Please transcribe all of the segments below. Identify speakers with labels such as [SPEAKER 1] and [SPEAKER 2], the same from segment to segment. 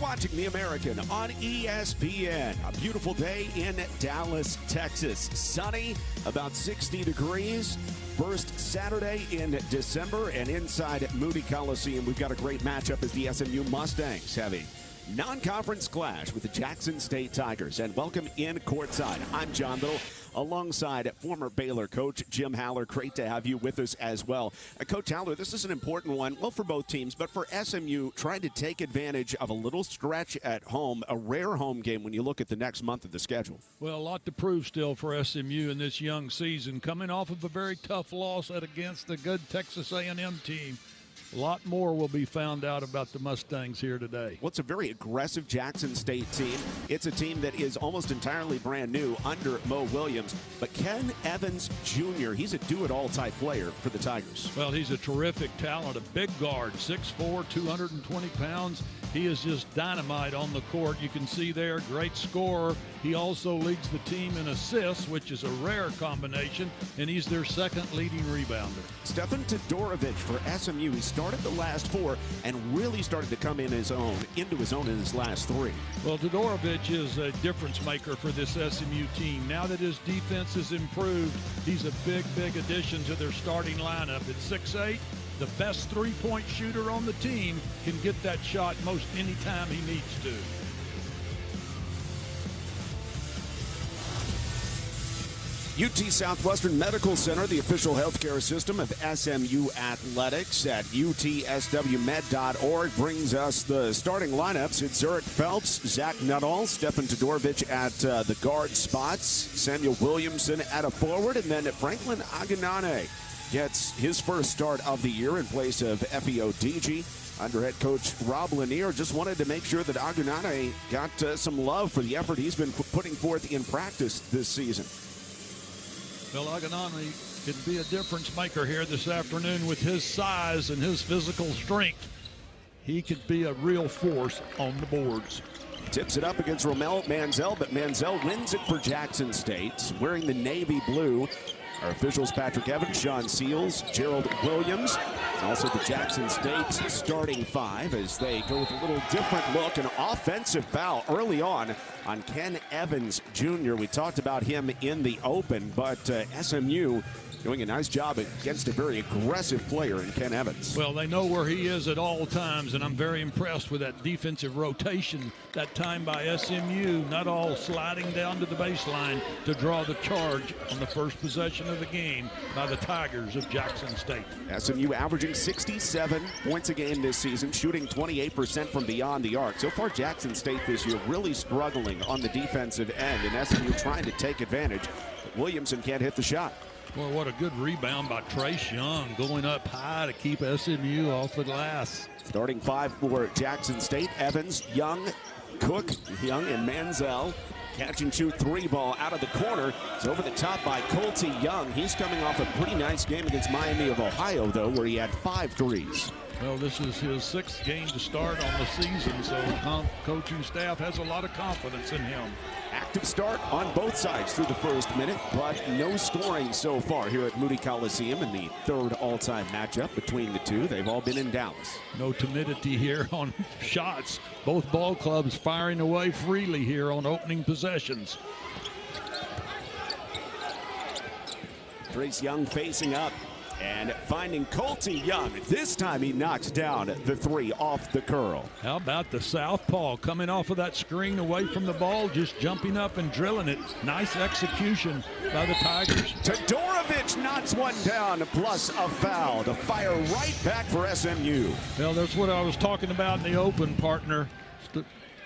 [SPEAKER 1] watching The American on ESPN. A beautiful day in Dallas, Texas. Sunny, about 60 degrees. First Saturday in December, and inside at Moody Coliseum, we've got a great matchup as the SMU Mustangs have a non-conference clash with the Jackson State Tigers. And welcome in courtside. I'm John Little, alongside former Baylor coach Jim Haller. Great to have you with us as well. Coach Haller, this is an important one, well, for both teams, but for SMU, trying to take advantage of a little stretch at home, a rare home game when you look at the next month of the schedule.
[SPEAKER 2] Well, a lot to prove still for SMU in this young season, coming off of a very tough loss against a good Texas A&M team. A lot more will be found out about the Mustangs here today.
[SPEAKER 1] Well, it's a very aggressive Jackson State team. It's a team that is almost entirely brand new under Mo Williams. But Ken Evans Jr., he's a do-it-all type player for the Tigers.
[SPEAKER 2] Well, he's a terrific talent, a big guard, 6'4", 220 pounds. He is just dynamite on the court. You can see there, great scorer. He also leads the team in assists, which is a rare combination, and he's their second leading rebounder.
[SPEAKER 1] Stefan Todorovic for SMU. He started the last four and really started to come into his own in his last three.
[SPEAKER 2] Well, Todorovic is a difference maker for this SMU team. Now that his defense has improved, he's a big addition to their starting lineup. At 6'8", the best three-point shooter on the team, can get that shot most any time he needs to.
[SPEAKER 1] UT Southwestern Medical Center, the official healthcare system of SMU Athletics at utswmed.org, brings us the starting lineups. It's Zurich Phelps, Zach Nuttall, Stefan Todorovic at the guard spots, Samuel Williamson at a forward, and then Franklin Aganane gets his first start of the year in place of Efio DG. Under head coach Rob Lanier, just wanted to make sure that Aganane got some love for the effort he's been putting forth in practice this season.
[SPEAKER 2] Well, Aganane can be a difference maker here this afternoon with his size and his physical strength. He could be a real force on the boards.
[SPEAKER 1] Tips it up against Romel Manziel, but Manziel wins it for Jackson State, wearing the navy blue. Our officials, Patrick Evans, Sean Seals, Gerald Williams, and also the Jackson State starting five as they go with a little different look. An offensive foul early on Ken Evans Jr. We talked about him in the open, but SMU doing a nice job against a very aggressive player in Ken Evans.
[SPEAKER 2] Well, they know where he is at all times, and I'm very impressed with that defensive rotation that time by SMU, not all sliding down to the baseline to draw the charge on the first possession of the game by the Tigers of Jackson State.
[SPEAKER 1] SMU averaging 67 points a game this season, shooting 28% from beyond the arc. So far, Jackson State this year really struggling on the defensive end, and SMU trying to take advantage. But Williamson can't hit the shot.
[SPEAKER 2] Well, what a good rebound by Trace Young, going up high to keep SMU off the glass.
[SPEAKER 1] Starting five for Jackson State: Evans, Young, Cook, Young, and Manziel. Catch and shoot three ball out of the corner. It's over the top by Colty Young. He's coming off a pretty nice game against Miami of Ohio, though, where he had 5 threes.
[SPEAKER 2] Well, this is his 6th game to start on the season, so the coaching staff has a lot of confidence in him.
[SPEAKER 1] Active start on both sides through the first minute, but no scoring so far here at Moody Coliseum in the third all-time matchup between the two. They've all been in Dallas.
[SPEAKER 2] No timidity here on shots. Both ball clubs firing away freely here on opening possessions.
[SPEAKER 1] Trace Young facing up and finding Colty Young. This time he knocks down the three off the curl.
[SPEAKER 2] How about the southpaw coming off of that screen away from the ball, just jumping up and drilling it. Nice execution by the Tigers.
[SPEAKER 1] Todorovic knocks one down, plus a foul to fire right back for SMU.
[SPEAKER 2] Well, that's what I was talking about in the open, partner.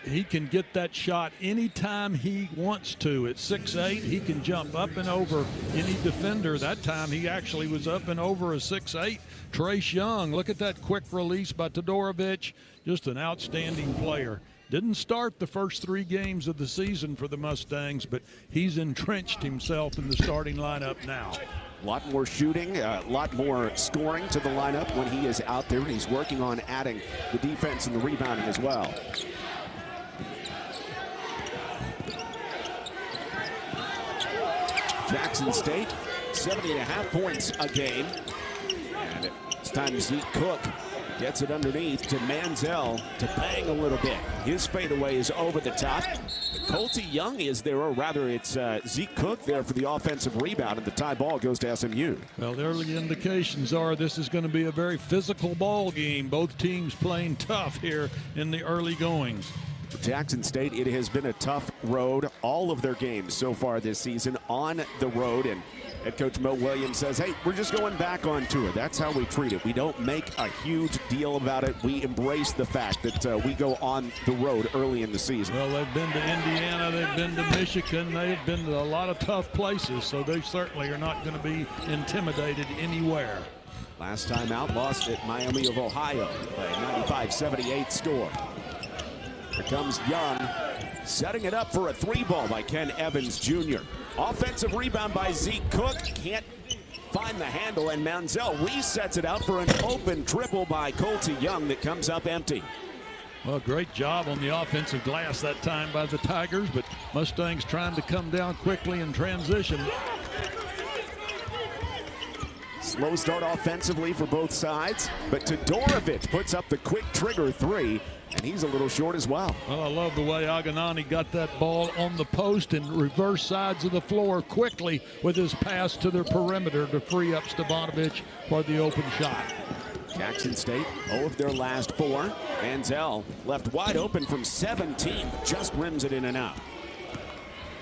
[SPEAKER 2] He can get that shot anytime he wants to. At 6'8", he can jump up and over any defender. That time he actually was up and over a 6'8". Trace Young, look at that quick release by Todorovic. Just an outstanding player. Didn't start the first 3 games of the season for the Mustangs, but he's entrenched himself in the starting lineup now.
[SPEAKER 1] A lot more shooting, a lot more scoring to the lineup when he is out there, and he's working on adding the defense and the rebounding as well. Jackson State, 70.5 points a game. And it's time to see Cook Gets it underneath to Manziel to bang a little bit. His fadeaway is over the top. Colty Young is there, or rather it's Zeke Cook there for the offensive rebound, and the tie ball goes to SMU.
[SPEAKER 2] Well, the early indications are this is going to be a very physical ball game. Both teams playing tough here in the early goings.
[SPEAKER 1] For Jackson State, it has been a tough road. All of their games so far this season on the road, and head coach Mo Williams says, hey, we're just going back on tour. That's how we treat it. We don't make a huge deal about it. We embrace the fact that we go on the road early in the season.
[SPEAKER 2] Well, they've been to Indiana, they've been to Michigan, they've been to a lot of tough places, so they certainly are not going to be intimidated anywhere.
[SPEAKER 1] Last time out, lost at Miami of Ohio by a 95-78 score. Here comes Young, setting it up for a three ball by Ken Evans Jr. Offensive rebound by Zeke Cook. Can't find the handle, and Manziel resets it out for an open triple by Colty Young that comes up empty.
[SPEAKER 2] Well, great job on the offensive glass that time by the Tigers, but Mustangs trying to come down quickly in transition.
[SPEAKER 1] Slow start offensively for both sides, but Todorovic puts up the quick trigger three, and he's a little short as well.
[SPEAKER 2] Well, I love the way Aganani got that ball on the post and reverse sides of the floor quickly with his pass to the perimeter to free up Stevanovic for the open shot.
[SPEAKER 1] Jackson State, 0 of their last 4. Manziel left wide open from 17, just rims it in and out.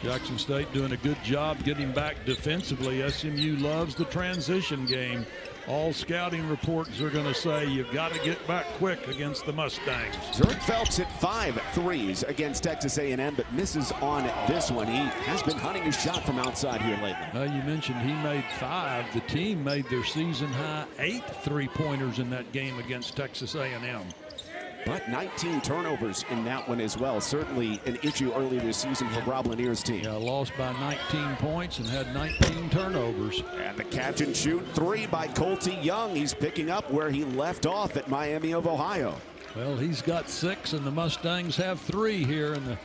[SPEAKER 2] Jackson State doing a good job getting back defensively. SMU loves the transition game. All scouting reports are going to say you've got to get back quick against the Mustangs.
[SPEAKER 1] Zurich Phelps hit 5 threes against Texas A&M, but misses on this one. He has been hunting his shot from outside here lately.
[SPEAKER 2] You mentioned he made 5. The team made their season-high 8 three-pointers in that game against Texas A&M.
[SPEAKER 1] But 19 turnovers in that one as well. Certainly an issue earlier this season for Rob Lanier's team.
[SPEAKER 2] Yeah, lost by 19 points and had 19 turnovers.
[SPEAKER 1] And the catch and shoot 3 by Colty Young. He's picking up where he left off at Miami of Ohio.
[SPEAKER 2] Well, he's got 6, and the Mustangs have 3 here in the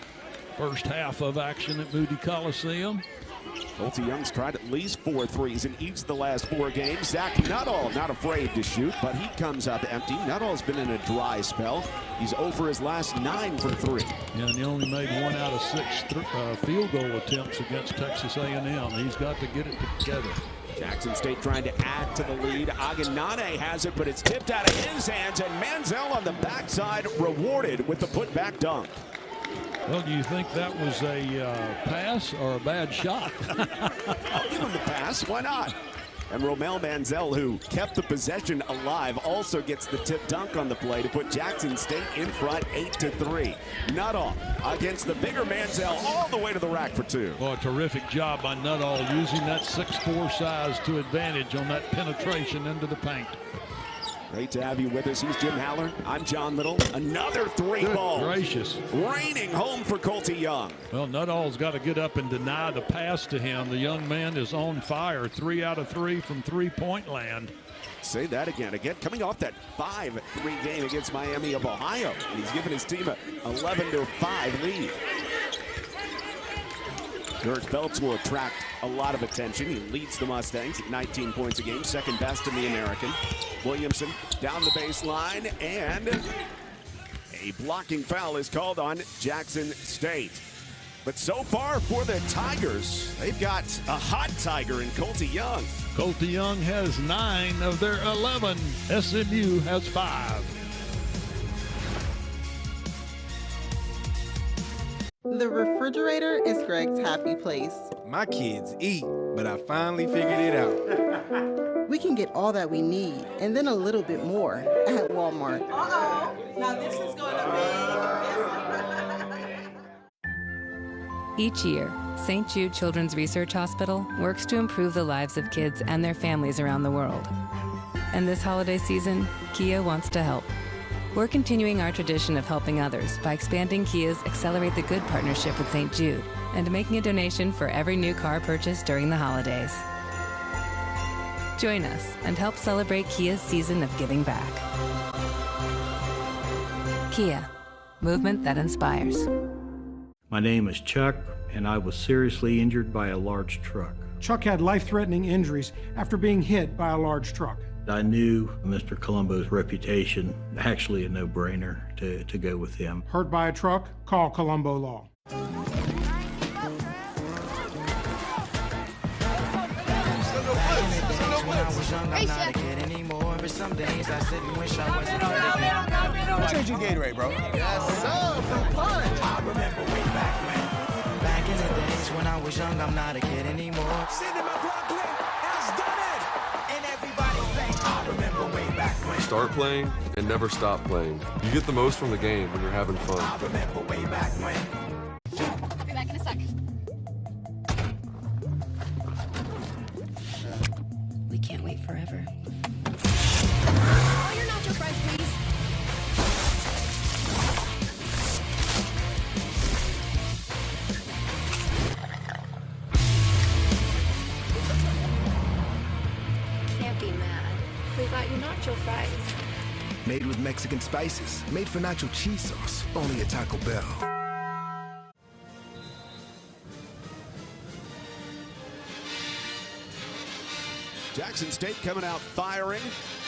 [SPEAKER 2] first half of action at Moody Coliseum.
[SPEAKER 1] Colty Young's tried at least 4 threes in each of the last 4 games. Zach Nuttall not afraid to shoot, but he comes up empty. Nuttall's been in a dry spell. He's 0 for his last 9 from 3.
[SPEAKER 2] Yeah, and he only made 1 out of 6 field goal attempts against Texas A&M. He's got to get it together.
[SPEAKER 1] Jackson State trying to add to the lead. Aganane has it, but it's tipped out of his hands, and Manziel on the backside rewarded with the putback dunk.
[SPEAKER 2] Well, do you think that was a pass or a bad shot?
[SPEAKER 1] I'll give him the pass. Why not? And Romel Manziel, who kept the possession alive, also gets the tip dunk on the play to put Jackson State in front 8-3. Nuttall against the bigger Manziel all the way to the rack for 2.
[SPEAKER 2] Well, a terrific job by Nuttall using that 6'4" size to advantage on that penetration into the paint.
[SPEAKER 1] Great to have you with us. He's Jim Haller. I'm John Little. Another 3 ball.
[SPEAKER 2] Gracious.
[SPEAKER 1] Raining home for Colty Young.
[SPEAKER 2] Well, Nuttall's got to get up and deny the pass to him. The young man is on fire. 3 out of 3 from three-point land.
[SPEAKER 1] Say that again. Again, coming off that 5-3 game against Miami of Ohio. And he's given his team a 11-5 lead. Zurich Phelps will attract a lot of attention. He leads the Mustangs at 19 points a game, second best in the American. Williamson down the baseline, and a blocking foul is called on Jackson State. But so far for the Tigers, they've got a hot Tiger in Colty Young.
[SPEAKER 2] Colty Young has 9 of their 11. SMU has 5.
[SPEAKER 3] The refrigerator is Greg's happy place.
[SPEAKER 4] My kids eat, but I finally figured it out.
[SPEAKER 3] We can get all that we need and then a little bit more at Walmart.
[SPEAKER 5] Uh-oh. Now this is going to be...
[SPEAKER 6] Each year, St. Jude Children's Research Hospital works to improve the lives of kids and their families around the world. And this holiday season, Kia wants to help. We're continuing our tradition of helping others by expanding Kia's Accelerate the Good partnership with St. Jude and making a donation for every new car purchased during the holidays. Join us and help celebrate Kia's season of giving back. Kia, movement that inspires.
[SPEAKER 7] My name is Chuck, and I was seriously injured by a large truck.
[SPEAKER 8] Chuck had life-threatening injuries after being hit by a large truck.
[SPEAKER 7] I knew Mr. Colombo's reputation, actually a no-brainer to go with him.
[SPEAKER 8] Hurt by a truck? Call Colombo Law.
[SPEAKER 4] Change your Gatorade, bro.
[SPEAKER 9] Yes, sir, from Punch. I remember way back when. Back in the days when I was young, I'm not a kid anymore. Cinema Brooklyn has done it. And everybody say, I remember way back when.
[SPEAKER 10] Start playing and never stop playing. You get the most from the game when you're having fun.
[SPEAKER 9] I remember way back when.
[SPEAKER 11] Be back in a sec. We can't wait forever. Oh, you're not your fries, please. Can't be mad. We got you nacho fries.
[SPEAKER 12] Made with Mexican spices. Made for nacho cheese sauce. Only at Taco Bell.
[SPEAKER 1] Jackson State coming out firing,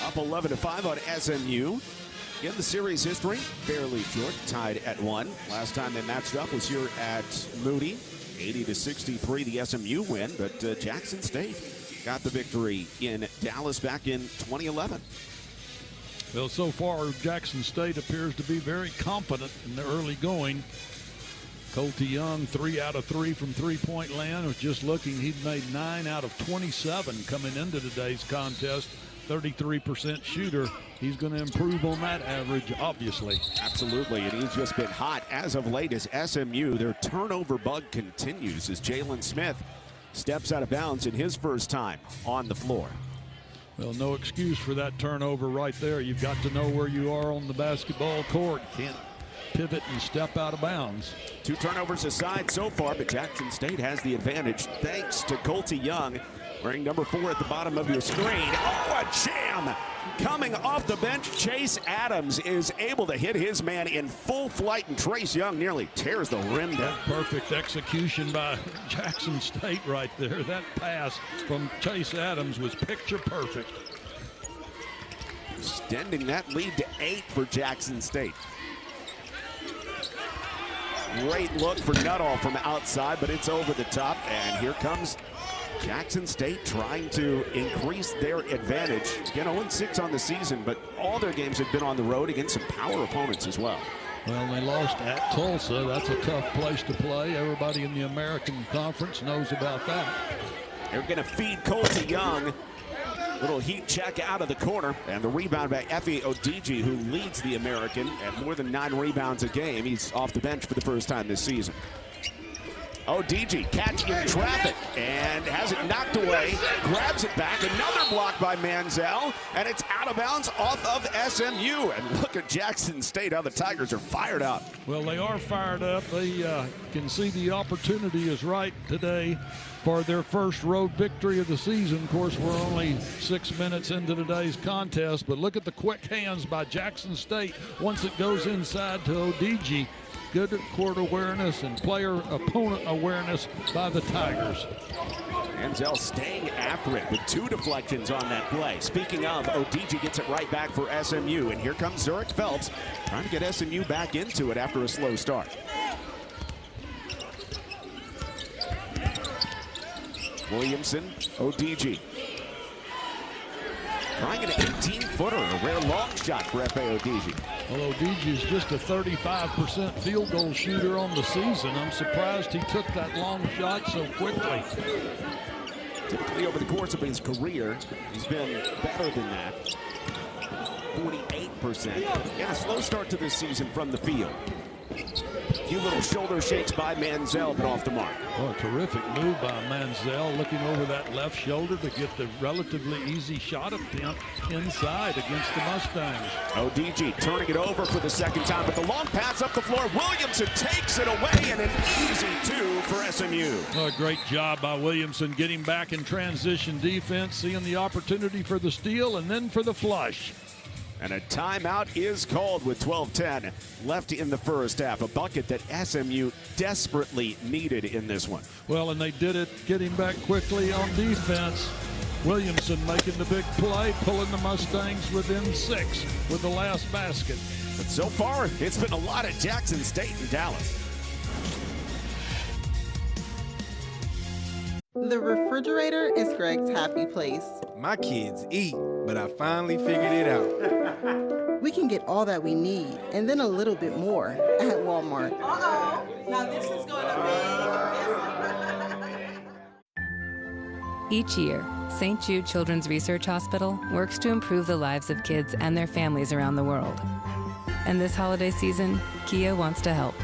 [SPEAKER 1] up 11-5 on SMU. In the series history, fairly short, tied at 1. Last time they matched up was here at Moody, 80-63, the SMU win. But Jackson State got the victory in Dallas back in 2011.
[SPEAKER 2] Well, so far, Jackson State appears to be very confident in the early going. Colty Young, 3 out of 3 from three-point land. Was just looking, he'd made 9 out of 27 coming into today's contest. 33% shooter. He's going to improve on that average, obviously.
[SPEAKER 1] Absolutely, and he's just been hot as of late as SMU. Their turnover bug continues as Jalen Smith steps out of bounds in his first time on the floor.
[SPEAKER 2] Well, no excuse for that turnover right there. You've got to know where you are on the basketball court. Can't pivot and step out of bounds.
[SPEAKER 1] 2 turnovers aside so far, but Jackson State has the advantage thanks to Colty Young, wearing number 4 at the bottom of your screen. Oh, a jam! Coming off the bench, Chase Adams is able to hit his man in full flight, and Trace Young nearly tears the rim down.
[SPEAKER 2] Perfect execution by Jackson State right there. That pass from Chase Adams was picture perfect.
[SPEAKER 1] Extending that lead to 8 for Jackson State. Great look for Nuttall from outside, but it's over the top, and here comes Jackson State trying to increase their advantage. Again, 0-6 on the season, but all their games have been on the road against some power opponents as well.
[SPEAKER 2] Well, they lost at Tulsa. That's a tough place to play. Everybody in the American Conference knows about that.
[SPEAKER 1] They're going to feed Colty Young. Little heat check out of the corner, and the rebound by Efe Odiji, who leads the American at more than 9 rebounds a game. He's off the bench for the first time this season. Odiji catch in traffic and has it knocked away, grabs it back, another block by Manziel, and it's out of bounds off of SMU. And look at Jackson State, how the Tigers are fired up.
[SPEAKER 2] Well, they are fired up. They can see the opportunity is right today for their first road victory of the season. Of course, we're only 6 minutes into today's contest, but look at the quick hands by Jackson State once it goes inside to Odiji. Good court awareness and player-opponent awareness by the Tigers.
[SPEAKER 1] Manziel staying after it with 2 deflections on that play. Speaking of, Odiji gets it right back for SMU, and here comes Zurich Phelps trying to get SMU back into it after a slow start. Williamson, Odiji. Trying an 18-footer, a rare long shot for Efe Odiji.
[SPEAKER 2] Well, Odiji is just a 35% field goal shooter on the season. I'm surprised he took that long shot so quickly.
[SPEAKER 1] Typically over the course of his career, he's been better than that. 48%. And a slow start to this season from the field. A few little shoulder shakes by Manziel, but off the mark.
[SPEAKER 2] Oh, a terrific move by Manziel, looking over that left shoulder to get the relatively easy shot attempt inside against the Mustangs.
[SPEAKER 1] Odiji turning it over for the second time, but the long pass up the floor. Williamson takes it away, and an easy 2 for SMU.
[SPEAKER 2] Oh, great job by Williamson getting back in transition defense, seeing the opportunity for the steal and then for the flush.
[SPEAKER 1] And a timeout is called with 12:10 left in the first half. A bucket that SMU desperately needed in this one.
[SPEAKER 2] Well, and they did it getting back quickly on defense. Williamson making the big play, pulling the Mustangs within 6 with the last basket.
[SPEAKER 1] But so far, it's been a lot of Jackson State and Dallas.
[SPEAKER 3] The refrigerator is Greg's happy place.
[SPEAKER 4] My kids eat, but I finally figured it out.
[SPEAKER 3] We can get all that we need and then a little bit more at Walmart.
[SPEAKER 5] Uh-oh. Now this is going to be...
[SPEAKER 6] Each year, St. Jude Children's Research Hospital works to improve the lives of kids and their families around the world. And this holiday season, Kia wants to help.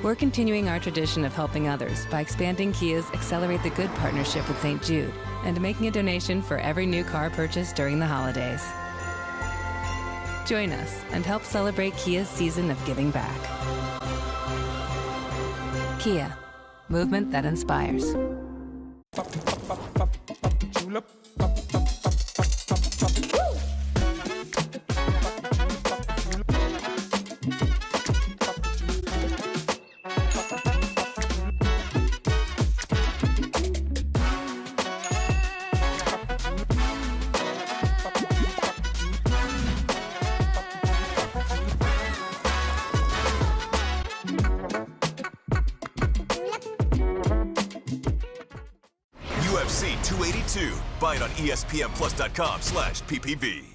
[SPEAKER 6] We're continuing our tradition of helping others by expanding Kia's Accelerate the Good partnership with St. Jude and making a donation for every new car purchased during the holidays. Join us and help celebrate Kia's season of giving back. Kia, movement that inspires.
[SPEAKER 13] UFC 282. Buy it on ESPNplus.com/PPV.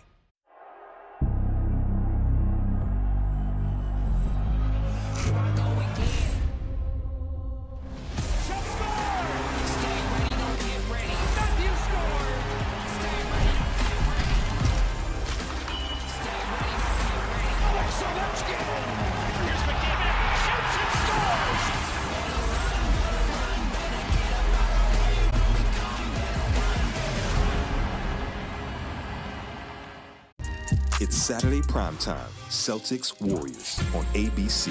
[SPEAKER 14] It's Saturday primetime, Celtics Warriors on ABC.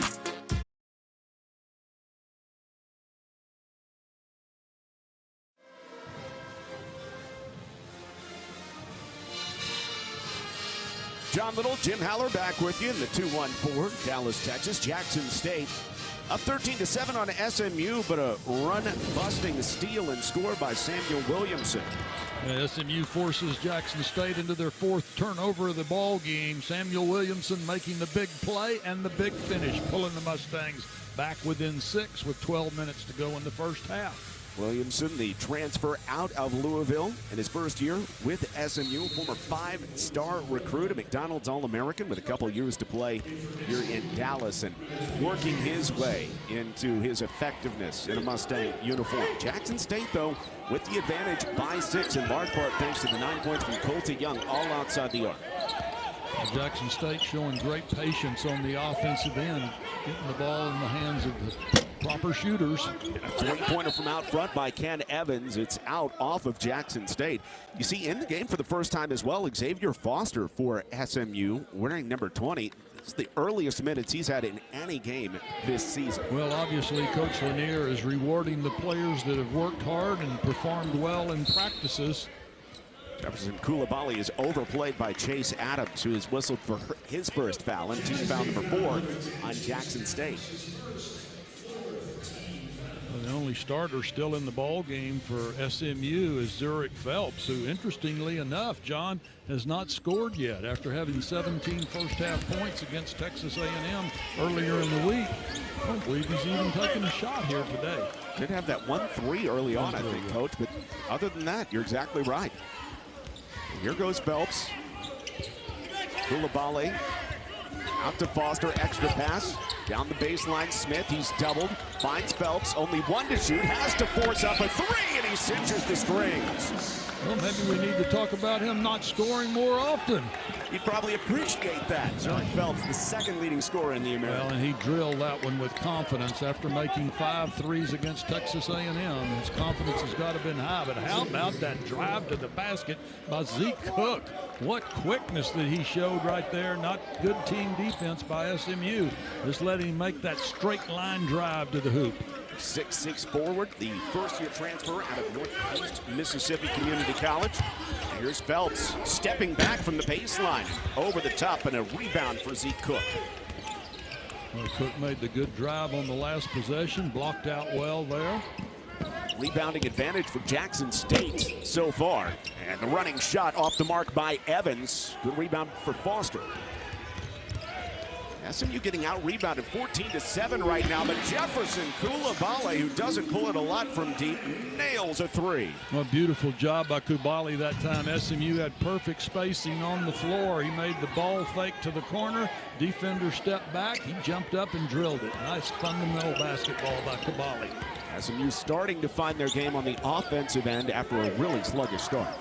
[SPEAKER 1] John Little, Jim Haller back with you in the 214, Dallas, Texas. Jackson State up 13-7 on SMU, but a run-busting steal and score by Samuel Williamson.
[SPEAKER 2] SMU forces Jackson State into their 4th turnover of the ball game. Samuel Williamson making the big play and the big finish, pulling the Mustangs back within 6 with 12 minutes to go in the first half.
[SPEAKER 1] Williamson, the transfer out of Louisville in his first year with SMU, former 5-star recruit, a McDonald's All-American with a couple years to play here in Dallas, and working his way into his effectiveness in a Mustang uniform. Jackson State, though, with the advantage by 6, in large part thanks to the 9 points from Colty Young, all outside the arc.
[SPEAKER 2] Jackson State showing great patience on the offensive end, getting the ball in the hands of the proper shooters.
[SPEAKER 1] A 3-pointer from out front by Ken Evans. It's out off of Jackson State. You see, in the game for the first time as well, Xavier Foster for SMU, wearing number 20. This is the earliest minutes he's had in any game this season.
[SPEAKER 2] Well, obviously, Coach Lanier is rewarding the players that have worked hard and performed well in practices.
[SPEAKER 1] Jefferson Koulibaly is overplayed by Chase Adams, who has whistled for his first foul, and team foul number 4 on Jackson State.
[SPEAKER 2] The only starter still in the ball game for SMU is Zurich Phelps, who, interestingly enough, John, has not scored yet after having 17 first-half points against Texas A&M earlier in the week. I don't believe he's even taken a shot here today.
[SPEAKER 1] Did have that 1-3 early on, I think, Coach, but other than that, you're exactly right. Here goes Phelps. Koulibaly out to Foster, extra pass. Down the baseline, Smith, he's doubled. Finds Phelps, only 1 to shoot. Has to force up a 3, and he cinches the strings.
[SPEAKER 2] Well, maybe we need to talk about him not scoring more often.
[SPEAKER 1] You'd probably appreciate that. Zurich Phelps, the 2nd leading scorer in the American.
[SPEAKER 2] Well, and he drilled that one with confidence after making 5 threes against Texas A&M. His confidence has got to have been high, but how about that drive to the basket by Zeke Cook? What quickness that he showed right there. Not good team defense by SMU. Just letting him make that straight line drive to the hoop.
[SPEAKER 1] 6'6" forward, the first-year transfer out of Northeast Mississippi Community College. And here's Phelps stepping back from the baseline, over the top, and a rebound for Zeke Cook.
[SPEAKER 2] Well, Cook made the good drive on the last possession, blocked out well there.
[SPEAKER 1] Rebounding advantage for Jackson State so far. And the running shot off the mark by Evans. Good rebound for Foster. SMU getting out-rebounded 14-7 right now, but Jefferson Coulibaly, who doesn't pull it a lot from deep, nails a three.
[SPEAKER 2] Well, beautiful job by Coulibaly that time. SMU had perfect spacing on the floor. He made the ball fake to the corner. Defender stepped back. He jumped up and drilled it. Nice fundamental basketball by Coulibaly.
[SPEAKER 1] SMU starting to find their game on the offensive end after a really sluggish start.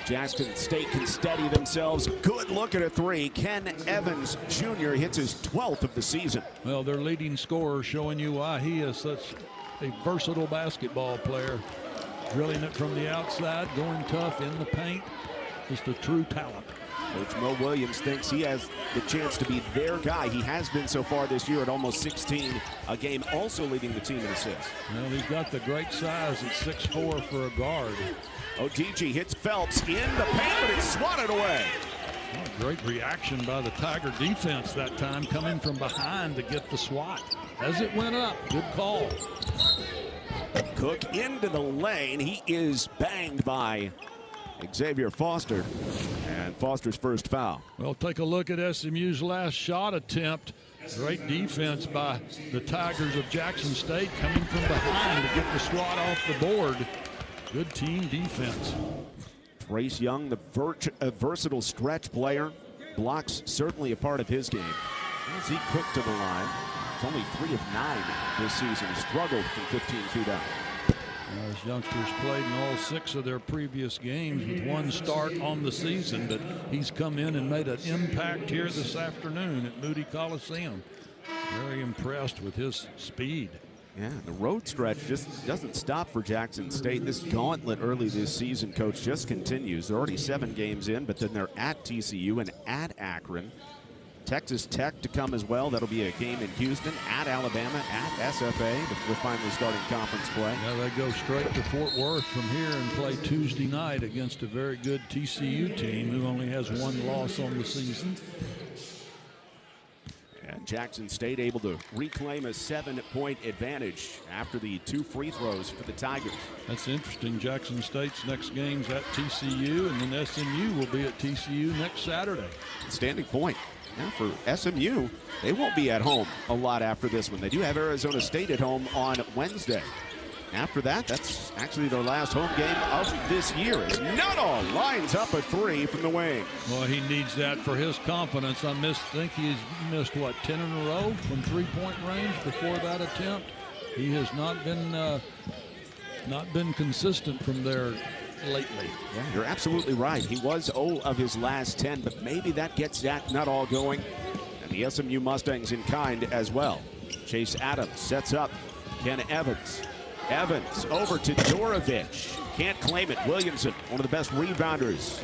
[SPEAKER 1] Jackson State can steady themselves. Good look at a three. Ken Evans Jr. hits his 12th of the season.
[SPEAKER 2] Well, their leading scorer showing you why he is such a versatile basketball player. Drilling it from the outside, going tough in the paint. Just a true talent.
[SPEAKER 1] Coach Mo Williams thinks he has the chance to be their guy. He has been so far this year at almost 16 a game, also leading the team in assists.
[SPEAKER 2] Well, he's got the great size at 6'4" for a guard.
[SPEAKER 1] ODG hits Phelps in the paint, but it's swatted away.
[SPEAKER 2] Oh, great reaction by the Tiger defense that time, coming from behind to get the swat. As it went up, good call.
[SPEAKER 1] Cook into the lane. He is banged by Xavier Foster, and Foster's first foul.
[SPEAKER 2] Well, take a look at SMU's last shot attempt. Great defense by the Tigers of Jackson State, coming from behind to get the swat off the board. Good team defense.
[SPEAKER 1] Trace Young, the versatile stretch player. Blocks certainly a part of his game. As he Cook to the line. It's only 3 of 9 this season. He struggled from 15 feet out.
[SPEAKER 2] Those youngsters played in all 6 of their previous games with 1 start on the season, but he's come in and made an impact here this afternoon at Moody Coliseum. Very impressed with his speed.
[SPEAKER 1] Yeah, the road stretch just doesn't stop for Jackson State. This gauntlet early this season, Coach, just continues. They're already 7 games in, but then they're at TCU and at Akron. Texas Tech to come as well. That'll be a game in Houston, at Alabama, at SFA before finally starting conference play.
[SPEAKER 2] Yeah, they go straight to Fort Worth from here and play Tuesday night against a very good TCU team who only has 1 loss on the season.
[SPEAKER 1] And Jackson State able to reclaim a 7-point advantage after the 2 free throws for the Tigers.
[SPEAKER 2] That's interesting. Jackson State's next game's at TCU, and then SMU will be at TCU next Saturday.
[SPEAKER 1] Standing point. Now for SMU, they won't be at home a lot after this one. They do have Arizona State at home on Wednesday. After that, that's actually their last home game of this year. As Nuttall lines up a 3 from the wing.
[SPEAKER 2] Well, he needs that for his confidence. I think he's missed, what, 10 in a row from 3-point range before that attempt. He has not been consistent from there lately.
[SPEAKER 1] Yeah, you're absolutely right. He was 0 of his last 10, but maybe that gets Zach Nuttall going. And the SMU Mustangs in kind as well. Chase Adams sets up Ken Evans. Evans over to Dorovich. Can't claim it. Williamson, one of the best rebounders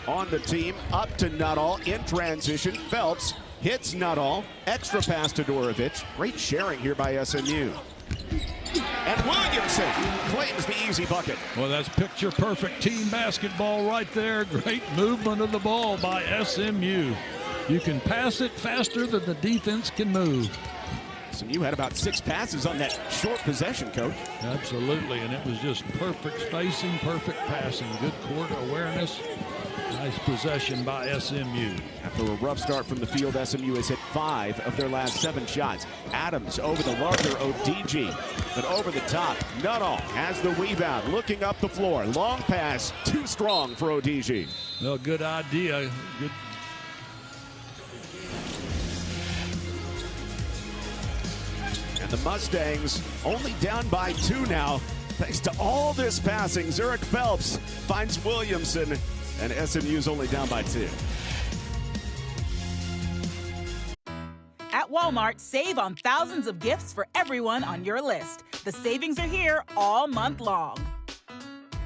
[SPEAKER 1] on the team. Up to Nuttall in transition. Phelps hits Nuttall. Extra pass to Dorovich. Great sharing here by SMU. And Williamson claims the easy bucket.
[SPEAKER 2] Well, that's picture-perfect team basketball right there. Great movement of the ball by SMU. You can pass it faster than the defense can move.
[SPEAKER 1] SMU had about 6 passes on that short possession, Coach.
[SPEAKER 2] Absolutely, and it was just perfect spacing, perfect passing, good court awareness. Nice possession by SMU.
[SPEAKER 1] After a rough start from the field, SMU has hit 5 of their last 7 shots. Adams over the larger ODG, but over the top, Nuttall has the rebound, looking up the floor. Long pass, too strong for ODG.
[SPEAKER 2] Well, good idea. Good.
[SPEAKER 1] And the Mustangs only down by 2 now. Thanks to all this passing, Zurich Phelps finds Williamson, and SMU's only down by 2.
[SPEAKER 15] At Walmart, save on thousands of gifts for everyone on your list. The savings are here all month long.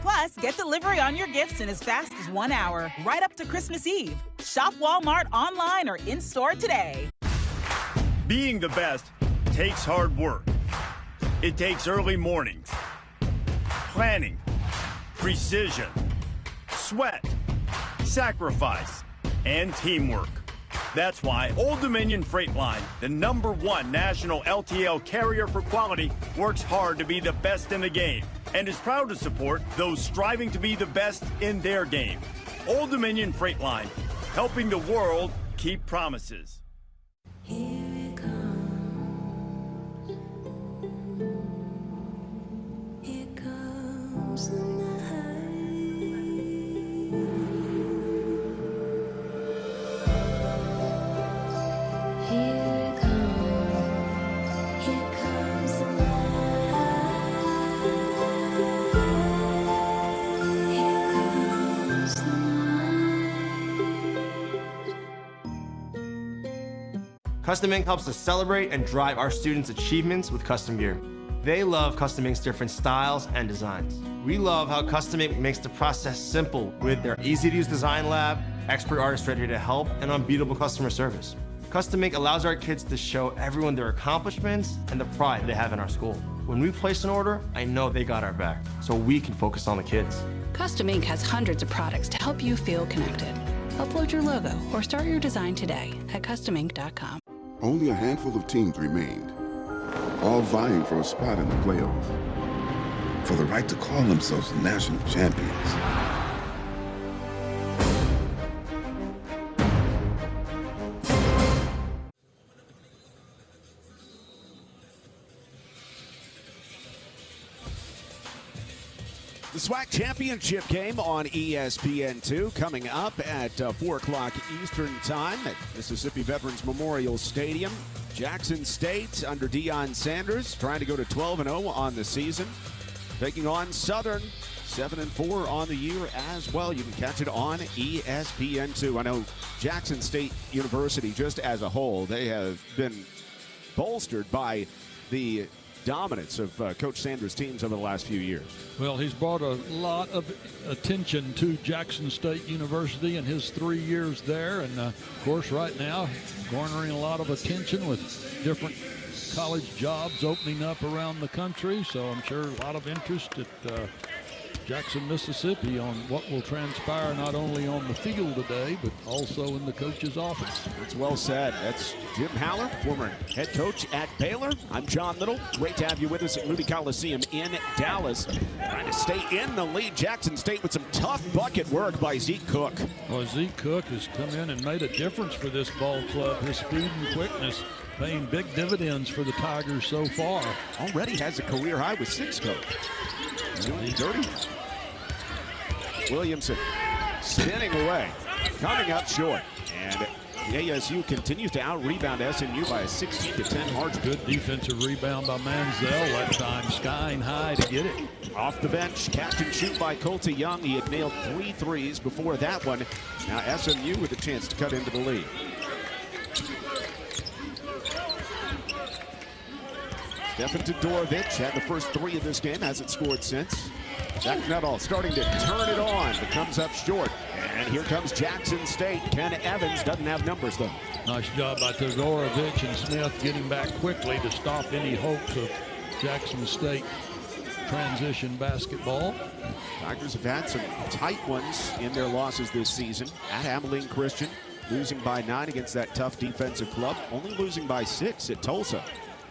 [SPEAKER 15] Plus, get delivery on your gifts in as fast as 1 hour, right up to Christmas Eve. Shop Walmart online or in-store today.
[SPEAKER 16] Being the best takes hard work. It takes early mornings, planning, precision, sweat, sacrifice, and teamwork. That's why Old Dominion Freight Line, the #1 national LTL carrier for quality, works hard to be the best in the game and is proud to support those striving to be the best in their game. Old Dominion Freight Line, helping the world keep promises.
[SPEAKER 17] Here it comes. Here comes the night.
[SPEAKER 18] Custom Ink helps us celebrate and drive our students' achievements with custom gear. They love Custom Ink's different styles and designs. We love how Custom Ink makes the process simple with their easy-to-use design lab, expert artists ready to help, and unbeatable customer service. Custom Ink allows our kids to show everyone their accomplishments and the pride they have in our school. When we place an order, I know they got our back, so we can focus on the kids.
[SPEAKER 19] Custom Ink has hundreds of products to help you feel connected. Upload your logo or start your design today at customink.com.
[SPEAKER 20] Only a handful of teams remained, all vying for a spot in the playoff, for the right to call themselves national champions.
[SPEAKER 1] The SWAC Championship game on ESPN2 coming up at 4 o'clock Eastern Time at Mississippi Veterans Memorial Stadium. Jackson State under Deion Sanders trying to go to 12-0 on the season. Taking on Southern, 7-4 on the year as well. You can catch it on ESPN2. I know Jackson State University, just as a whole, they have been bolstered by the dominance of Coach Sanders' teams over the last few years.
[SPEAKER 2] Well, he's brought a lot of attention to Jackson State University in his 3 years there, and of course right now garnering a lot of attention with different college jobs opening up around the country, so I'm sure a lot of interest at Jackson, Mississippi on what will transpire not only on the field today, but also in the coach's office.
[SPEAKER 1] That's well said. That's Jim Haller, former head coach at Baylor. I'm John Little. Great to have you with us at Moody Coliseum in Dallas. Trying to stay in the lead. Jackson State with some tough bucket work by Zeke Cook.
[SPEAKER 2] Well, Zeke Cook has come in and made a difference for this ball club. His speed and quickness paying big dividends for the Tigers so far.
[SPEAKER 1] Already has a career high with 6 Cook. Doing dirty. Williamson spinning away, coming up short, and ASU continues to out-rebound SMU by a 16-10 margin.
[SPEAKER 2] Good defensive rebound by Manziel that time, skying high to get it.
[SPEAKER 1] Off the bench, catch and shoot by Colty Young. He had nailed 3 threes before that one. Now SMU with a chance to cut into the lead. Stefan Todorovic had the first 3 of this game, hasn't scored since. Jack Nuttall starting to turn it on, but comes up short. And here comes Jackson State. Ken Evans doesn't have numbers, though.
[SPEAKER 2] Nice job by Todorovic and Smith getting back quickly to stop any hopes of Jackson State transition basketball.
[SPEAKER 1] Tigers have had some tight ones in their losses this season. At Abilene Christian, losing by 9 against that tough defensive club. Only losing by 6 at Tulsa.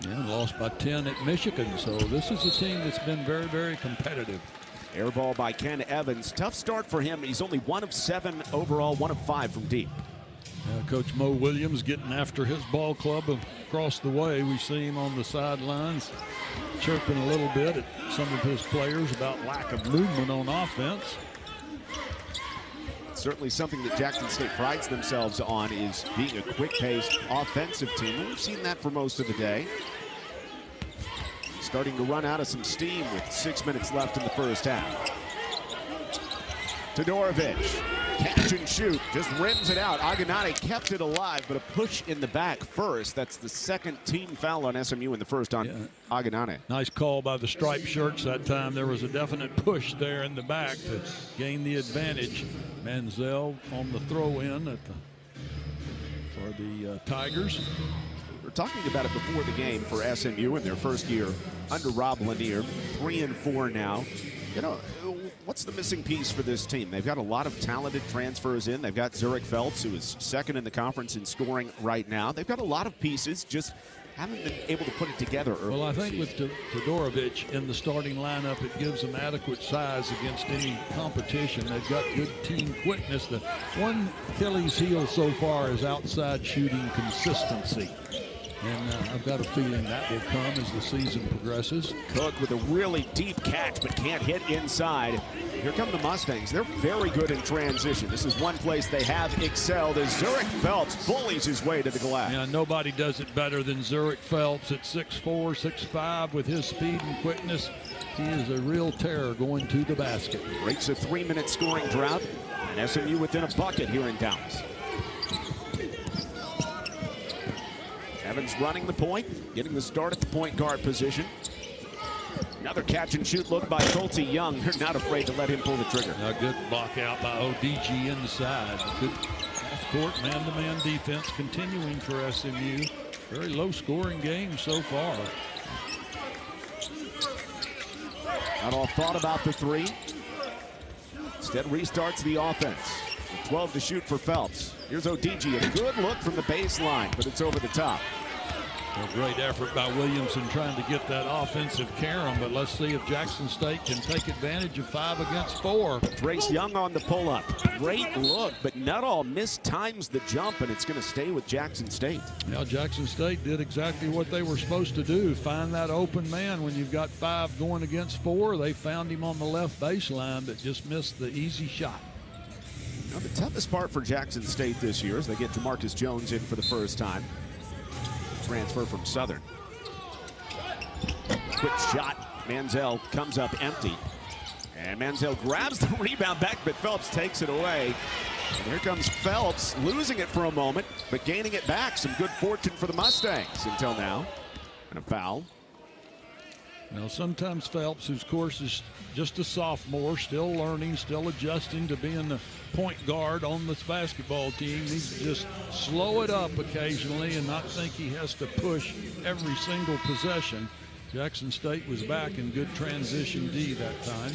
[SPEAKER 2] Yeah, lost by 10 at Michigan. So this is a team that's been very, very competitive.
[SPEAKER 1] Air ball by Ken Evans. Tough start for him. He's only 1 of 7 overall, 1 of 5 from deep.
[SPEAKER 2] Coach Mo Williams getting after his ball club across the way. We see him on the sidelines chirping a little bit at some of his players about lack of movement on offense.
[SPEAKER 1] Certainly something that Jackson State prides themselves on is being a quick-paced offensive team. We've seen that for most of the day. Starting to run out of some steam with 6 minutes left in the first half. Todorovic, catch and shoot, just rims it out. Aganate kept it alive, but a push in the back first. That's the second team foul on SMU in the first on Aganate.
[SPEAKER 2] Nice call by the striped shirts that time. There was a definite push there in the back to gain the advantage. Manziel on the throw-in for the Tigers.
[SPEAKER 1] We're talking about it before the game for SMU in their first year under Rob Lanier. 3-4 now You know, what's the missing piece for this team? They've got a lot of talented transfers in. They've got Zurich Phelps, who is second in the conference in scoring right now. They've got a lot of pieces, just haven't been able to put it together early.
[SPEAKER 2] Well, I think with Todorovic in the starting lineup, it gives them adequate size against any competition. They've got good team quickness. The one Achilles heel so far is outside shooting consistency. And I've got a feeling that will come as the season progresses.
[SPEAKER 1] Cook with a really deep catch, but can't hit inside. Here come the Mustangs. They're very good in transition. This is one place they have excelled as Zurich Phelps bullies his way to the glass.
[SPEAKER 2] Yeah, nobody does it better than Zurich Phelps at 6'4", 6'5", with his speed and quickness. He is a real terror going to the basket.
[SPEAKER 1] Breaks a 3-minute scoring drought, and SMU within a bucket here in Dallas. Evans running the point, getting the start at the point guard position. Another catch and shoot look by Schulte Young. They're not afraid to let him pull the trigger.
[SPEAKER 2] A good block out by ODG inside. Good half-court man-to-man defense continuing for SMU. Very low-scoring game so far.
[SPEAKER 1] Not all thought about the three. Instead restarts the offense. 12 to shoot for Phelps. Here's ODG, a good look from the baseline, but it's over the top.
[SPEAKER 2] A great effort by Williamson trying to get that offensive carom, but let's see if Jackson State can take advantage of 5 against 4.
[SPEAKER 1] Trace Young on the pull-up. Great look, but Nuttall mistimes the jump, and it's going to stay with Jackson State.
[SPEAKER 2] Now, Jackson State did exactly what they were supposed to do, find that open man when you've got 5 going against 4. They found him on the left baseline, but just missed the easy shot.
[SPEAKER 1] Now, the toughest part for Jackson State this year is they get Jamarcus Jones in for the first time. Transfer from Southern. Quick shot. Manziel comes up empty. And Manziel grabs the rebound back, but Phelps takes it away. And here comes Phelps, losing it for a moment, but gaining it back. Some good fortune for the Mustangs until now. And a foul.
[SPEAKER 2] Now, sometimes Phelps, whose course is just a sophomore, still learning, still adjusting to being the point guard on this basketball team, needs to just slow it up occasionally and not think he has to push every single possession. Jackson State was back in good transition D that time.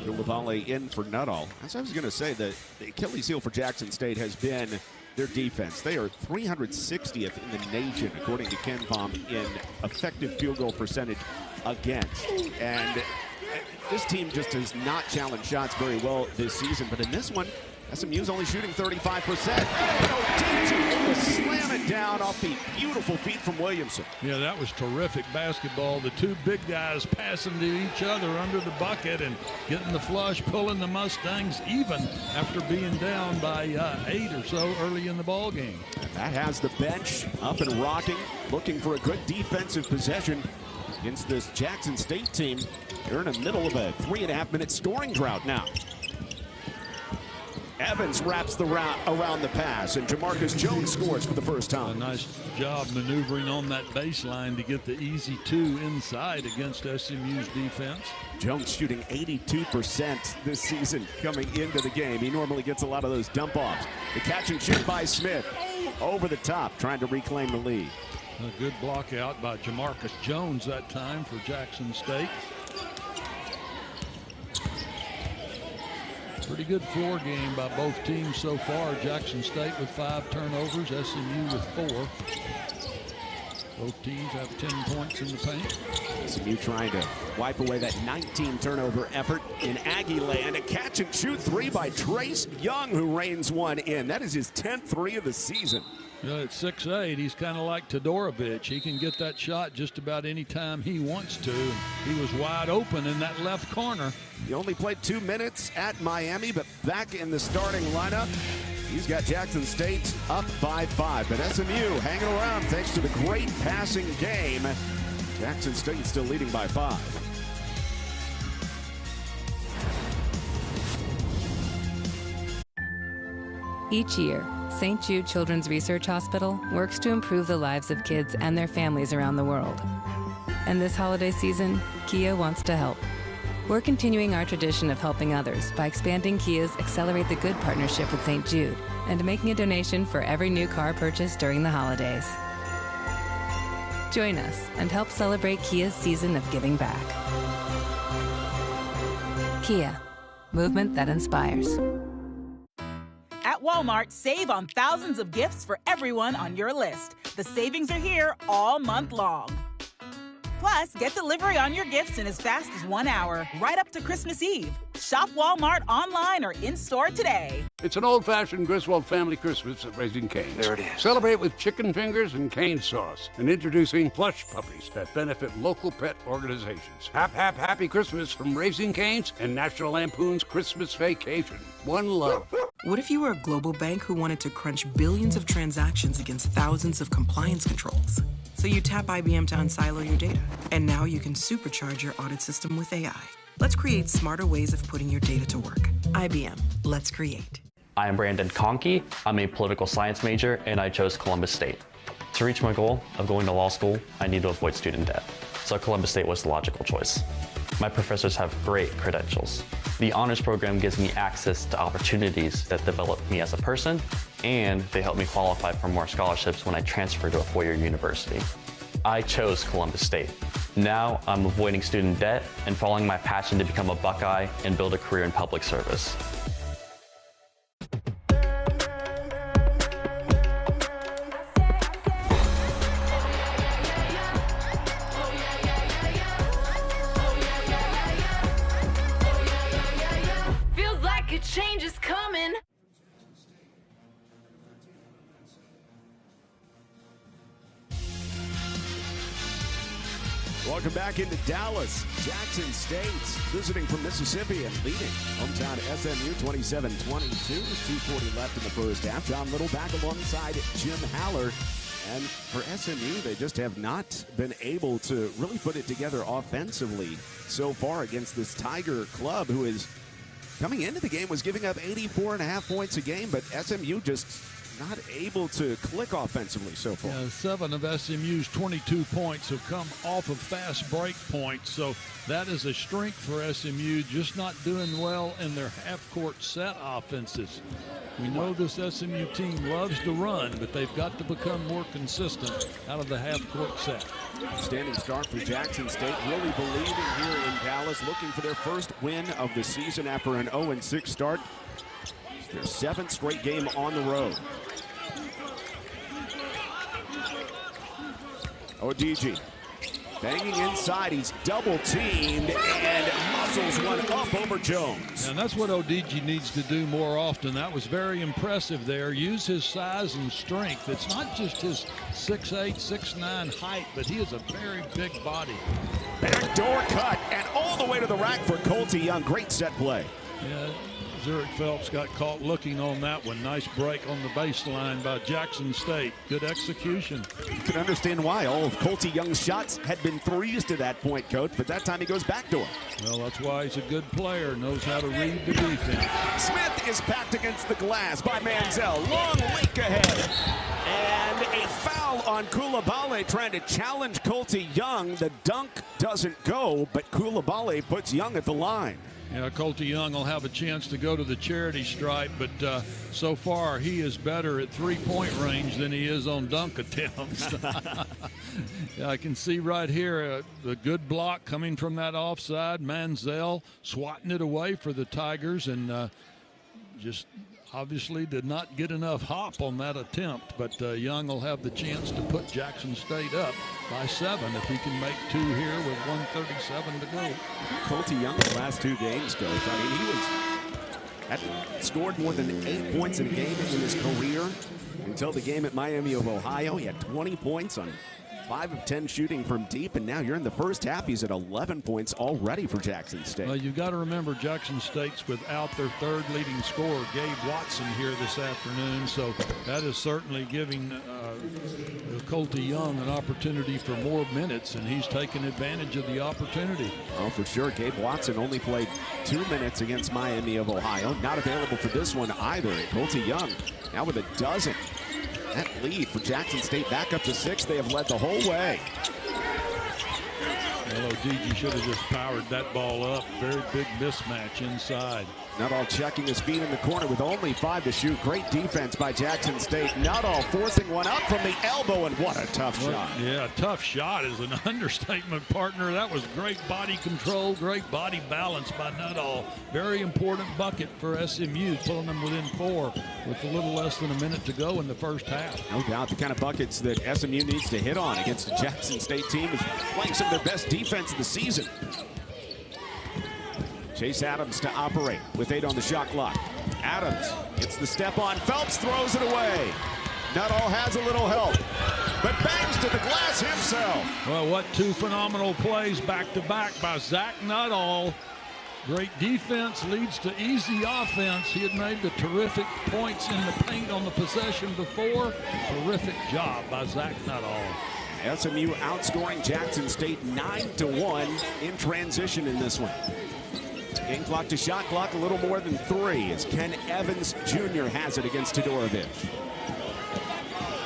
[SPEAKER 1] Lavalley in for Nuttall. As I was going to say, the Achilles heel for Jackson State has been their defense. They are 360th in the nation, according to KenPom, in effective field goal percentage against. And this team just has not challenged shots very well this season, but in this one, SMU's only shooting 35%. And slam it down off the beautiful feet from Williamson.
[SPEAKER 2] Yeah, that was terrific basketball. The two big guys passing to each other under the bucket and getting the flush, pulling the Mustangs even after being down by 8 or so early in the ball game.
[SPEAKER 1] That has the bench up and rocking, looking for a good defensive possession against this Jackson State team. They're in the middle of a 3.5-minute scoring drought now. Evans wraps the route around the pass, and Jamarcus Jones scores for the first time.
[SPEAKER 2] A nice job maneuvering on that baseline to get the easy 2 inside against SMU's defense.
[SPEAKER 1] Jones shooting 82% this season coming into the game. He normally gets a lot of those dump-offs. The catch and shoot by Smith. Over the top, trying to reclaim the lead.
[SPEAKER 2] A good block out by Jamarcus Jones that time for Jackson State. Pretty good floor game by both teams so far. Jackson State with 5 turnovers, SMU with 4. Both teams have 10 points in the paint.
[SPEAKER 1] SMU trying to wipe away that 19 turnover effort in Aggie land. A catch and shoot 3 by Trace Young, who reigns one in. That is his 10th 3 of the season.
[SPEAKER 2] You know, at 6'8", he's kind of like Todorovic. He can get that shot just about any time he wants to. He was wide open in that left corner.
[SPEAKER 1] He only played 2 minutes at Miami, but back in the starting lineup. He's got Jackson State up by 5, but SMU hanging around thanks to the great passing game. Jackson State still leading by 5.
[SPEAKER 6] Each year, St. Jude Children's Research Hospital works to improve the lives of kids and their families around the world. And this holiday season, Kia wants to help. We're continuing our tradition of helping others by expanding Kia's Accelerate the Good partnership with St. Jude and making a donation for every new car purchased during the holidays. Join us and help celebrate Kia's season of giving back. Kia, movement that inspires.
[SPEAKER 15] At Walmart, save on thousands of gifts for everyone on your list. The savings are here all month long. Plus, get delivery on your gifts in as fast as 1 hour, right up to Christmas Eve. Shop Walmart online or in-store today.
[SPEAKER 21] It's an old-fashioned Griswold family Christmas at Raising Cane's.
[SPEAKER 22] There it is.
[SPEAKER 21] Celebrate with chicken fingers and cane sauce. And introducing plush puppies that benefit local pet organizations. Happy Christmas from Raising Cane's and National Lampoon's Christmas Vacation. One love.
[SPEAKER 23] What if you were a global bank who wanted to crunch billions of transactions against thousands of compliance controls? So you tap IBM to unsilo your data. And now you can supercharge your audit system with AI. Let's create smarter ways of putting your data to work. IBM, let's create.
[SPEAKER 24] I am Brandon Conkey. I'm a political science major, and I chose Columbus State. To reach my goal of going to law school, I need to avoid student debt. So Columbus State was the logical choice. My professors have great credentials. The honors program gives me access to opportunities that develop me as a person, and they help me qualify for more scholarships when I transfer to a four-year university. I chose Columbus State. Now I'm avoiding student debt and following my passion to become a Buckeye and build a career in public service.
[SPEAKER 17] Feels like a change is coming.
[SPEAKER 1] Welcome back into Dallas. Jackson State visiting from Mississippi and leading hometown SMU 27-22. 2:40 left in the first half. John Little back alongside Jim Haller. And for SMU, they just have not been able to really put it together offensively so far against this Tiger club, who is coming into the game was giving up 84.5 points a game, but SMU just not able to click offensively so far.
[SPEAKER 2] Yeah, 7 of SMU's 22 points have come off of fast break points, so that is a strength for SMU, just not doing well in their half-court set offenses. We know this SMU team loves to run, but they've got to become more consistent out of the half-court set.
[SPEAKER 1] Standing start for Jackson State, really believing here in Dallas, looking for their first win of the season after an 0-6 start. It's their 7th straight game on the road. Odiji banging inside. He's double teamed and muscles one up over Jones.
[SPEAKER 2] And that's what Odiji needs to do more often. That was very impressive there. Use his size and strength. It's not just his 6'8", 6'9" height, but he is a very big body.
[SPEAKER 1] Backdoor cut and all the way to the rack for Colty Young. Great set play.
[SPEAKER 2] Yeah, Zurich Phelps got caught looking on that one. Nice break on the baseline by Jackson State. Good execution.
[SPEAKER 1] You can understand why all of Colty Young's shots had been threes to that point, Coach, but that time he goes backdoor.
[SPEAKER 2] Well, that's why he's a good player, knows how to read the defense.
[SPEAKER 1] Smith is packed against the glass by Manziel. Long leak ahead. And a foul on Coulibaly trying to challenge Colty Young. The dunk doesn't go, but Coulibaly puts Young at the line.
[SPEAKER 2] Yeah, Colty Young will have a chance to go to the charity stripe, but so far he is better at three-point range than he is on dunk attempts. Yeah, I can see right here the good block coming from that offside. Manziel swatting it away for the Tigers, and just obviously did not get enough hop on that attempt, but Young will have the chance to put Jackson State up by 7 if he can make 2 here with 1:37 to go.
[SPEAKER 1] Colty Young the last 2 games, Coach. I mean, he had scored more than 8 points in a game in his career until the game at Miami of Ohio. He had 20 points on 5 of 10 shooting from deep, and now you're in the first half. He's at 11 points already for Jackson State.
[SPEAKER 2] Well, you've got to remember Jackson State's without their 3rd leading scorer, Gabe Watson, here this afternoon, so that is certainly giving Colty Young an opportunity for more minutes, and he's taken advantage of the opportunity.
[SPEAKER 1] Oh, for sure. Gabe Watson only played 2 minutes against Miami of Ohio. Not available for this one either. Colty Young now with a dozen. That lead for Jackson State back up to 6. They have led the whole way.
[SPEAKER 2] Well, ODG should have just powered that ball up. Very big mismatch inside.
[SPEAKER 1] Nuttall checking his feet in the corner with only 5 to shoot. Great defense by Jackson State. Nuttall forcing one up from the elbow, and what a tough shot.
[SPEAKER 2] Yeah, tough shot is an understatement, partner. That was great body control, great body balance by Nuttall. Very important bucket for SMU, pulling them within 4 with a little less than a minute to go in the first half.
[SPEAKER 1] No doubt the kind of buckets that SMU needs to hit on against the Jackson State team is playing some of their best defense of the season. Chase Adams to operate with 8 on the shot clock. Adams gets the step on. Phelps throws it away. Nuttall has a little help, but bangs to the glass himself.
[SPEAKER 2] Well, what 2 phenomenal plays back-to-back by Zach Nuttall. Great defense leads to easy offense. He had made the terrific points in the paint on the possession before. Terrific job by Zach Nuttall.
[SPEAKER 1] SMU outscoring Jackson State 9-1 in transition in this one. Game clock to shot clock, a little more than 3 as Ken Evans Jr. has it against Todorovic.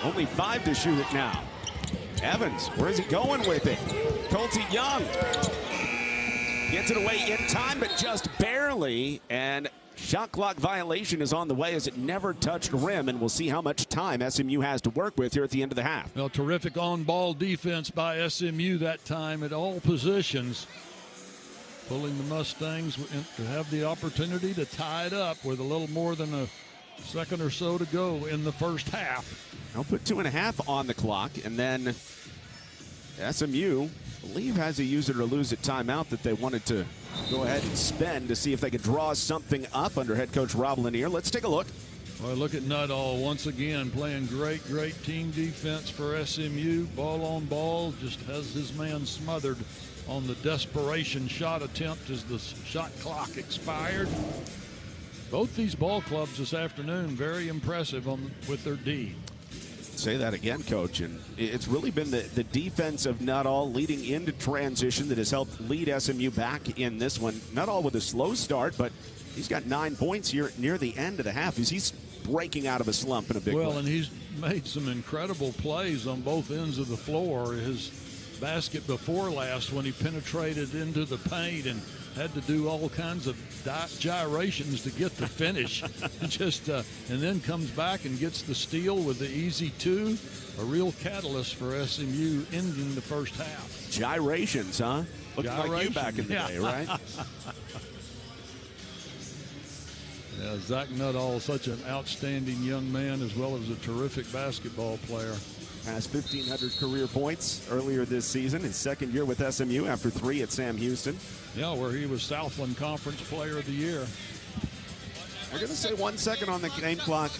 [SPEAKER 1] Only 5 to shoot it now. Evans, where is he going with it? Colty Young gets it away in time, but just barely. And shot clock violation is on the way as it never touched rim, and we'll see how much time SMU has to work with here at the end of the half.
[SPEAKER 2] Well, terrific on-ball defense by SMU that time at all positions, pulling the Mustangs to have the opportunity to tie it up with a little more than a second or so to go in the first half.
[SPEAKER 1] I'll put 2.5 on the clock, and then SMU, I believe, has a use it or lose it timeout that they wanted to go ahead and spend to see if they could draw something up under head coach Rob Lanier. Let's take a look.
[SPEAKER 2] Well, look at Nuttall once again playing great team defense for SMU. Ball on ball, just has his man smothered on the desperation shot attempt as the shot clock expired. Both these ball clubs this afternoon very impressive with their D.
[SPEAKER 1] Say that again, Coach, and it's really been the defense of Nuttall leading into transition that has helped lead SMU back in this one. Nuttall with a slow start, but he's got 9 points here near the end of the half. He's breaking out of a slump in a big way.
[SPEAKER 2] Well, and he's made some incredible plays on both ends of the floor. His basket before last when he penetrated into the paint and had to do all kinds of gyrations to get the finish. And then comes back and gets the steal with the easy 2. A real catalyst for SMU ending the first half.
[SPEAKER 1] Gyrations, huh? Looking like you back in the day, right?
[SPEAKER 2] Yeah, Zach Nuttall, such an outstanding young man as well as a terrific basketball player.
[SPEAKER 1] Has 1,500 career points earlier this season. His second year with SMU after 3 at Sam Houston.
[SPEAKER 2] Yeah, where he was Southland Conference Player of the Year.
[SPEAKER 1] We're going to say 1 second on the game clock.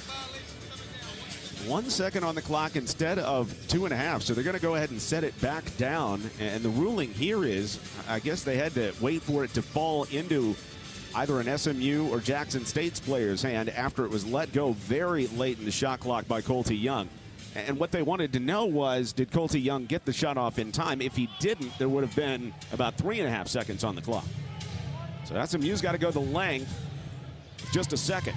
[SPEAKER 1] 1 second on the clock instead of 2.5. So they're going to go ahead and set it back down. And the ruling here is, I guess they had to wait for it to fall into either an SMU or Jackson State's player's hand after it was let go very late in the shot clock by Colty Young. And what they wanted to know was, did Colty Young get the shot off in time? If he didn't, there would have been about 3.5 seconds on the clock. So SMU's got to go the length, just a second.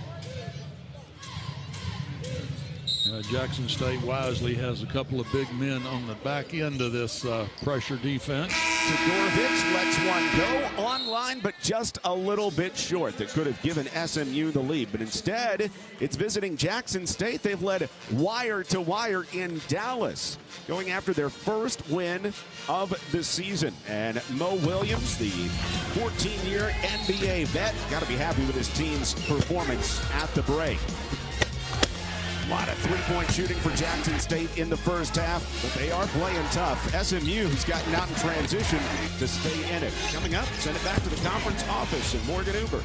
[SPEAKER 2] Jackson State wisely has a couple of big men on the back end of this pressure defense.
[SPEAKER 1] Todorovic lets one go online, but just a little bit short. That could have given SMU the lead, but instead, it's visiting Jackson State. They've led wire to wire in Dallas, going after their first win of the season. And Mo Williams, the 14-year NBA vet, got to be happy with his team's performance at the break. A lot of three-point shooting for Jackson State in the first half, but they are playing tough. SMU has gotten out in transition to stay in it. Coming up, send it back to the conference office in Morgan Uber.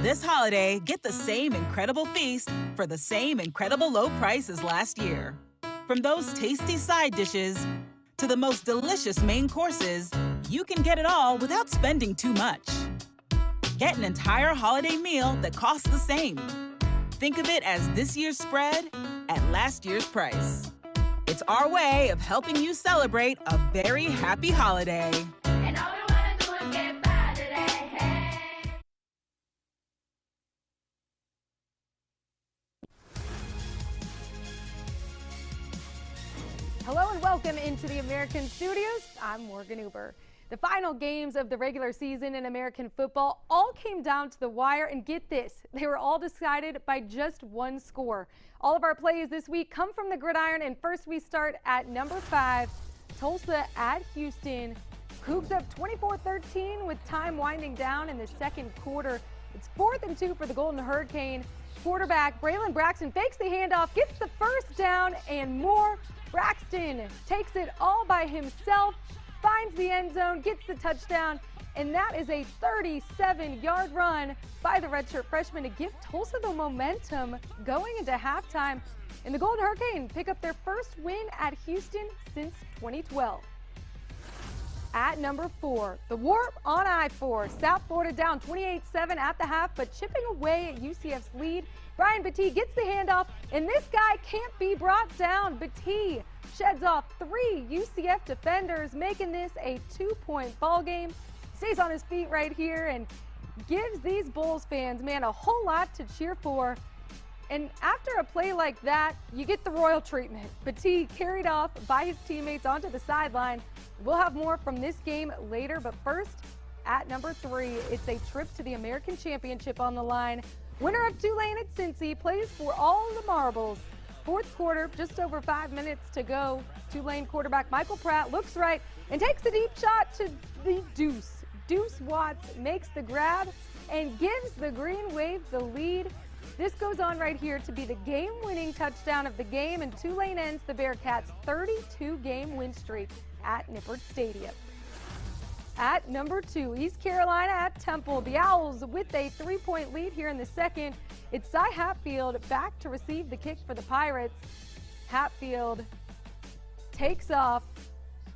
[SPEAKER 15] This holiday, get the same incredible feast for the same incredible low price as last year. From those tasty side dishes to the most delicious main courses, you can get it all without spending too much. Get an entire holiday meal that costs the same. Think of it as this year's spread at last year's price. It's our way of helping you celebrate a very happy holiday.
[SPEAKER 17] And all we wanna do is get by today. Hey.
[SPEAKER 7] Hello and welcome into the American Studios. I'm Morgan Uber. The final games of the regular season in American football all came down to the wire, and get this, they were all decided by just one score. All of our plays this week come from the gridiron, and first we start at number 5, Tulsa at Houston. Cougs up 24-13 with time winding down in the second quarter. It's 4th and 2 for the Golden Hurricane. Quarterback Braylon Braxton fakes the handoff, gets the first down and more. Braxton takes it all by himself, finds the end zone, gets the touchdown, and that is a 37-yard run by the redshirt freshman to give Tulsa the momentum going into halftime. And the Golden Hurricane pick up their first win at Houston since 2012. At number 4, the Warp on I-4. South Florida down 28-7 at the half, but chipping away at UCF's lead. Brian Battie gets the handoff, and this guy can't be brought down. Battie sheds off 3 UCF defenders, making this a 2-point ball game. Stays on his feet right here and gives these Bulls fans, man, a whole lot to cheer for. And after a play like that, you get the royal treatment. Battie carried off by his teammates onto the sideline. We'll have more from this game later, but first, at number 3, it's a trip to the American Championship on the line. Winner of Tulane at Cincy plays for all the marbles. Fourth quarter, just over 5 minutes to go. Tulane quarterback Michael Pratt looks right and takes a deep shot to the Deuce. Deuce Watts makes the grab and gives the Green Wave the lead. This goes on right here to be the game-winning touchdown of the game, and Tulane ends the Bearcats' 32-game win streak at Nippert Stadium. At number 2, East Carolina at Temple. The Owls with a 3-point lead here in the second. It's Cy Hatfield back to receive the kick for the Pirates. Hatfield takes off,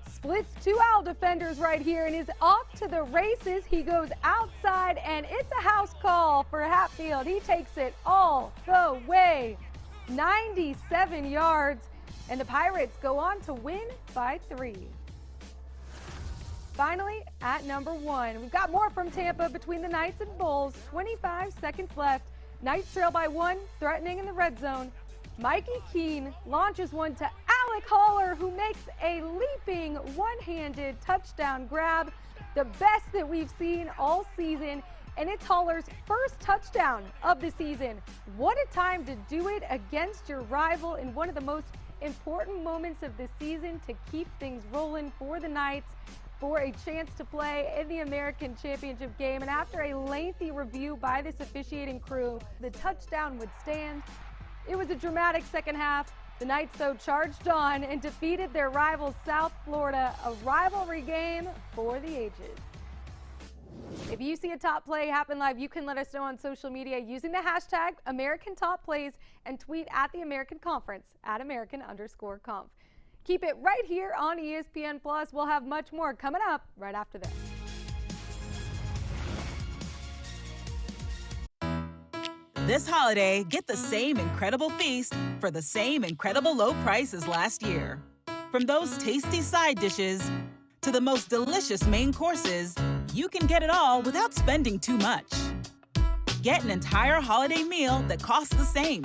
[SPEAKER 7] splits 2 Owl defenders right here, and is off to the races. He goes outside, and it's a house call for Hatfield. He takes it all the way, 97 yards, and the Pirates go on to win by 3. Finally, at number 1, we've got more from Tampa between the Knights and Bulls. 25 seconds left. Knights trail by 1, threatening in the red zone. Mikey Keene launches one to Alec Haller, who makes a leaping one-handed touchdown grab, the best that we've seen all season, and it's Haller's first touchdown of the season. What a time to do it against your rival in one of the most important moments of the season to keep things rolling for the Knights for a chance to play in the American Championship game. And after a lengthy review by this officiating crew, the touchdown would stand. It was a dramatic second half. The Knights, though, charged on and defeated their rivals, South Florida, a rivalry game for the ages. If you see a top play happen live, you can let us know on social media using the hashtag #AmericanTopPlays and tweet at the American Conference at American_conf. Keep it right here on ESPN+. We'll have much more coming up right after this.
[SPEAKER 15] This holiday, get the same incredible feast for the same incredible low price as last year. From those tasty side dishes to the most delicious main courses, you can get it all without spending too much. Get an entire holiday meal that costs the same.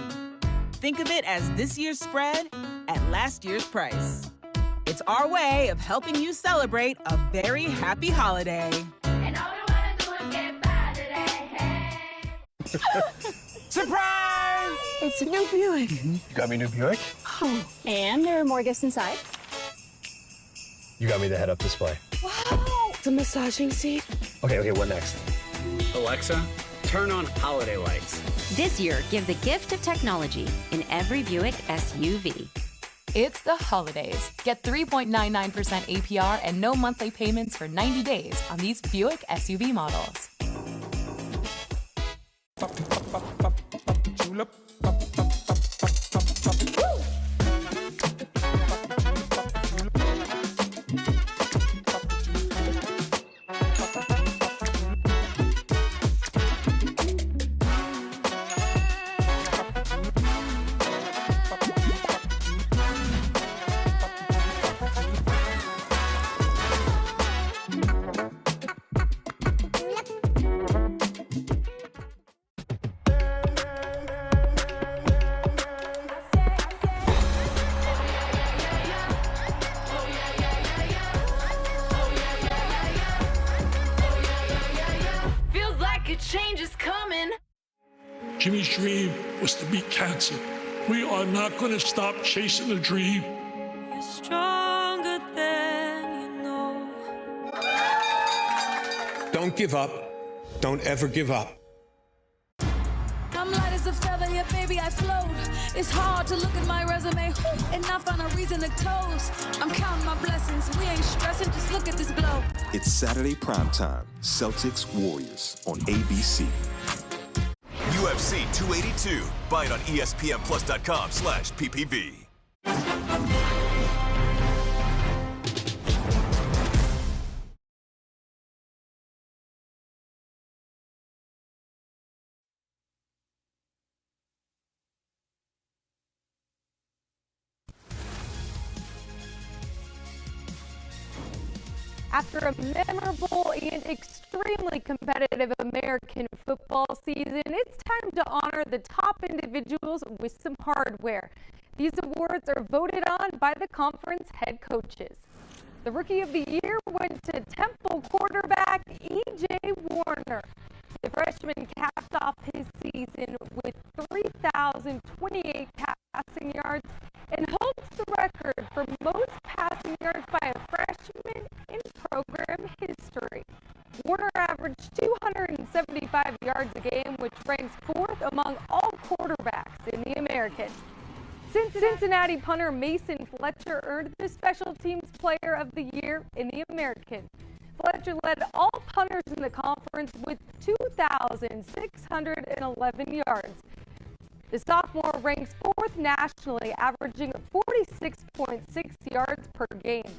[SPEAKER 15] Think of it as this year's spread at last year's price. It's our way of helping you celebrate a very happy holiday.
[SPEAKER 17] And all we wanna do is get by today. Hey.
[SPEAKER 8] Surprise!
[SPEAKER 10] It's a new Buick.
[SPEAKER 8] You got me a new Buick?
[SPEAKER 10] Oh, and there are more gifts inside.
[SPEAKER 8] You got me the head-up display.
[SPEAKER 10] Wow! It's a massaging seat.
[SPEAKER 8] Okay, what next?
[SPEAKER 22] Alexa, turn on holiday lights.
[SPEAKER 25] This year, give the gift of technology in every Buick SUV.
[SPEAKER 26] It's the holidays. Get 3.99% APR and no monthly payments for 90 days on these Buick SUV models.
[SPEAKER 3] Jimmy's dream was to beat cancer. We are not going to stop chasing the dream.
[SPEAKER 4] You're stronger than you know.
[SPEAKER 21] Don't give up. Don't ever give up.
[SPEAKER 4] I'm light as a feather, yeah, baby, I float. It's hard to look at my resume and not find a reason to toast. I'm counting my blessings. We ain't stressing, just look at this glow.
[SPEAKER 14] It's Saturday primetime, Celtics Warriors on ABC.
[SPEAKER 13] UFC 282. Buy it on ESPNplus.com/PPV.
[SPEAKER 7] After a memorable and extremely competitive American football season, it's time to honor the top individuals with some hardware. These awards are voted on by the conference head coaches. The Rookie of the Year went to Temple quarterback E.J. Warner. The freshman capped off his season with 3,028 passing yards and holds the record for most passing yards by a freshman in program history. Warner averaged 275 yards a game, which ranks fourth among all quarterbacks in the American. Cincinnati punter Mason Fletcher earned the Special Teams Player of the Year in the American. Fletcher led all punters in the conference with 2,611 yards. The sophomore ranks fourth nationally, averaging 46.6 yards per game.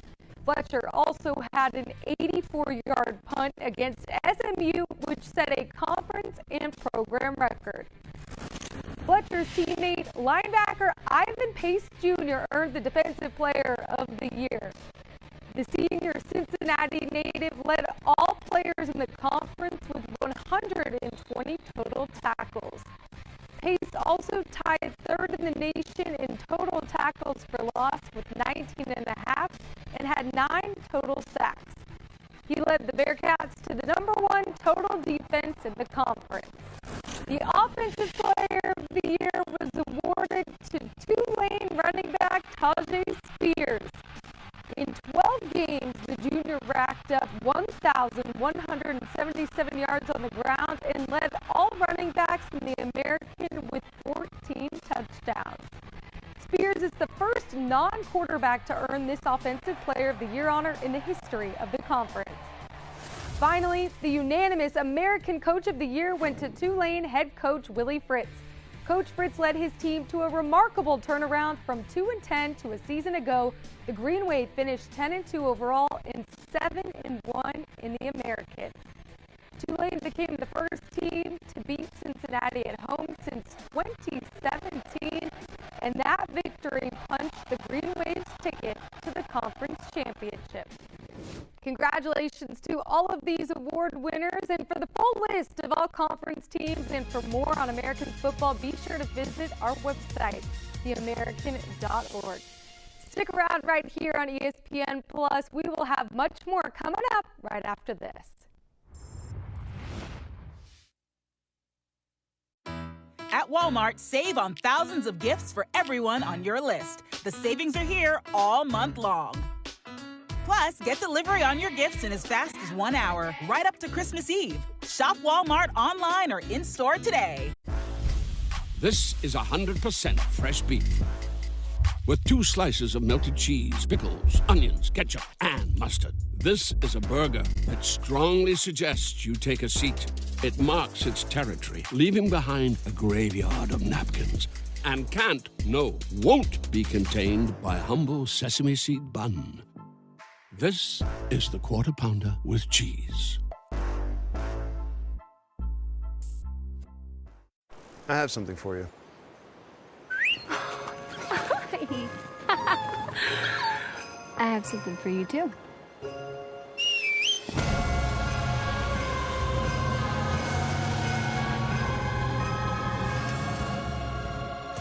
[SPEAKER 7] Fletcher also had an 84-yard punt against SMU, which set a conference and program record. Fletcher's teammate, linebacker Ivan Pace Jr. earned the Defensive Player of the Year. The senior Cincinnati native led all players in the conference with 120 total tackles. Pace also tied third in the nation in total tackles for loss with 19.5 and had 9 total sacks. He led the Bearcats to the #1 total defense in the conference. The Offensive Player of the Year was awarded to Tulane running back Tajay Spears. In 12 games, the junior racked up 1,177 yards on the ground and led all running backs in the American with 14 touchdowns. Spears is the first non-quarterback to earn this Offensive Player of the Year honor in the history of the conference. Finally, the unanimous American Coach of the Year went to Tulane head coach Willie Fritz. Coach Fritz led his team to a remarkable turnaround from 2-10 to a season ago. The Green Wave finished 10-2 overall and 7-1 in the American. Tulane became the first team to beat Cincinnati at home since 2017, and that victory punched the Green Wave's ticket to the conference championship. Congratulations to all of these award winners, and for the full list of all conference teams and for more on American football, be sure to visit our website, theamerican.org. Stick around right here on ESPN Plus. We will have much more coming up right after this.
[SPEAKER 15] At Walmart, save on thousands of gifts for everyone on your list. The savings are here all month long. Plus, get delivery on your gifts in as fast as 1 hour, right up to Christmas Eve. Shop Walmart online or in-store today.
[SPEAKER 21] This is 100% fresh beef with 2 slices of melted cheese, pickles, onions, ketchup, and mustard. This is a burger that strongly suggests you take a seat. It marks its territory, leaving behind a graveyard of napkins, and won't be contained by a humble sesame seed bun. This is the Quarter Pounder with cheese.
[SPEAKER 8] I have something for you.
[SPEAKER 5] I have something for you, too.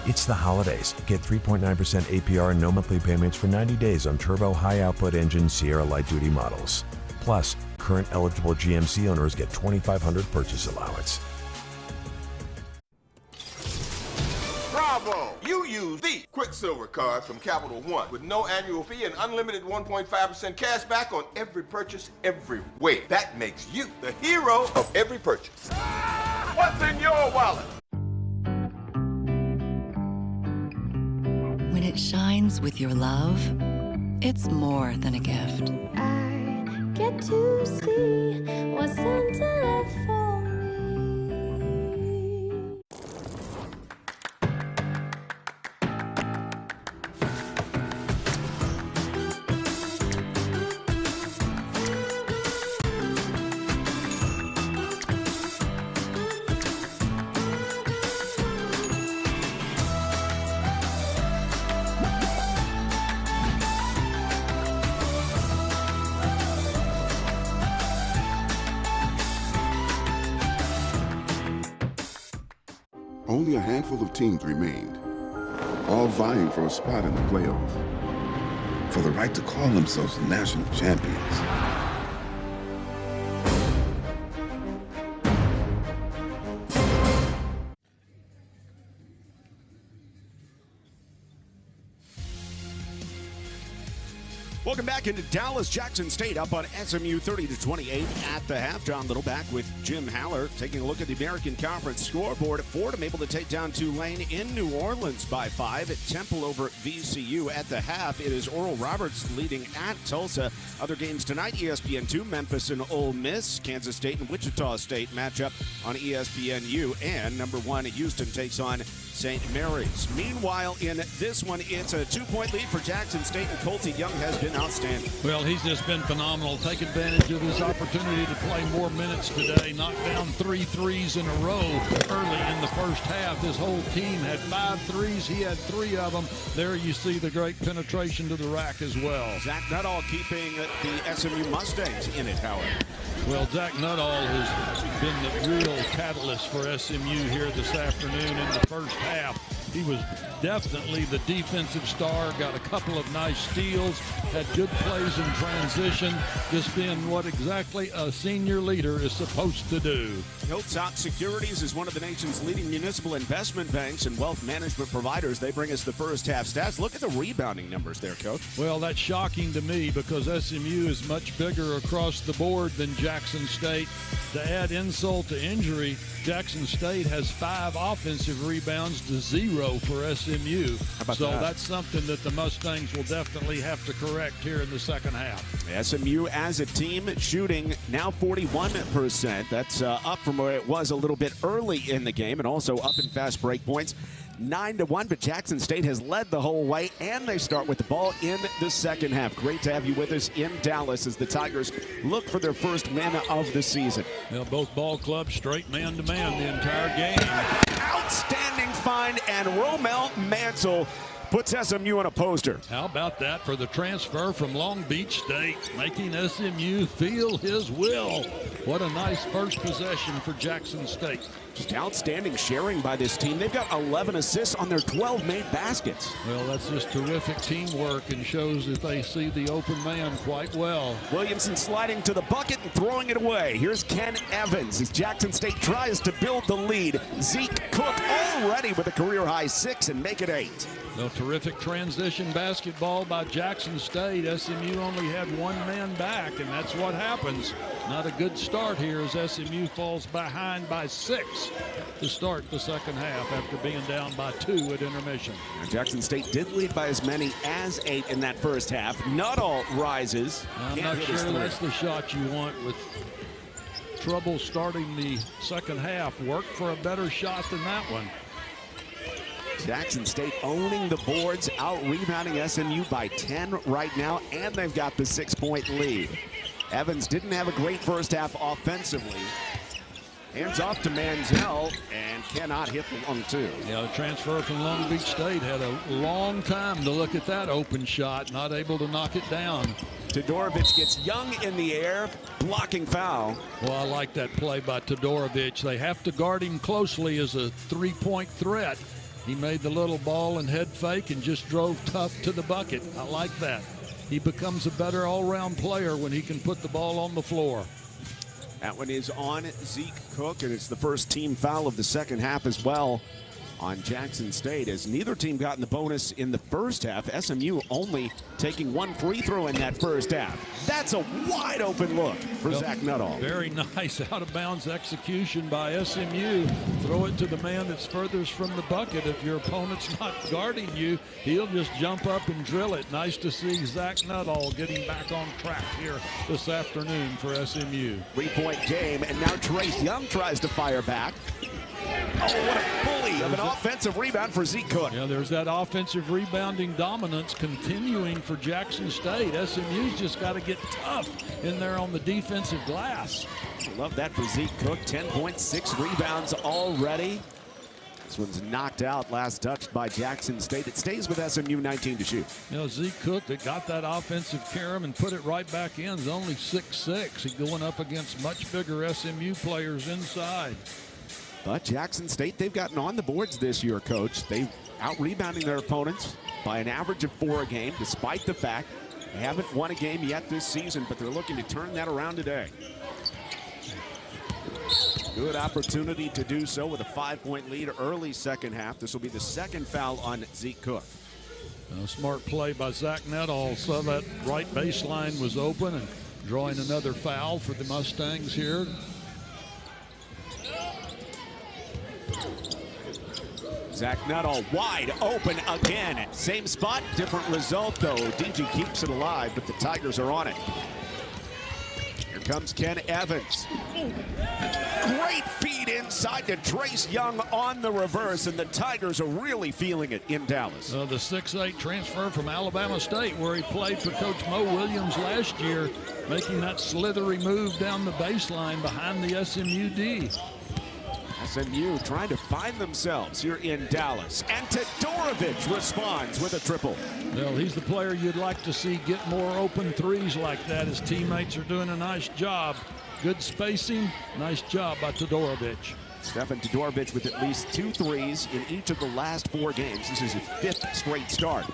[SPEAKER 9] It's the holidays. Get 3.9% APR and no monthly payments for 90 days on turbo high-output engine Sierra light-duty models. Plus, current eligible GMC owners get $2,500 purchase allowance.
[SPEAKER 11] Bravo! You use the Quicksilver card from Capital One with no annual fee and unlimited 1.5% cash back on every purchase every way. That makes you the hero of every purchase. What's in your wallet?
[SPEAKER 12] When it shines with your love, it's more than a gift.
[SPEAKER 4] I get to see what Santa left for me.
[SPEAKER 20] Only a handful of teams remained, all vying for a spot in the playoff, for the right to call themselves national champions.
[SPEAKER 1] Welcome back into Dallas. Jackson State up on SMU 30-28 at the half. John Little back with Jim Haller taking a look at the American Conference scoreboard. Fordham able to take down Tulane in New Orleans by 5. At Temple over VCU at the half. It is Oral Roberts leading at Tulsa. Other games tonight, ESPN2, Memphis and Ole Miss. Kansas State and Wichita State matchup on ESPNU. And number 1, Houston takes on St. Mary's. Meanwhile, in this one, it's a 2-point lead for Jackson State, and Colty Young has been outstanding.
[SPEAKER 2] Well, he's just been phenomenal. Take advantage of his opportunity to play more minutes today. Knocked down 3 threes in a row early in the first half. His whole team had 5 threes. He had 3 of them. There you see the great penetration to the rack as well.
[SPEAKER 1] Zach Nuttall keeping the SMU Mustangs in it, however.
[SPEAKER 2] Well, Zach Nuttall has been the real catalyst for SMU here this afternoon in the first half. He was definitely the defensive star, got a couple of nice steals, had good plays in transition, just being what exactly a senior leader is supposed to do.
[SPEAKER 1] Hilltop Securities is one of the nation's leading municipal investment banks and wealth management providers. They bring us the first half stats. Look at the rebounding numbers there, Coach.
[SPEAKER 2] Well, that's shocking to me because SMU is much bigger across the board than Jackson State. To add insult to injury, Jackson State has 5 offensive rebounds to 0 for SMU. So that's something that the Mustangs will definitely have to correct here in the second half.
[SPEAKER 1] SMU as a team shooting now 41%. That's up from where it was a little bit early in the game, and also up in fast break points. 9-1, but Jackson State has led the whole way, and they start with the ball in the second half. Great to have you with us in Dallas as the Tigers look for their first win of the season.
[SPEAKER 2] Well, both ball clubs straight man-to-man the entire game.
[SPEAKER 1] Outstanding find, and Romel Mansell puts SMU on a poster.
[SPEAKER 2] How about that for the transfer from Long Beach State, making SMU feel his will. What a nice first possession for Jackson State.
[SPEAKER 1] Just outstanding sharing by this team. They've got 11 assists on their 12 made baskets.
[SPEAKER 2] Well, that's just terrific teamwork and shows that they see the open man quite well.
[SPEAKER 1] Williamson sliding to the bucket and throwing it away. Here's Ken Evans as Jackson State tries to build the lead. Zeke Cook already with a career-high 6 and make it 8.
[SPEAKER 2] Well, terrific transition basketball by Jackson State. SMU only had one man back, and that's what happens. Not a good start here as SMU falls behind by 6 to start the second half after being down by 2 at intermission.
[SPEAKER 1] Jackson State did lead by as many as 8 in that first half. Nuttall rises.
[SPEAKER 2] I'm not sure that's the shot you want with trouble starting the second half. Work for a better shot than that one.
[SPEAKER 1] Jackson State owning the boards, out-rebounding SMU by 10 right now, and they've got the 6-point lead. Evans didn't have a great first half offensively. Hands off to Manziel and cannot hit the 1-2.
[SPEAKER 2] Yeah, the transfer from Long Beach State had a long time to look at that open shot, not able to knock it down.
[SPEAKER 1] Todorovic gets Young in the air, blocking foul.
[SPEAKER 2] Well, I like that play by Todorovic. They have to guard him closely as a three-point threat. He made the little ball and head fake and just drove tough to the bucket. I like that. He becomes a better all-round player when he can put the ball on the floor.
[SPEAKER 1] That one is on Zeke Cook, and it's the first team foul of the second half as well on Jackson State, as neither team got in the bonus in the first half. SMU only taking 1 free throw in that first half. That's a wide open look for Zach Nuttall.
[SPEAKER 2] Very nice out of bounds execution by SMU. Throw it to the man that's furthest from the bucket. If your opponent's not guarding you, he'll just jump up and drill it. Nice to see Zach Nuttall getting back on track here this afternoon for SMU.
[SPEAKER 1] 3-point game, and now Trace Young tries to fire back. Oh, what a bully of an offensive rebound for Zeke Cook.
[SPEAKER 2] Yeah, there's that offensive rebounding dominance continuing for Jackson State. SMU's just got to get tough in there on the defensive glass.
[SPEAKER 1] Love that for Zeke Cook. 10.6 rebounds already. This one's knocked out, last touched by Jackson State. It stays with SMU 19 to shoot.
[SPEAKER 2] You know, Zeke Cook that got that offensive carom and put it right back in is only 6'6". He's going up against much bigger SMU players inside.
[SPEAKER 1] But Jackson State, they've gotten on the boards this year, Coach. They've out-rebounding their opponents by an average of 4 a game, despite the fact they haven't won a game yet this season, but they're looking to turn that around today. Good opportunity to do so with a 5-point lead early second half. This will be the second foul on Zeke Cook.
[SPEAKER 2] A smart play by Zach Nuttall. So that right baseline was open and drawing another foul for the Mustangs here.
[SPEAKER 1] Zach Nuttall wide open again. Same spot, different result though. DG keeps it alive, but the Tigers are on it. Here comes Ken Evans. Great feed inside to Trace Young on the reverse, and the Tigers are really feeling it in Dallas.
[SPEAKER 2] The 6'8" transfer from Alabama State, where he played for Coach Mo Williams last year, making that slithery move down the baseline behind the SMU D.
[SPEAKER 1] SMU trying to find themselves here in Dallas. And Todorovic responds with a triple.
[SPEAKER 2] Well, he's the player you'd like to see get more open threes like that. His teammates are doing a nice job. Good spacing, nice job by Todorovic.
[SPEAKER 1] Stefan Todorovic with at least 2 threes in each of the last 4 games. This is his 5th straight start.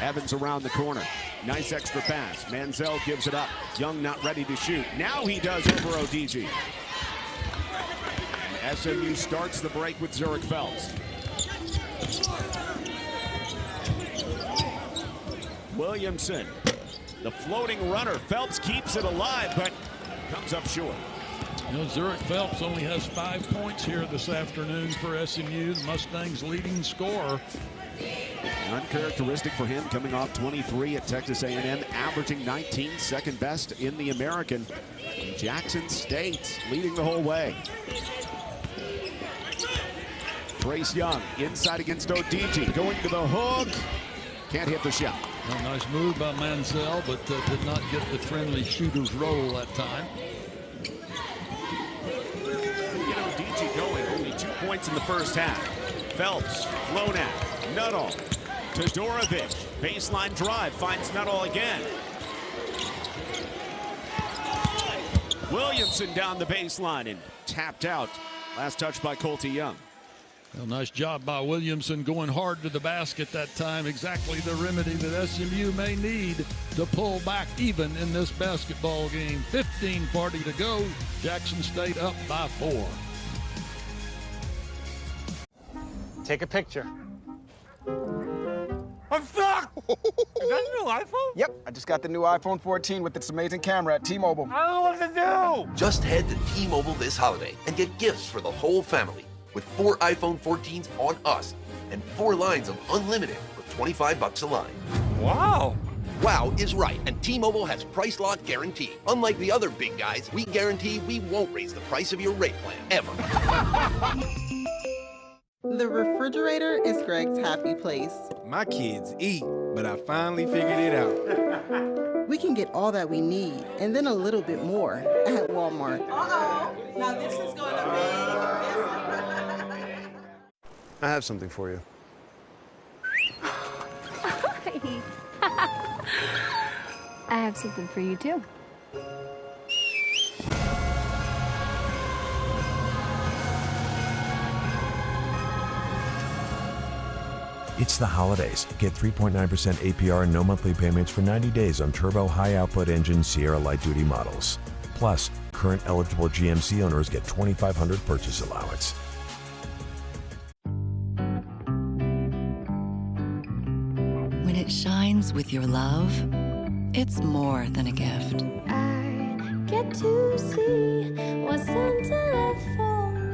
[SPEAKER 1] Evans around the corner. Nice extra pass. Manziel gives it up. Young not ready to shoot. Now he does over ODG. SMU starts the break with Zurich Phelps. Williamson, the floating runner. Phelps keeps it alive, but comes up short.
[SPEAKER 2] You know, Zurich Phelps only has 5 points here this afternoon for SMU, the Mustangs' leading scorer.
[SPEAKER 1] Uncharacteristic for him, coming off 23 at Texas A&M, averaging 19, second best in the American. Jackson State leading the whole way. Trace Young inside against ODG, going to the hook. Can't hit the shot.
[SPEAKER 2] A nice move by Manziel, but did not get the friendly shooter's roll that time.
[SPEAKER 1] Get ODG going, only 2 points in the first half. Phelps, flown at, Nuttall, Todorovic, baseline drive, finds Nuttall again. Williamson down the baseline and tapped out. Last touch by Colty Young.
[SPEAKER 2] Well, nice job by Williamson going hard to the basket that time. Exactly the remedy that SMU may need to pull back even in this basketball game. 15:40 to go. Jackson State up by 4.
[SPEAKER 6] Take a picture. I'm stuck! Is that a new iPhone?
[SPEAKER 16] Yep, I just got the new iPhone 14 with its amazing camera at T-Mobile.
[SPEAKER 6] I don't know what to do!
[SPEAKER 18] Just head to T-Mobile this holiday and get gifts for the whole family with 4 iPhone 14s on us and 4 lines of unlimited for $25 a line.
[SPEAKER 6] Wow!
[SPEAKER 18] Wow is right, and T-Mobile has price lock guarantee. Unlike the other big guys, we guarantee we won't raise the price of your rate plan, ever.
[SPEAKER 19] The refrigerator is Greg's happy place.
[SPEAKER 23] My kids eat, but I finally figured it out.
[SPEAKER 19] We can get all that we need, and then a little bit more at Walmart.
[SPEAKER 10] Uh-oh, now this is going to be...
[SPEAKER 8] I have something for you.
[SPEAKER 5] I have something for you, too.
[SPEAKER 9] It's the holidays. Get 3.9% APR and no monthly payments for 90 days on turbo high-output engine Sierra light-duty models. Plus, current eligible GMC owners get $2,500 purchase allowance.
[SPEAKER 12] When it shines with your love, it's more than a gift.
[SPEAKER 4] I get to see what Santa left for me.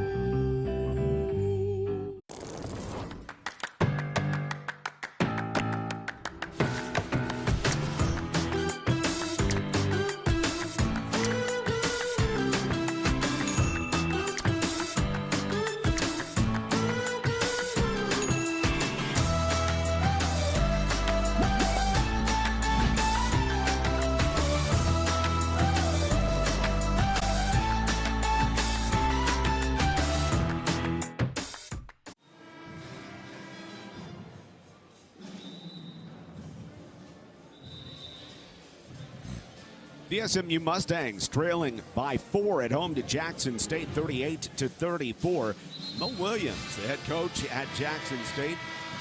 [SPEAKER 1] The SMU Mustangs trailing by 4 at home to Jackson State, 38-34. Mo Williams, the head coach at Jackson State,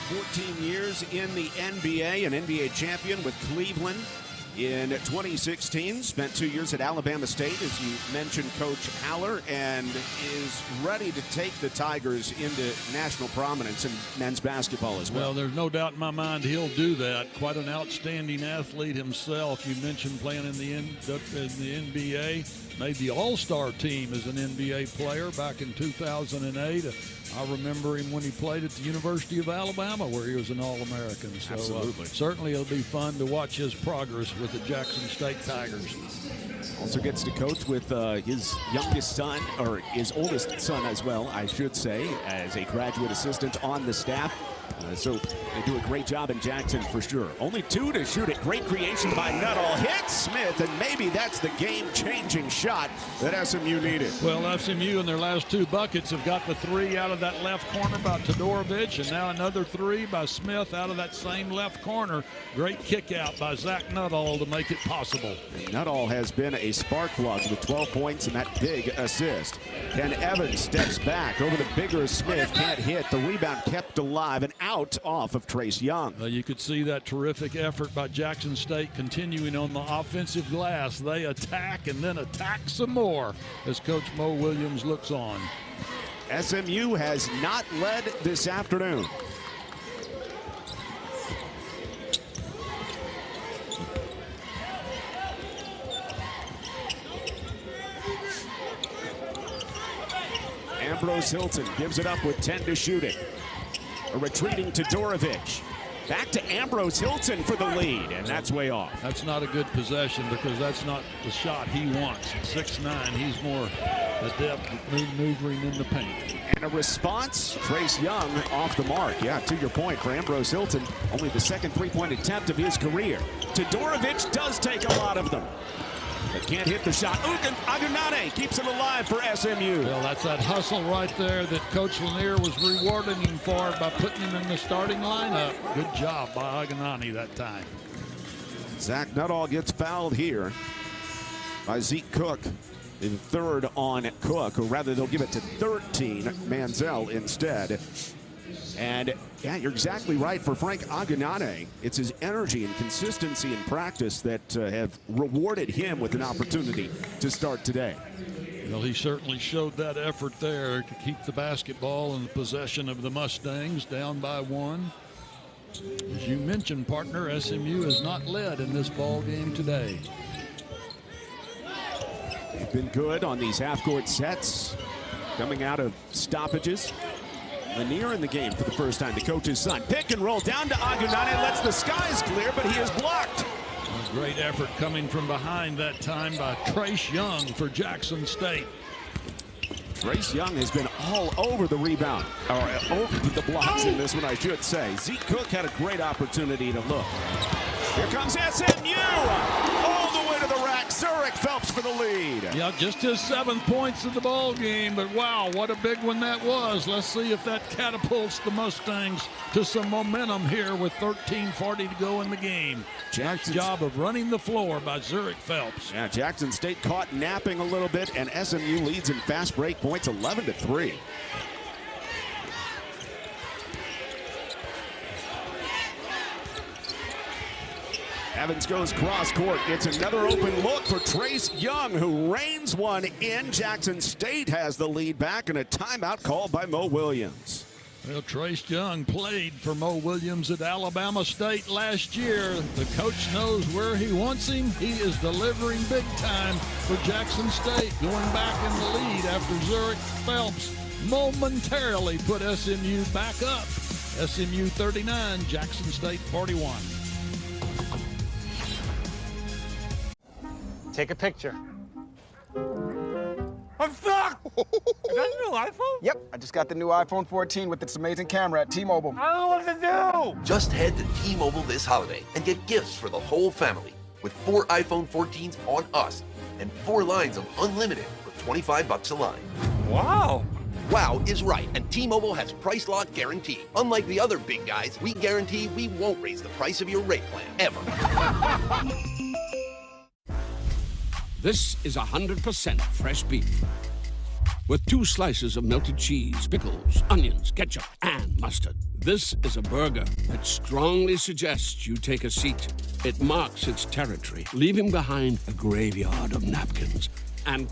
[SPEAKER 1] 14 years in the NBA, an NBA champion with Cleveland in 2016. Spent 2 years at Alabama State, as you mentioned, Coach Haller, and is ready to take the Tigers into national prominence in men's basketball as well.
[SPEAKER 2] Well, there's no doubt in my mind he'll do that. Quite an outstanding athlete himself. You mentioned playing in the NBA. Made the All-Star team as an NBA player back in 2008. I remember him when he played at the University of Alabama, where he was an All-American. So
[SPEAKER 1] Absolutely.
[SPEAKER 2] Certainly it'll be fun to watch his progress with the Jackson State Tigers.
[SPEAKER 1] Also gets to coach with his youngest son, or his oldest son as well, I should say, as a graduate assistant on the staff. So they do a great job in Jackson for sure. Only 2 to shoot it. Great creation by Nuttall. Hits Smith, and maybe that's the game-changing shot that SMU needed.
[SPEAKER 2] Well, SMU in their last 2 buckets have got the 3 out of that left corner by Todorovic, and now another 3 by Smith out of that same left corner. Great kick out by Zach Nuttall to make it possible.
[SPEAKER 1] And Nuttall has been a spark plug with 12 points and that big assist. Ken Evans steps back over the bigger Smith. Can't hit. The rebound kept alive and out off of Trace Young.
[SPEAKER 2] You could see that terrific effort by Jackson State continuing on the offensive glass. They attack and then attack some more as Coach Mo Williams looks on.
[SPEAKER 1] SMU has not led this afternoon. Ambrose Hilton gives it up with 10 to shoot it. A retreating Todorovic. Back to Ambrose Hilton for the lead, and that's way off.
[SPEAKER 2] That's not a good possession because that's not the shot he wants. 6'9", he's more adept at maneuvering in the paint.
[SPEAKER 1] And a response, Trace Young off the mark. Yeah, to your point, for Ambrose Hilton, only the second three-point attempt of his career. Todorovic does take a lot of them, but can't hit the shot. Agunane keeps it alive for SMU.
[SPEAKER 2] Well, that's that hustle right there that Coach Lanier was rewarding him for by putting him in the starting lineup. Good job by Agunane that time.
[SPEAKER 1] Zach Nuttall gets fouled here by Zeke Cook. In third on Cook, or rather they'll give it to 13 Manziel instead. And yeah, you're exactly right. For Frank Agunane, it's his energy and consistency in practice that have rewarded him with an opportunity to start today.
[SPEAKER 2] Well, he certainly showed that effort there to keep the basketball in the possession of the Mustangs, down by 1. As you mentioned, partner, SMU has not led in this ball game today.
[SPEAKER 1] They've been good on these half-court sets, coming out of stoppages. Lanier in the game for the first time, the coach's son. Pick and roll down to Agunane, lets the skies clear, but he is blocked.
[SPEAKER 2] A great effort coming from behind that time by Trace Young for Jackson State.
[SPEAKER 1] Trace Young has been all over the rebound, or over the blocks in this one, I should say. Zeke Cook had a great opportunity to look. Here comes SMU, all the way to the rack. Zurich Phelps for the lead.
[SPEAKER 2] Yeah, just his 7th points of the ball game, but wow, what a big one that was. Let's see if that catapults the Mustangs to some momentum here with 13:40 to go in the game. Nice job of running the floor by Zurich Phelps.
[SPEAKER 1] Yeah, Jackson State caught napping a little bit, and SMU leads in fast break points 11-3. Evans goes cross court. It's another open look for Trace Young, who reigns one in. Jackson State has the lead back, and a timeout called by Mo Williams.
[SPEAKER 2] Well, Trace Young played for Mo Williams at Alabama State last year. The coach knows where he wants him. He is delivering big time for Jackson State, going back in the lead after Zurich Phelps momentarily put SMU back up. SMU 39, Jackson State 41.
[SPEAKER 6] Take a picture. I'm stuck! Is that a new iPhone?
[SPEAKER 16] Yep, I just got the new iPhone 14 with its amazing camera at T-Mobile.
[SPEAKER 6] I don't know what to do!
[SPEAKER 18] Just head to T-Mobile this holiday and get gifts for the whole family with 4 iPhone 14s on us and 4 lines of unlimited for $25 a line.
[SPEAKER 6] Wow!
[SPEAKER 18] Wow is right, and T-Mobile has price lock guarantee. Unlike the other big guys, we guarantee we won't raise the price of your rate plan, ever.
[SPEAKER 3] This is 100% fresh beef. With 2 slices of melted cheese, pickles, onions, ketchup, and mustard. This is a burger that strongly suggests you take a seat. It marks its territory, leaving behind a graveyard of napkins. And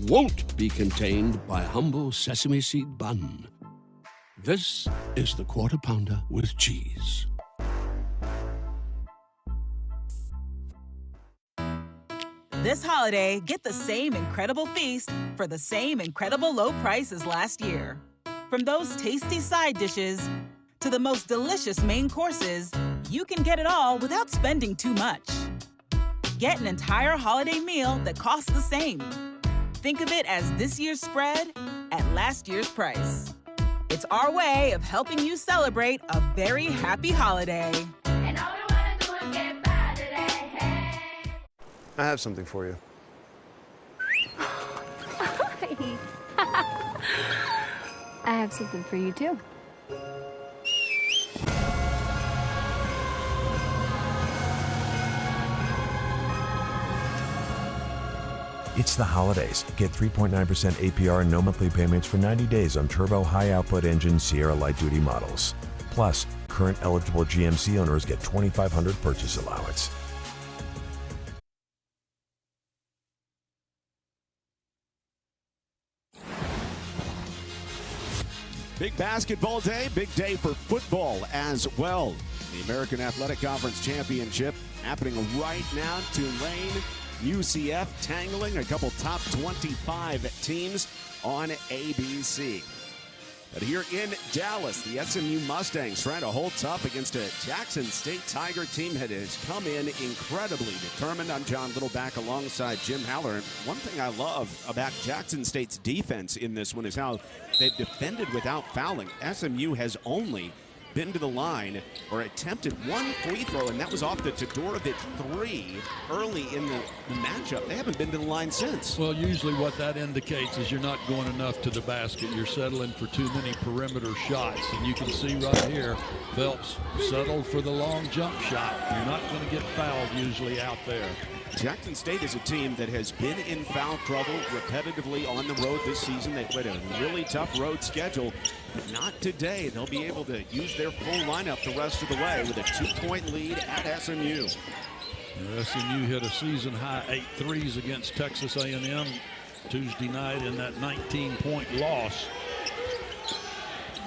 [SPEAKER 3] won't be contained by a humble sesame seed bun. This is the Quarter Pounder with cheese.
[SPEAKER 15] This holiday, get the same incredible feast for the same incredible low price as last year. From those tasty side dishes to the most delicious main courses, you can get it all without spending too much. Get an entire holiday meal that costs the same. Think of it as this year's spread at last year's price. It's our way of helping you celebrate a very happy holiday.
[SPEAKER 4] And all we wanna do is get by today. Hey.
[SPEAKER 8] I have something for you.
[SPEAKER 5] I have something for you, too.
[SPEAKER 9] It's the holidays. Get 3.9% APR and no monthly payments for 90 days on turbo high-output engine Sierra light-duty models. Plus, current eligible GMC owners get $2,500 purchase allowance.
[SPEAKER 1] Big basketball day, big day for football as well. The American Athletic Conference Championship happening right now. Tulane, UCF tangling a couple top 25 teams on ABC. But here in Dallas, the SMU Mustangs trying to hold tough against a Jackson State Tiger team that has come in incredibly determined. I'm John Littleback alongside Jim Haller. And one thing I love about Jackson State's defense in this one is how they've defended without fouling. SMU has only been to the line or attempted 1 free throw, and that was off the Todorovic 3 early in the matchup. They haven't been to the line since.
[SPEAKER 2] Well, usually what that indicates is you're not going enough to the basket. You're settling for too many perimeter shots. And you can see right here, Phelps settled for the long jump shot. You're not going to get fouled usually out there.
[SPEAKER 1] Jackson State is a team that has been in foul trouble repetitively on the road this season. They played a really tough road schedule, but not today. They'll be able to use their full lineup the rest of the way with a 2-point lead at SMU.
[SPEAKER 2] SMU hit a season-high 8 threes against Texas A&M Tuesday night in that 19-point loss.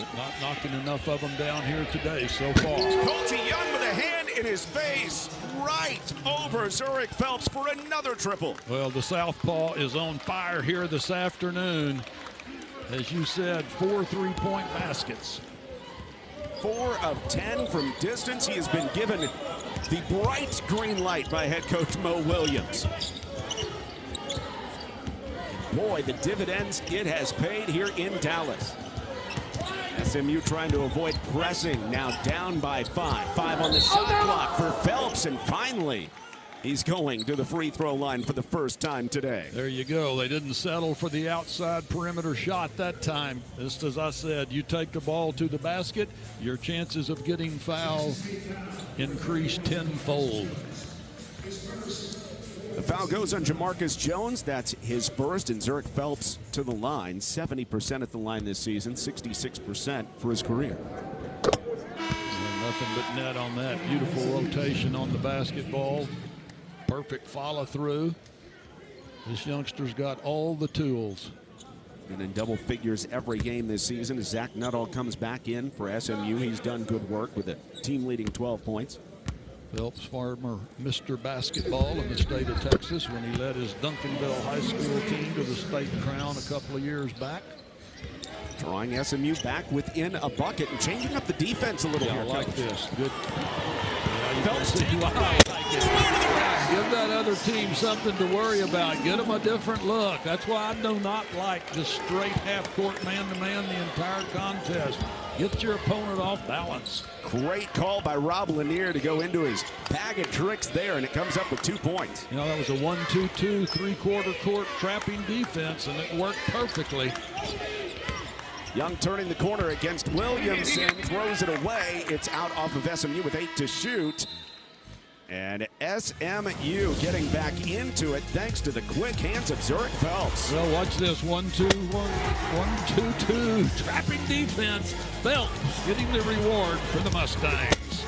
[SPEAKER 2] but not knocking enough of them down here today so far.
[SPEAKER 1] Colty Young with a hand in his face, right over Zurich Phelps for another triple.
[SPEAKER 2] Well, the southpaw is on fire here this afternoon. As you said, 4 3-point baskets.
[SPEAKER 1] 4 of 10 from distance. He has been given the bright green light by head coach Mo Williams. Boy, the dividends it has paid here in Dallas. SMU trying to avoid pressing, now down by 5. 5 on the shot clock for Phelps, and finally he's going to the free throw line for the first time today.
[SPEAKER 2] There you go. They didn't settle for the outside perimeter shot that time. Just as I said, you take the ball to the basket, your chances of getting fouled increase tenfold.
[SPEAKER 1] The foul goes on Jamarcus Jones. That's his first, and Zurich Phelps to the line. 70% at the line this season, 66% for his career.
[SPEAKER 2] And nothing but net on that. Beautiful rotation on the basketball. Perfect follow through. This youngster's got all the tools.
[SPEAKER 1] And in double figures every game this season as Zach Nuttall comes back in for SMU. He's done good work with a team-leading 12 points.
[SPEAKER 2] Phelps, former Mr. Basketball in the state of Texas when he led his Duncanville High School team to the state crown a couple of years back.
[SPEAKER 1] Drawing SMU back within a bucket and changing up the defense a little here.
[SPEAKER 2] I like this. Good.
[SPEAKER 1] Phelps
[SPEAKER 2] Give that other team something to worry about. Get them a different look. That's why I do not like the straight half-court man-to-man the entire contest. Get your opponent off balance.
[SPEAKER 1] Great call by Rob Lanier to go into his bag of tricks there, and it comes up with 2 points.
[SPEAKER 2] You know, that was a 1-2-2, three-quarter court trapping defense, and it worked perfectly.
[SPEAKER 1] Young turning the corner against Williamson, throws it away. It's out off of SMU with 8 to shoot. And SMU getting back into it thanks to the quick hands of Zurich Phelps.
[SPEAKER 2] Well, watch this 1-2-2 trapping defense. Phelps getting the reward for the Mustangs.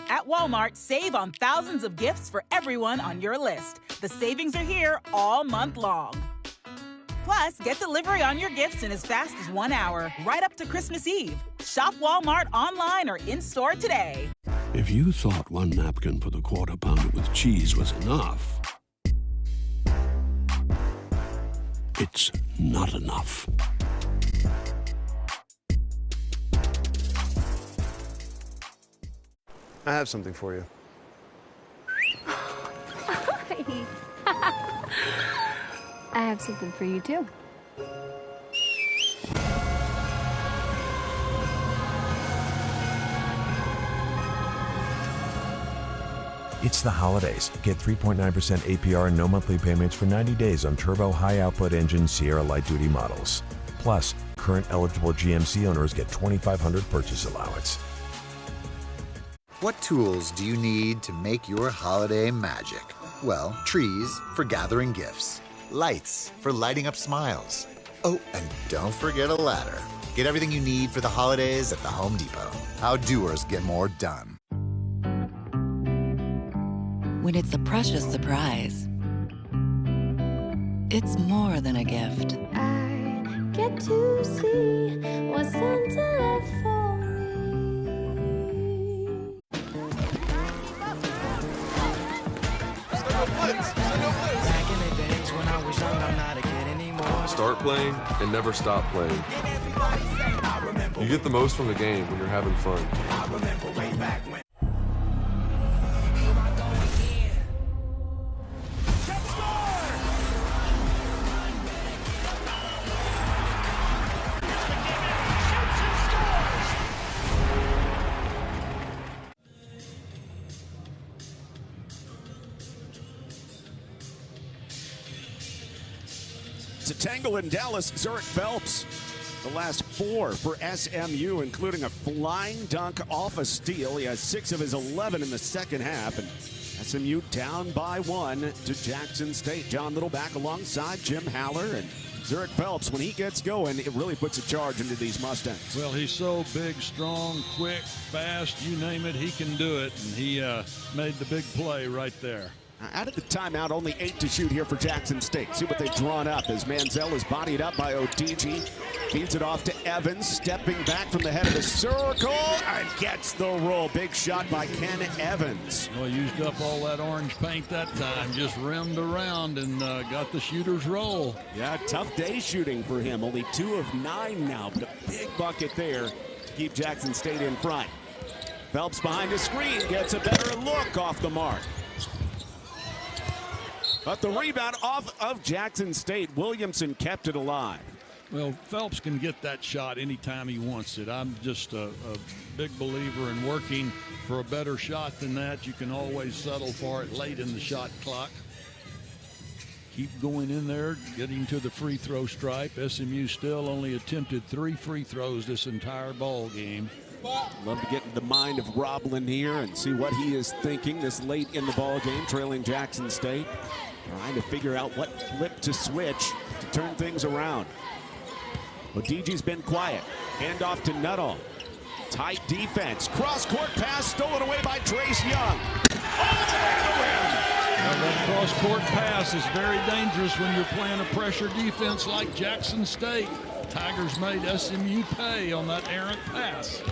[SPEAKER 15] At Walmart, save on thousands of gifts for everyone on your list. The savings are here all month long. Plus, get delivery on your gifts in as fast as 1 hour, right up to Christmas Eve. Shop Walmart online or in-store today.
[SPEAKER 3] If you thought one napkin for the Quarter Pounder with cheese was enough, it's not enough.
[SPEAKER 8] I have something for you.
[SPEAKER 5] I have something for you, too.
[SPEAKER 9] It's the holidays. Get 3.9% APR and no monthly payments for 90 days on turbo high-output engine Sierra light-duty models. Plus, current eligible GMC owners get $2,500 purchase allowance.
[SPEAKER 14] What tools do you need to make your holiday magic? Well, trees for gathering gifts. Lights for lighting up smiles. Oh, and don't forget a ladder. Get everything you need for the holidays at the Home Depot. How doers get more done.
[SPEAKER 12] When it's a precious surprise, it's more than a gift.
[SPEAKER 4] I get to see what Santa left for me.
[SPEAKER 17] Back in the days when I was young, I'm not a kid anymore.
[SPEAKER 22] Start playing and never stop playing. You get the most from the game when you're having fun.
[SPEAKER 17] I remember way back when.
[SPEAKER 1] It's a tangle in Dallas. Zurich Phelps, the last 4 for SMU, including a flying dunk off a steal. He has 6 of his 11 in the second half, and SMU down by 1 to Jackson State. John Little back alongside Jim Haller, and Zurich Phelps, when he gets going, it really puts a charge into these Mustangs.
[SPEAKER 2] Well, he's so big, strong, quick, fast, you name it, he can do it, and he made the big play right there.
[SPEAKER 1] Out of the timeout, only 8 to shoot here for Jackson State. See what they've drawn up as Manziel is bodied up by Odigi. Feeds it off to Evans, stepping back from the head of the circle and gets the roll. Big shot by Ken Evans.
[SPEAKER 2] Well, used up all that orange paint that time, just rimmed around and got the shooter's roll.
[SPEAKER 1] Yeah, tough day shooting for him. Only 2 of 9 now, but a big bucket there to keep Jackson State in front. Phelps behind the screen gets a better look off the mark. But the rebound off of Jackson State. Williamson kept it alive.
[SPEAKER 2] Well, Phelps can get that shot anytime he wants it. I'm just a big believer in working for a better shot than that. You can always settle for it late in the shot clock. Keep going in there, getting to the free throw stripe. SMU still only attempted 3 free throws this entire ball game.
[SPEAKER 1] Love to get in the mind of Roblin here and see what he is thinking this late in the ball game, trailing Jackson State. Trying to figure out what flip to switch to turn things around. Odigi's been quiet. Hand off to Nuttall. Tight defense. Cross-court pass stolen away by Trace Young. All the way to the rim.
[SPEAKER 2] Well, that cross-court pass is very dangerous when you're playing a pressure defense like Jackson State. Tigers made SMU pay on that errant pass.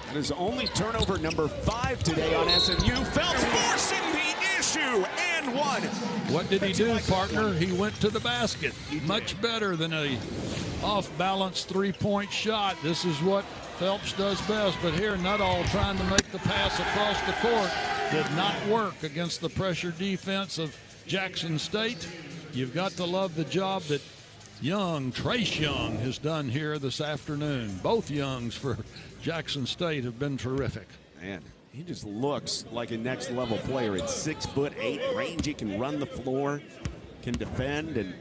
[SPEAKER 1] That is only turnover number 5 today on SMU. Phelps forcing the issue and one.
[SPEAKER 2] What did he do, partner? He went to the basket. Much better than a off-balance three-point shot. This is what Phelps does best. But here, Nuttall trying to make the pass across the court did not work against the pressure defense of Jackson State. You've got to love the job that Trace Young has done here this afternoon. Both Youngs for Jackson State have been terrific.
[SPEAKER 1] Man, he just looks like a next level player. At 6'8", range, he can run the floor, can defend and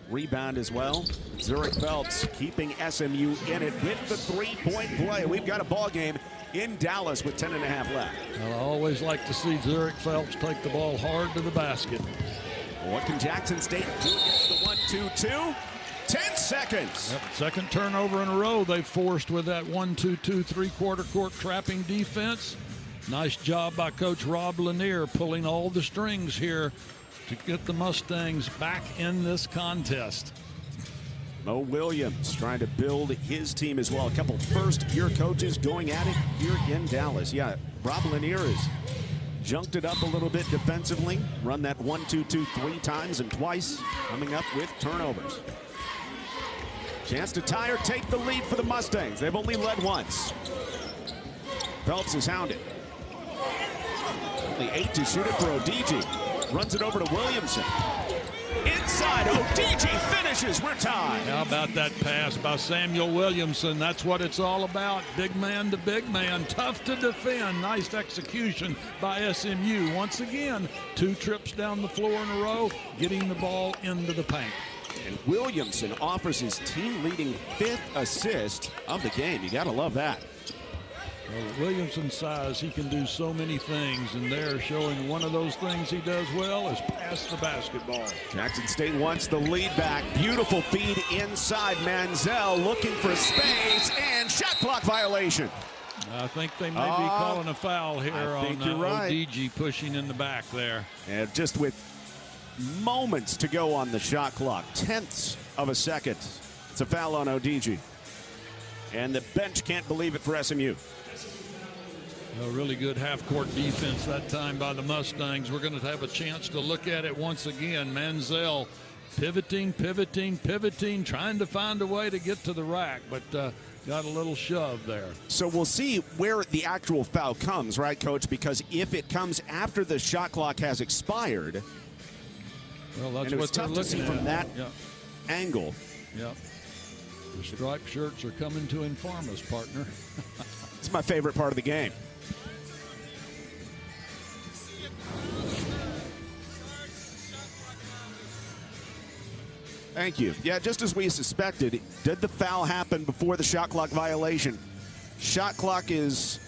[SPEAKER 1] rebound as well. Zurich Phelps keeping SMU in it with the three-point play. We've got a ball game in Dallas with 10.5 left.
[SPEAKER 2] Well, I always like to see Zurich Phelps take the ball hard to the basket.
[SPEAKER 1] What can Jackson State do against the 1-2-2? 10 seconds.
[SPEAKER 2] Yep, second turnover in a row they've forced with that 1-2-2 three-quarter court trapping defense. Nice job by Coach Rob Lanier pulling all the strings here to get the Mustangs back in this contest.
[SPEAKER 1] Mo Williams trying to build his team as well. A couple first-year coaches going at it here in Dallas. Yeah, Rob Lanier has junked it up a little bit defensively. Run that 1-2-2 3 times and twice, coming up with turnovers. Chance to tie or take the lead for the Mustangs. They've only led once. Phelps is hounded. Only 8 to shoot it for Odigi. Runs it over to Williamson. Inside, Odigi finishes. We're tied.
[SPEAKER 2] How about that pass by Samuel Williamson? That's what it's all about. Big man to big man. Tough to defend. Nice execution by SMU. Once again, 2 trips down the floor in a row, getting the ball into the paint.
[SPEAKER 1] And Williamson offers his team-leading 5th assist of the game. You got to love that.
[SPEAKER 2] Well, Williamson's size, he can do so many things, and they're showing one of those things he does well is pass the basketball.
[SPEAKER 1] Jackson State wants the lead back. Beautiful feed inside. Manziel looking for space, and shot clock violation.
[SPEAKER 2] I think they may be calling a foul here on Odigi pushing in the back there.
[SPEAKER 1] And just with moments to go on the shot clock, 10ths of a second. It's a foul on Odigi. And the bench can't believe it for SMU.
[SPEAKER 2] A really good half-court defense that time by the Mustangs. We're going to have a chance to look at it once again. Manziel pivoting, trying to find a way to get to the rack, but got a little shove there.
[SPEAKER 1] So we'll see where the actual foul comes, right, Coach? Because if it comes after the shot clock has expired,
[SPEAKER 2] well, that's
[SPEAKER 1] and
[SPEAKER 2] what
[SPEAKER 1] tough to see from that angle.
[SPEAKER 2] Yep. The striped shirts are coming to inform us, partner.
[SPEAKER 1] It's my favorite part of the game. Thank you. Yeah, just as we suspected, did the foul happen before the shot clock violation? Shot clock is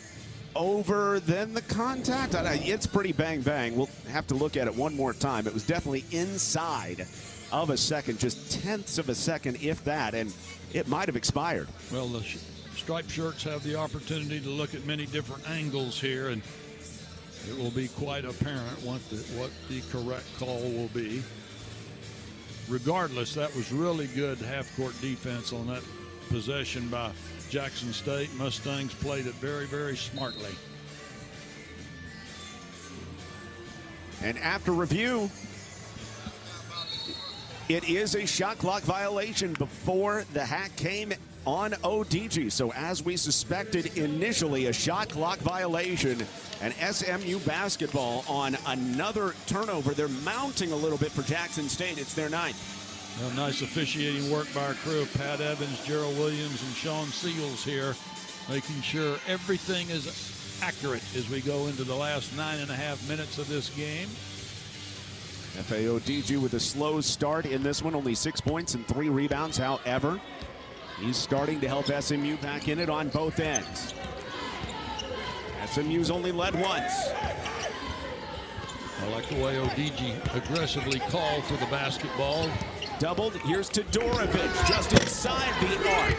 [SPEAKER 1] over, then the contact. It's pretty bang. We'll have to look at it one more time. It was definitely inside of a second, just 10ths of a second, if that, and it might have expired.
[SPEAKER 2] Well, the striped shirts have the opportunity to look at many different angles here, and It will be quite apparent what the correct call will be. Regardless, that was really good half-court defense on that possession by Jackson State. Mustangs played it very, very smartly.
[SPEAKER 1] And after review, it is a shot clock violation before the hack came on ODG. So as we suspected initially, a shot clock violation, and SMU basketball on another turnover. They're mounting a little bit for Jackson State. It's their ninth.
[SPEAKER 2] Well, nice officiating work by our crew. Pat Evans, Gerald Williams, and Sean Seals here, making sure everything is accurate as we go into the last 9.5 minutes of this game.
[SPEAKER 1] FAODG with a slow start in this one, only 6 points and 3 rebounds. However, he's starting to help SMU back in it on both ends. SMU's only led once.
[SPEAKER 2] I like the way ODG aggressively called for the basketball.
[SPEAKER 1] Doubled, here's Todorovic just inside the arc.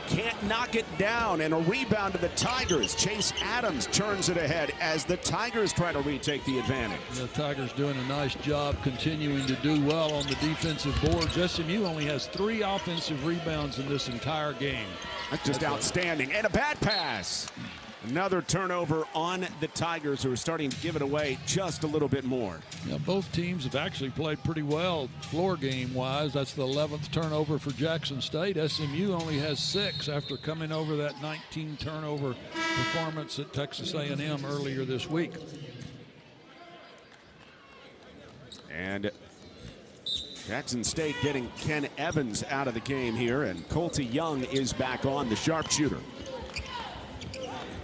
[SPEAKER 1] Can't knock it down, and a rebound to the Tigers. Chase Adams turns it ahead as the Tigers try to retake the advantage.
[SPEAKER 2] The Tigers doing a nice job continuing to do well on the defensive boards. SMU only has 3 offensive rebounds in this entire game.
[SPEAKER 1] That's just outstanding. And a bad pass. Another turnover on the Tigers, who are starting to give it away just a little bit more.
[SPEAKER 2] Yeah, both teams have actually played pretty well floor game wise. That's the 11th turnover for Jackson State. SMU only has 6 after coming over that 19 turnover performance at Texas A&M earlier this week.
[SPEAKER 1] And Jackson State getting Ken Evans out of the game here, and Colty Young is back on, the sharpshooter.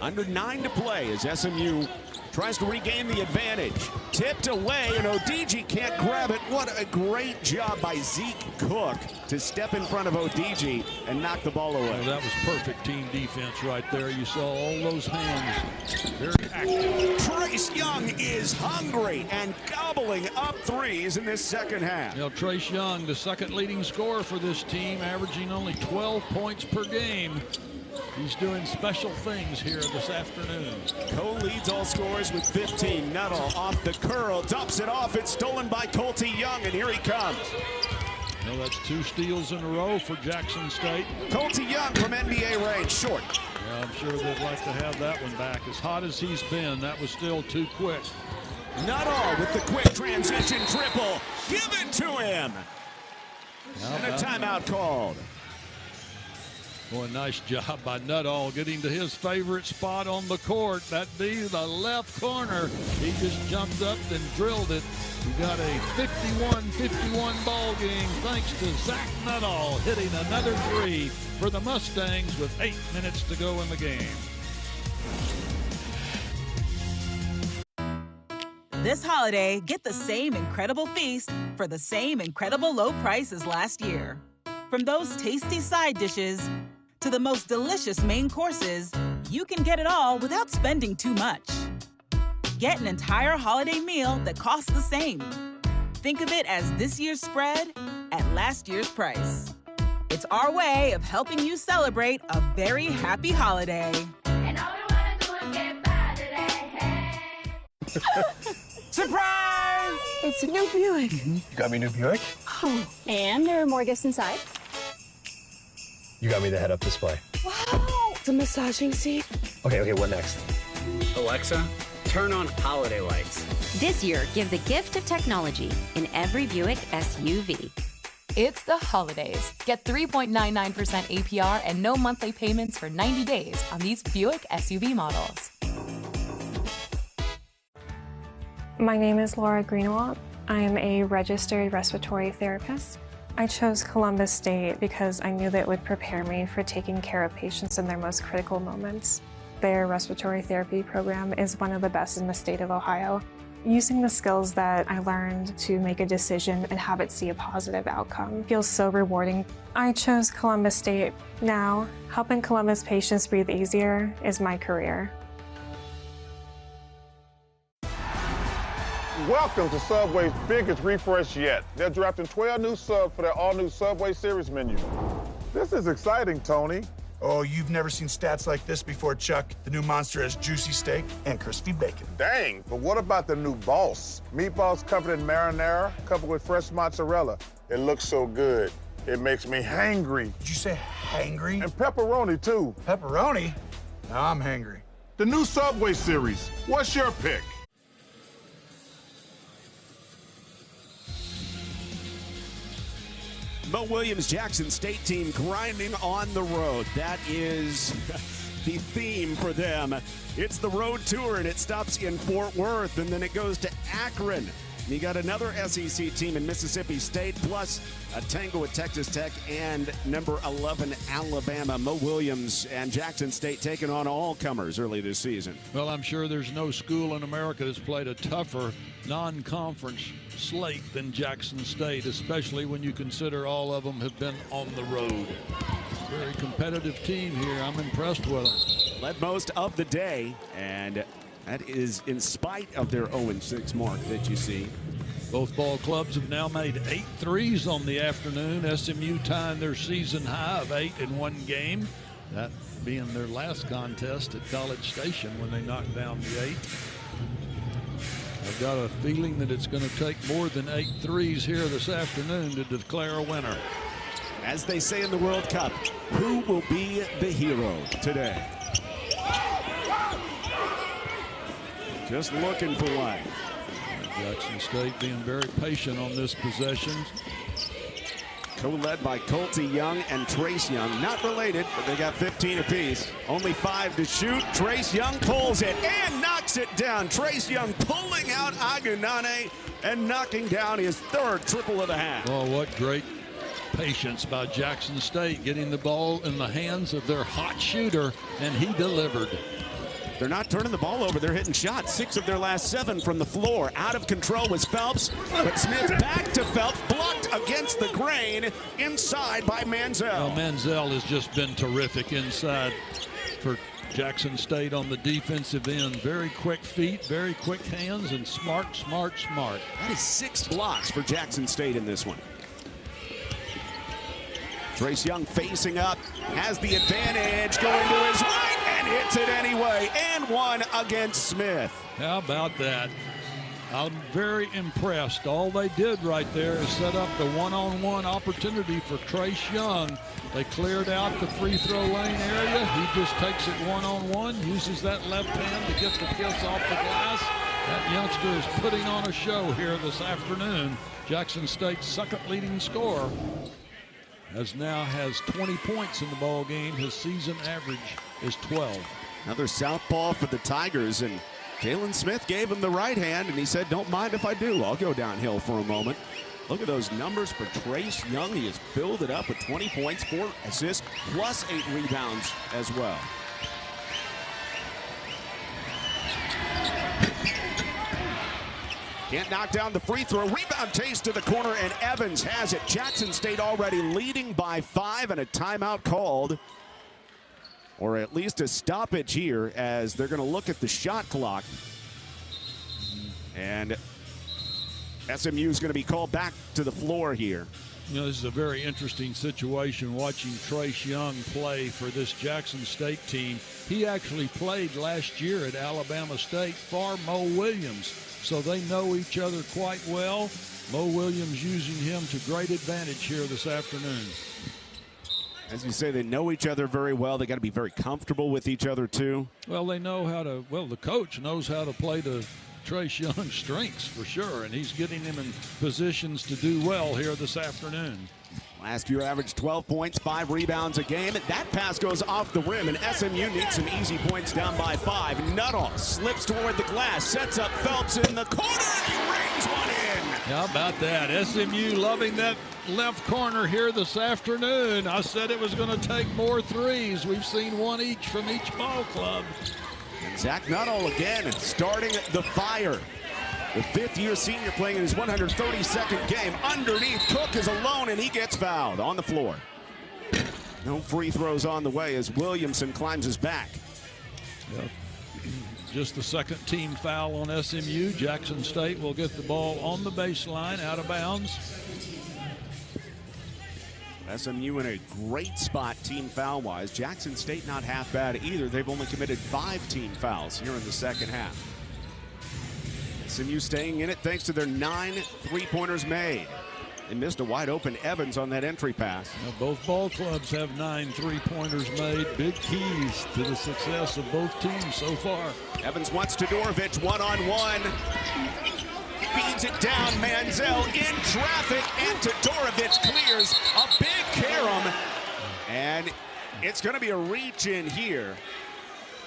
[SPEAKER 1] Under 9 to play as SMU tries to regain the advantage. Tipped away, and ODG can't grab it. What a great job by Zeke Cook to step in front of ODG and knock the ball away.
[SPEAKER 2] Oh, that was perfect team defense right there. You saw all those hands very active.
[SPEAKER 1] Trace Young is hungry and gobbling up threes in this second half.
[SPEAKER 2] You know, Trace Young, the second leading scorer for this team, averaging only 12 points per game. He's doing special things here this afternoon.
[SPEAKER 1] Co-leads all scorers with 15. Nuttall off the curl, dumps it off. It's stolen by Colty Young, and here he comes.
[SPEAKER 2] Well, that's 2 steals in a row for Jackson State.
[SPEAKER 1] Colty Young from NBA range, short.
[SPEAKER 2] Yeah, I'm sure they'd like to have that one back. As hot as he's been, that was still too quick.
[SPEAKER 1] Nuttall with the quick transition triple. Give it to him. And a timeout called.
[SPEAKER 2] Boy, nice job by Nuttall getting to his favorite spot on the court. That be the left corner. He just jumped up and drilled it. We got a 51-51 ball game thanks to Zach Nuttall hitting another 3 for the Mustangs with 8 minutes to go in the game.
[SPEAKER 15] This holiday, get the same incredible feast for the same incredible low price as last year. From those tasty side dishes to the most delicious main courses, you can get it all without spending too much. Get an entire holiday meal that costs the same. Think of it as this year's spread at last year's price. It's our way of helping you celebrate a very happy holiday.
[SPEAKER 4] And all we wanna do is get by today.
[SPEAKER 10] Surprise! It's a new Buick.
[SPEAKER 6] You got me a new Buick?
[SPEAKER 5] Oh, and there are more gifts inside.
[SPEAKER 6] You got me the head-up display.
[SPEAKER 10] Wow! It's a massaging seat.
[SPEAKER 6] Okay, what next?
[SPEAKER 7] Alexa, turn on holiday lights.
[SPEAKER 13] This year, give the gift of technology in every Buick SUV.
[SPEAKER 21] It's the holidays. Get 3.99% APR and no monthly payments for 90 days on these Buick SUV models.
[SPEAKER 24] My name is Laura Greenawalt. I am a registered respiratory therapist. I chose Columbus State because I knew that it would prepare me for taking care of patients in their most critical moments. Their respiratory therapy program is one of the best in the state of Ohio. Using the skills that I learned to make a decision and have it see a positive outcome feels so rewarding. I chose Columbus State. Now, helping Columbus patients breathe easier is my career.
[SPEAKER 25] Welcome to Subway's biggest refresh yet. They're drafting 12 new subs for their all-new Subway Series menu. This is exciting, Tony.
[SPEAKER 11] Oh, you've never seen stats like this before, Chuck. The new Monster has juicy steak and crispy bacon.
[SPEAKER 25] Dang, but what about the new Boss? Meatballs covered in marinara, coupled with fresh mozzarella. It looks so good. It makes me hangry.
[SPEAKER 11] Did you say hangry?
[SPEAKER 25] And pepperoni, too.
[SPEAKER 11] Pepperoni? Now I'm hangry.
[SPEAKER 25] The new Subway series. What's your pick?
[SPEAKER 1] Mo Williams' Jackson State team grinding on the road. That is the theme for them. It's the road tour, and it stops in Fort Worth, and then it goes to Akron. You got another SEC team in Mississippi State, plus a tango at Texas Tech and number 11 Alabama. Mo Williams and Jackson State taking on all comers early this season.
[SPEAKER 2] Well, I'm sure there's no school in America that's played a tougher non-conference slate than Jackson State, especially when you consider all of them have been on the road. Very competitive team here. I'm impressed with them.
[SPEAKER 1] Led most of the day, and that is in spite of their 0-6 mark that you see.
[SPEAKER 2] Both ball clubs have now made 8 threes on the afternoon. SMU tying their season high of 8 in one game. That being their last contest at College Station when they knocked down the 8. I've got a feeling that it's going to take more than 8 threes here this afternoon to declare a winner.
[SPEAKER 1] As they say in the World Cup, who will be the hero today? Just looking for one.
[SPEAKER 2] Jackson State being very patient on this possession.
[SPEAKER 1] Co-led by Colty Young and Trace Young. Not related, but they got 15 apiece. Only 5 to shoot. Trace Young pulls it and knocks it down. Trace Young pulling out Agunane and knocking down his 3rd triple of the half.
[SPEAKER 2] Oh, what great patience by Jackson State, getting the ball in the hands of their hot shooter, and he delivered.
[SPEAKER 1] They're not turning the ball over. They're hitting shots. 6 of their last 7 from the floor. Out of control was Phelps, but Smith back to Phelps, blocked against the grain, inside by Manziel.
[SPEAKER 2] Well, Manziel has just been terrific inside for Jackson State on the defensive end. Very quick feet, very quick hands, and smart.
[SPEAKER 1] That is 6 blocks for Jackson State in this one. Trace Young facing up, has the advantage, going to his right, and hits it anyway, and one against Smith.
[SPEAKER 2] How about that? I'm very impressed. All they did right there is set up the one-on-one opportunity for Trace Young. They cleared out the free throw lane area. He just takes it one-on-one, uses that left hand to get the kiss off the glass. That youngster is putting on a show here this afternoon. Jackson State's second leading scorer now has 20 points in the ball game. His season average is 12.
[SPEAKER 1] Another southpaw for the Tigers, and Jalen Smith gave him the right hand, and he said, don't mind if I do. I'll go downhill for a moment. Look at those numbers for Trace Young. He has filled it up with 20 points, 4 assists, plus 8 rebounds as well. Can't knock down the free throw. Rebound chase to the corner, and Evans has it. Jackson State already leading by 5, and a timeout called, or at least a stoppage here, as they're going to look at the shot clock. And SMU is going to be called back to the floor here.
[SPEAKER 2] You know, this is a very interesting situation watching Trace Young play for this Jackson State team. He actually played last year at Alabama State for Mo Williams, so they know each other quite well. Mo Williams using him to great advantage here this afternoon.
[SPEAKER 1] As you say, they know each other very well. They got to be very comfortable with each other too.
[SPEAKER 2] Well, they know how to, well, the coach knows how to play to Trace Young's strengths for sure, and he's getting him in positions to do well here this afternoon.
[SPEAKER 1] Last year averaged 12 points, 5 rebounds a game. That pass goes off the rim, and SMU needs some easy points, down by 5. Nuttall slips toward the glass, sets up Phelps in the corner, and he rings one in.
[SPEAKER 2] How about that? SMU loving that left corner here this afternoon. I said it was going to take more threes. We've seen 1 each from each ball club.
[SPEAKER 1] And Zach Nuttall again starting the fire. The 5th-year senior playing in his 132nd game. Underneath, Cook is alone, and he gets fouled on the floor. No free throws on the way as Williamson climbs his back.
[SPEAKER 2] Yep. Just the 2nd team foul on SMU. Jackson State will get the ball on the baseline, out of bounds.
[SPEAKER 1] SMU in a great spot team foul-wise. Jackson State not half bad either. They've only committed 5 team fouls here in the second half. SMU staying in it thanks to their 9 3-pointers made. They missed a wide-open Evans on that entry pass.
[SPEAKER 2] Now, both ball clubs have 9 3-pointers made. Big keys to the success of both teams so far.
[SPEAKER 1] Evans wants Todorovic one-on-one. Feeds it down, Manziel in traffic, and Todorovic clears a big carom. And it's going to be a reach in here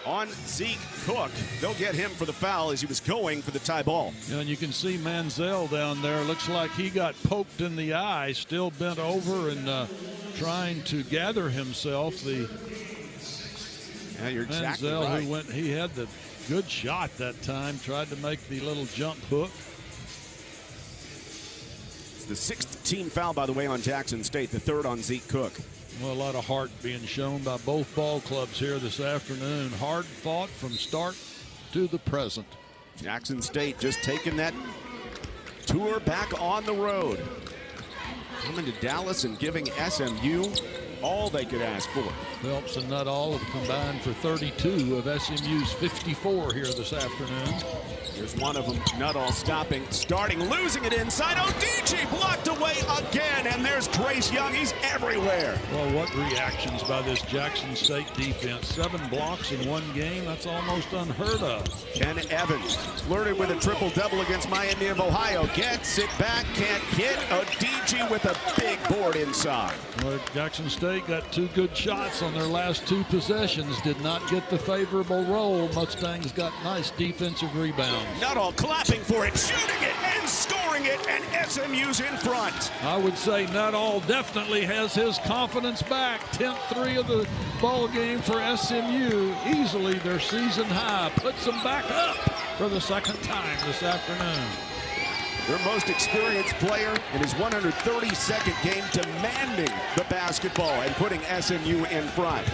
[SPEAKER 1] on Zeke Cook. They'll get him for the foul as he was going for the tie ball.
[SPEAKER 2] Yeah, and you can see Manziel down there. Looks like he got poked in the eye, still bent over and trying to gather himself.
[SPEAKER 1] Yeah, you're exactly
[SPEAKER 2] Manziel,
[SPEAKER 1] right.
[SPEAKER 2] he had the good shot that time, tried to make the little jump hook.
[SPEAKER 1] It's the 6th team foul, by the way, on Jackson State, the 3rd on Zeke Cook.
[SPEAKER 2] Well, a lot of heart being shown by both ball clubs here this afternoon. Hard fought from start to the present.
[SPEAKER 1] Jackson State just taking that tour back on the road. Coming to Dallas and giving SMU all they could ask for.
[SPEAKER 2] Phelps and Nuttall have combined for 32 of SMU's 54 here this afternoon.
[SPEAKER 1] Here's one of them, Nuttall starting, losing it inside. Odici blocked away again, and there's Trace Young. He's everywhere.
[SPEAKER 2] Well, what reactions by this Jackson State defense. 7 blocks in one game, that's almost unheard of.
[SPEAKER 1] Ken Evans flirted with a triple-double against Miami of Ohio. Gets it back, can't hit. Odici with a big board inside.
[SPEAKER 2] Well, Jackson State got 2 good shots on their last 2 possessions. Did not get the favorable roll. Mustangs got nice defensive rebounds.
[SPEAKER 1] Nuttall clapping for it, shooting it, and scoring it, and SMU's in front.
[SPEAKER 2] I would say Nuttall definitely has his confidence back. 10th 3 of the ball game for SMU. Easily their season high. Puts them back up for the 2nd time this afternoon.
[SPEAKER 1] Their most experienced player in his 132nd game demanding the basketball and putting SMU in front.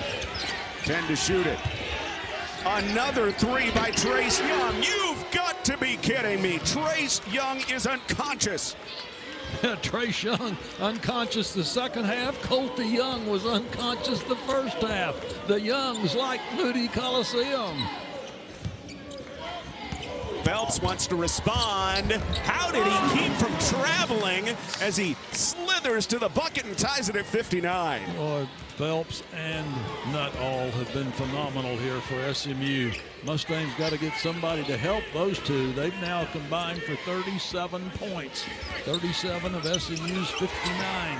[SPEAKER 1] 10 to shoot it. Another 3 by Trace Young. You've got to be kidding me. Trace Young is unconscious.
[SPEAKER 2] Trace Young unconscious the second half. Colty Young was unconscious the first half. The Youngs like Moody Coliseum.
[SPEAKER 1] Phelps wants to respond. How did he keep from traveling as he slithers to the bucket and ties it at 59?
[SPEAKER 2] Boy, Phelps and Nuttall have been phenomenal here for SMU. Mustangs got to get somebody to help those two. They've now combined for 37 points. 37 of SMU's 59.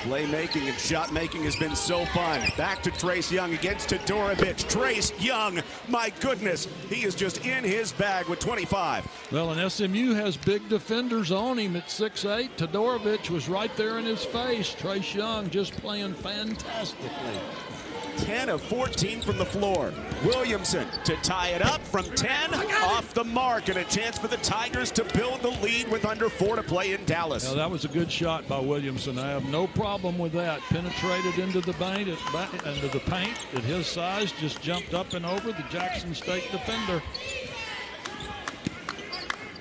[SPEAKER 1] Playmaking and shot making has been so fun. Back to Trace Young against Todorovic. Trace Young, my goodness, he is just in his bag with 25.
[SPEAKER 2] Well, and SMU has big defenders on him at 6'8". Todorovic was right there in his face. Trace Young just playing fantastically.
[SPEAKER 1] 10 of 14 from the floor. Williamson to tie it up from 10, off the mark, and a chance for the Tigers to build the lead with under 4 to play in Dallas.
[SPEAKER 2] Now, that was a good shot by Williamson. I have no problem with that. Penetrated into the paint at his size, just jumped up and over the Jackson State defender.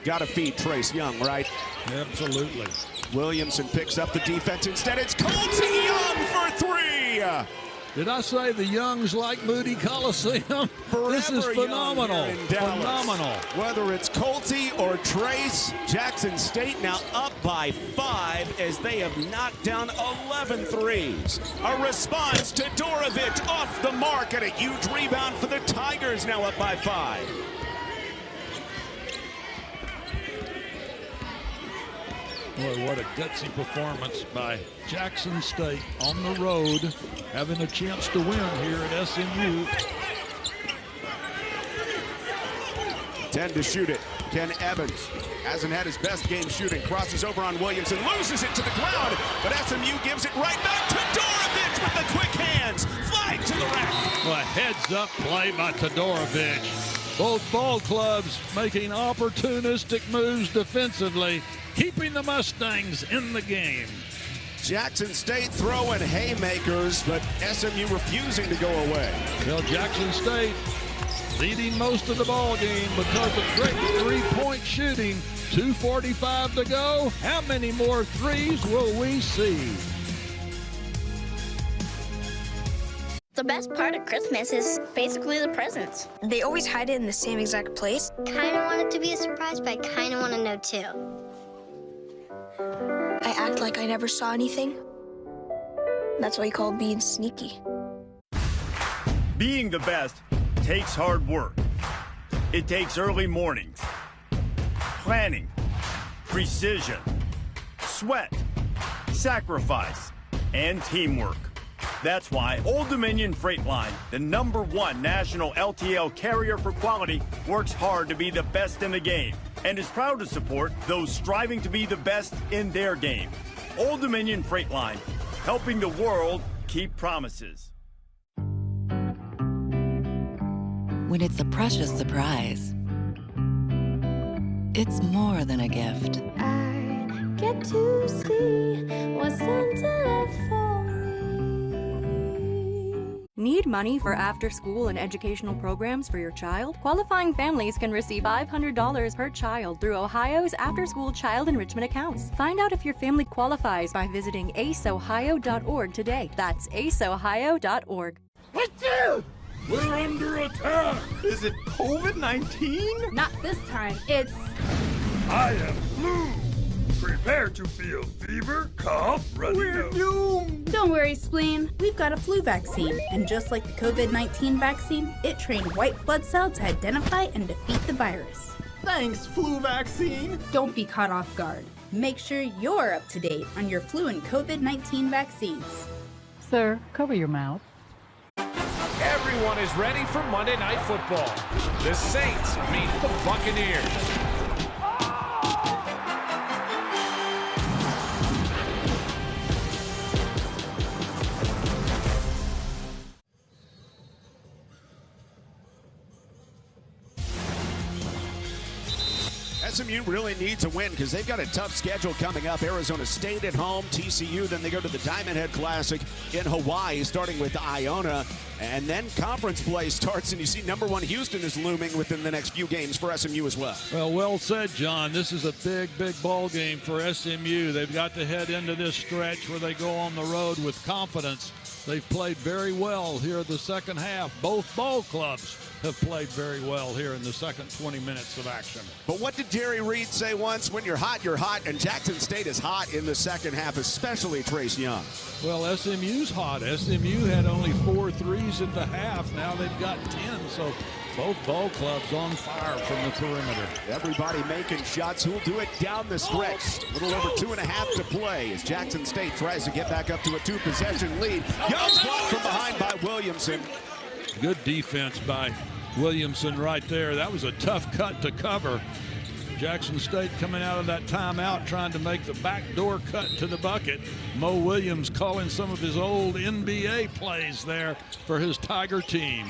[SPEAKER 1] Got to feed Trace Young, right?
[SPEAKER 2] Absolutely.
[SPEAKER 1] Williamson picks up the defense. Instead, it's Colty Young for 3.
[SPEAKER 2] Did I say the Youngs like Moody Coliseum? This is phenomenal. Phenomenal.
[SPEAKER 1] Whether it's Colty or Trace, Jackson State now up by 5 as they have knocked down 11 threes. A response to Todorovic off the mark, and a huge rebound for the Tigers, now up by 5.
[SPEAKER 2] Boy, what a gutsy performance by Jackson State on the road, having a chance to win here at SMU.
[SPEAKER 1] 10 to shoot it. Ken Evans hasn't had his best game shooting. Crosses over on Williamson, loses it to the ground, but SMU gives it right back to Todorovic with the quick hands. Flag to the rack.
[SPEAKER 2] Well, a heads-up play by Todorovic. Both ball clubs making opportunistic moves defensively, keeping the Mustangs in the game.
[SPEAKER 1] Jackson State throwing haymakers, but SMU refusing to go away.
[SPEAKER 2] Well, Jackson State leading most of the ball game because of great three-point shooting. 2:45 to go. How many more threes will we see?
[SPEAKER 16] The best part of Christmas is basically the presents.
[SPEAKER 18] They always hide it in the same exact place.
[SPEAKER 16] Kind of want it to be a surprise, but I kind of want to know too.
[SPEAKER 18] I act like I never saw anything. That's what you call being sneaky.
[SPEAKER 19] Being the best takes hard work. It takes early mornings, planning, precision, sweat, sacrifice, and teamwork. That's why Old Dominion Freight Line, the #1 national LTL carrier for quality, works hard to be the best in the game and is proud to support those striving to be the best in their game. Old Dominion Freight Line, helping the world keep promises.
[SPEAKER 12] When it's a precious surprise, it's more than a gift.
[SPEAKER 4] I get to see what Santa left for me.
[SPEAKER 20] Need money for after-school and educational programs for your child? Qualifying families can receive $500 per child through Ohio's after-school child enrichment accounts. Find out if your family qualifies by visiting aceohio.org today. That's aceohio.org.
[SPEAKER 19] What's there? We're under attack!
[SPEAKER 11] Is it COVID-19?
[SPEAKER 23] Not this time. It's...
[SPEAKER 19] I am flu! Prepare to feel fever, cough, runny nose.
[SPEAKER 11] Doomed!
[SPEAKER 23] Don't worry, Spleen. We've got a flu vaccine. And just like the COVID-19 vaccine, it trained white blood cells to identify and defeat the virus.
[SPEAKER 11] Thanks, flu vaccine!
[SPEAKER 23] Don't be caught off guard. Make sure you're up to date on your flu and COVID-19 vaccines.
[SPEAKER 26] Sir, cover your mouth.
[SPEAKER 27] Everyone is ready for Monday Night Football. The Saints meet the Buccaneers.
[SPEAKER 1] SMU really needs a win because they've got a tough schedule coming up. Arizona State at home, TCU, then they go to the Diamond Head Classic in Hawaii, starting with Iona. And then conference play starts, and you see #1 Houston is looming within the next few games for SMU as well.
[SPEAKER 2] Well said, John. This is a big ball game for SMU. They've got to head into this stretch where they go on the road with confidence. They've played very well here in the second half. Both ball clubs have played very well here in the second 20 minutes of action.
[SPEAKER 1] But what did Jerry Reed say once? When you're hot, you're hot. And Jackson State is hot in the second half, especially Trace Young.
[SPEAKER 2] Well, SMU's hot. SMU had only 4 threes at the half. Now they've got 10. So both ball clubs on fire from the perimeter.
[SPEAKER 1] Everybody making shots. Who'll do it down the stretch? A little over 2.5 to play as Jackson State tries to get back up to a 2-possession lead. Young's blocked from behind by Williamson.
[SPEAKER 2] Good defense by Williamson right there. That was a tough cut to cover. Jackson State coming out of that timeout trying to make the backdoor cut to the bucket. Mo Williams calling some of his old NBA plays there for his Tiger team.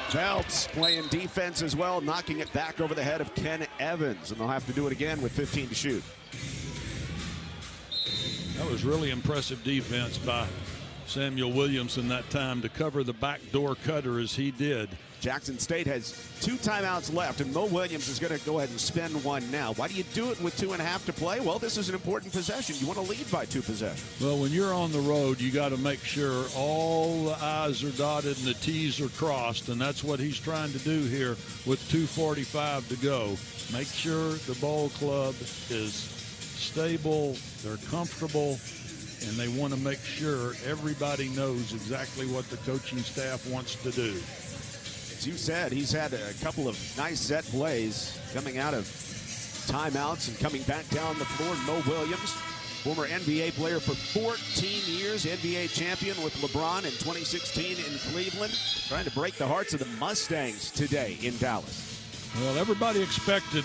[SPEAKER 1] Phelps playing defense as well, knocking it back over the head of Ken Evans, and they'll have to do it again with 15 to shoot.
[SPEAKER 2] That was really impressive defense by Samuel Williamson that time to cover the backdoor cutter as he did.
[SPEAKER 1] Jackson State has 2 timeouts left, and Mo Williams is going to go ahead and spend one now. Why do you do it with 2.5 to play? Well, this is an important possession. You want to lead by 2 possessions.
[SPEAKER 2] Well, when you're on the road, you got to make sure all the I's are dotted and the T's are crossed, and that's what he's trying to do here with 2:45 to go. Make sure the ball club is stable, they're comfortable, and they want to make sure everybody knows exactly what the coaching staff wants to do.
[SPEAKER 1] As you said, he's had a couple of nice set plays coming out of timeouts and coming back down the floor. Mo Williams, former NBA player for 14 years, NBA champion with LeBron in 2016 in Cleveland, trying to break the hearts of the Mustangs today in Dallas.
[SPEAKER 2] Well, everybody expected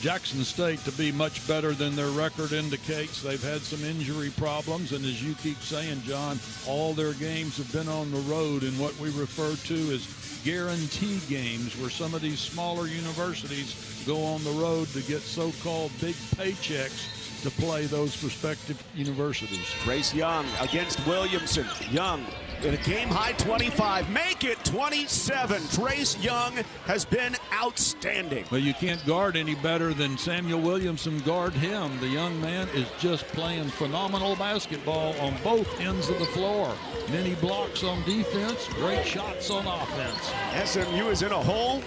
[SPEAKER 2] Jackson State to be much better than their record indicates. They've had some injury problems, and as you keep saying, John, all their games have been on the road in what we refer to as guarantee games, where some of these smaller universities go on the road to get so-called big paychecks to play those respective universities.
[SPEAKER 1] Trace Young against Williamson. Young in a game-high 25. Make it 27. Trace Young has been outstanding.
[SPEAKER 2] Well, you can't guard any better than Samuel Williamson guard him. The young man is just playing phenomenal basketball on both ends of the floor. Many blocks on defense, great shots on offense.
[SPEAKER 1] SMU is in a hole.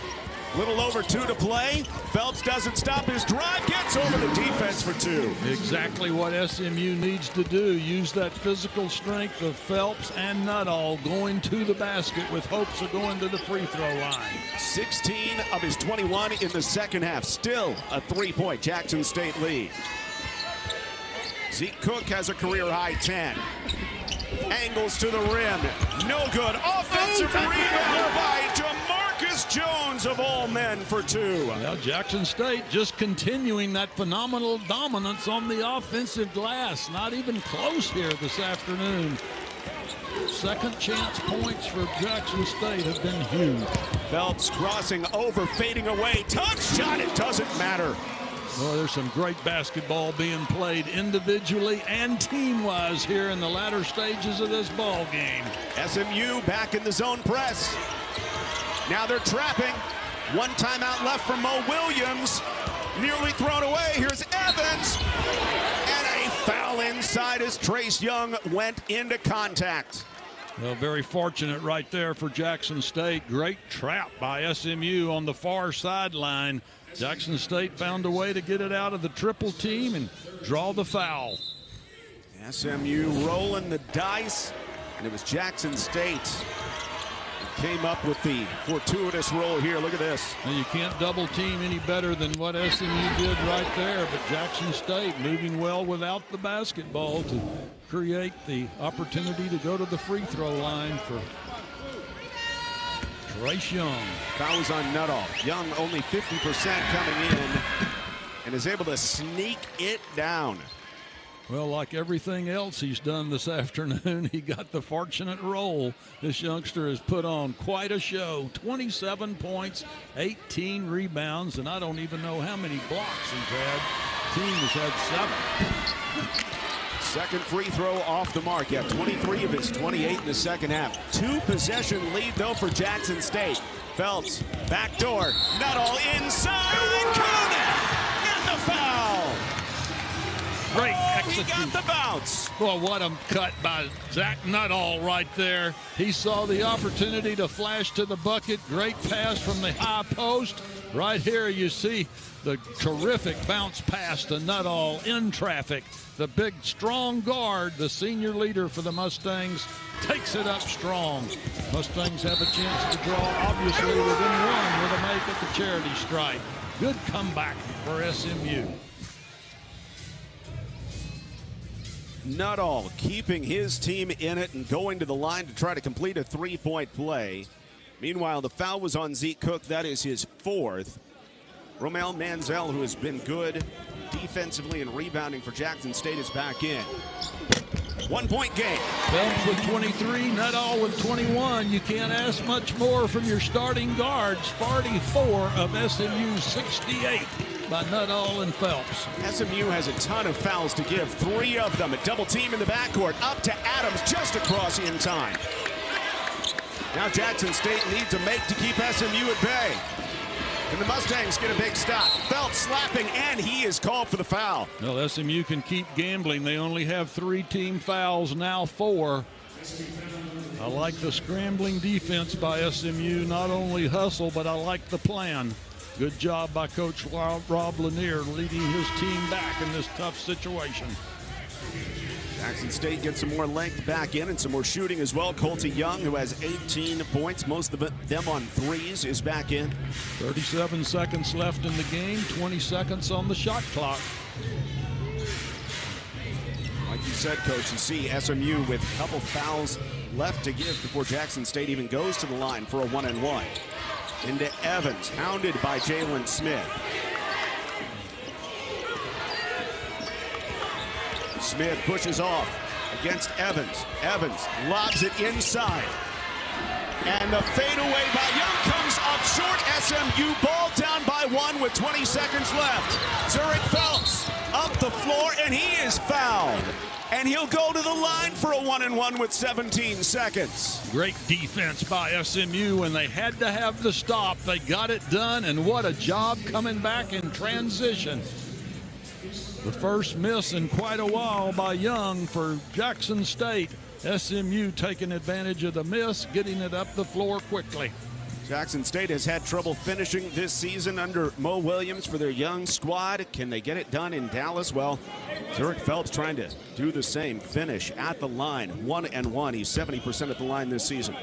[SPEAKER 1] Little over 2 to play. Phelps doesn't stop his drive, gets over the defense for 2.
[SPEAKER 2] Exactly what SMU needs to do. Use that physical strength of Phelps and Nuttall going to the basket with hopes of going to the free throw line.
[SPEAKER 1] 16 of his 21 in the second half. Still a 3-point Jackson State lead. Zeke Cook has a career-high 10. Angles to the rim. No good. Offensive rebound by Marcus Jones of all men for 2.
[SPEAKER 2] Well, Jackson State just continuing that phenomenal dominance on the offensive glass. Not even close here this afternoon. Second chance points for Jackson State have been huge.
[SPEAKER 1] Phelps crossing over, fading away. Tough shot. It doesn't matter.
[SPEAKER 2] Well, there's some great basketball being played individually and team-wise here in the latter stages of this ball game.
[SPEAKER 1] SMU back in the zone press. Now they're trapping. One timeout left for Mo Williams. Nearly thrown away. Here's Evans. And a foul inside as Trace Young went into contact.
[SPEAKER 2] Well, very fortunate right there for Jackson State. Great trap by SMU on the far sideline. Jackson State found a way to get it out of the triple team and draw the foul.
[SPEAKER 1] SMU rolling the dice, and it was Jackson State who came up with the fortuitous roll here. Look at this.
[SPEAKER 2] Well, you can't double team any better than what SMU did right there, but Jackson State moving well without the basketball to create the opportunity to go to the free throw line for Trace Young.
[SPEAKER 1] Foul was on Nuttall. Young only 50% coming in and is able to sneak it down.
[SPEAKER 2] Well, like everything else he's done this afternoon, he got the fortunate roll. This youngster has put on quite a show. 27 points, 18 rebounds, and I don't even know how many blocks he's had. Team has had 7.
[SPEAKER 1] Second free throw off the mark. Yeah, 23 of his 28 in the second half. 2-possession lead, though, for Jackson State. Phelps, backdoor, Nuttall inside, count it, and the foul.
[SPEAKER 2] Great
[SPEAKER 1] execution. He got the bounce.
[SPEAKER 2] Well, what a cut by Zach Nuttall right there. He saw the opportunity to flash to the bucket. Great pass from the high post. Right here you see the terrific bounce pass to Nuttall in traffic. The big, strong guard, the senior leader for the Mustangs, takes it up strong. Mustangs have a chance to draw, obviously, within one with a make at the charity stripe. Good comeback for SMU.
[SPEAKER 1] Nuttall keeping his team in it and going to the line to try to complete a 3-point play. Meanwhile, the foul was on Zeke Cook. That is his 4th. Romel Manziel, who has been good defensively and rebounding for Jackson State, is back in. 1-point game.
[SPEAKER 2] Phelps with 23, Nuttall with 21. You can't ask much more from your starting guards. 44 of SMU's 68 by Nuttall and Phelps.
[SPEAKER 1] SMU has a ton of fouls to give. 3 of them. A double team in the backcourt. Up to Adams just across in time. Now Jackson State needs a make to keep SMU at bay. And the Mustangs get a big stop. Phelps slapping, and he is called for the foul.
[SPEAKER 2] Well, SMU can keep gambling. They only have 3 team fouls, now 4. I like the scrambling defense by SMU. Not only hustle, but I like the plan. Good job by Coach Rob Lanier leading his team back in this tough situation.
[SPEAKER 1] Jackson State gets some more length back in and some more shooting as well. Colty Young, who has 18 points, most of them on threes, is back in.
[SPEAKER 2] 37 seconds left in the game, 20 seconds on the shot clock.
[SPEAKER 1] Like you said, Coach, you see SMU with a couple fouls left to give before Jackson State even goes to the line for a 1-and-1. Into Evans, hounded by Jalen Smith. Smith pushes off against Evans. Evans lobs it inside. And the fadeaway by Young comes up short. SMU ball down by by 1 with 20 seconds left. Zurich Phelps up the floor, and he is fouled. And he'll go to the line for a 1-and-1 with 17 seconds.
[SPEAKER 2] Great defense by SMU, and they had to have the stop. They got it done, and what a job coming back in transition. The first miss in quite a while by Young for Jackson State. SMU taking advantage of the miss, getting it up the floor quickly.
[SPEAKER 1] Jackson State has had trouble finishing this season under Mo Williams for their young squad. Can they get it done in Dallas? Well, Zurich Phelps trying to do the same. Finish at the line, 1-and-1. He's 70% at the line this season.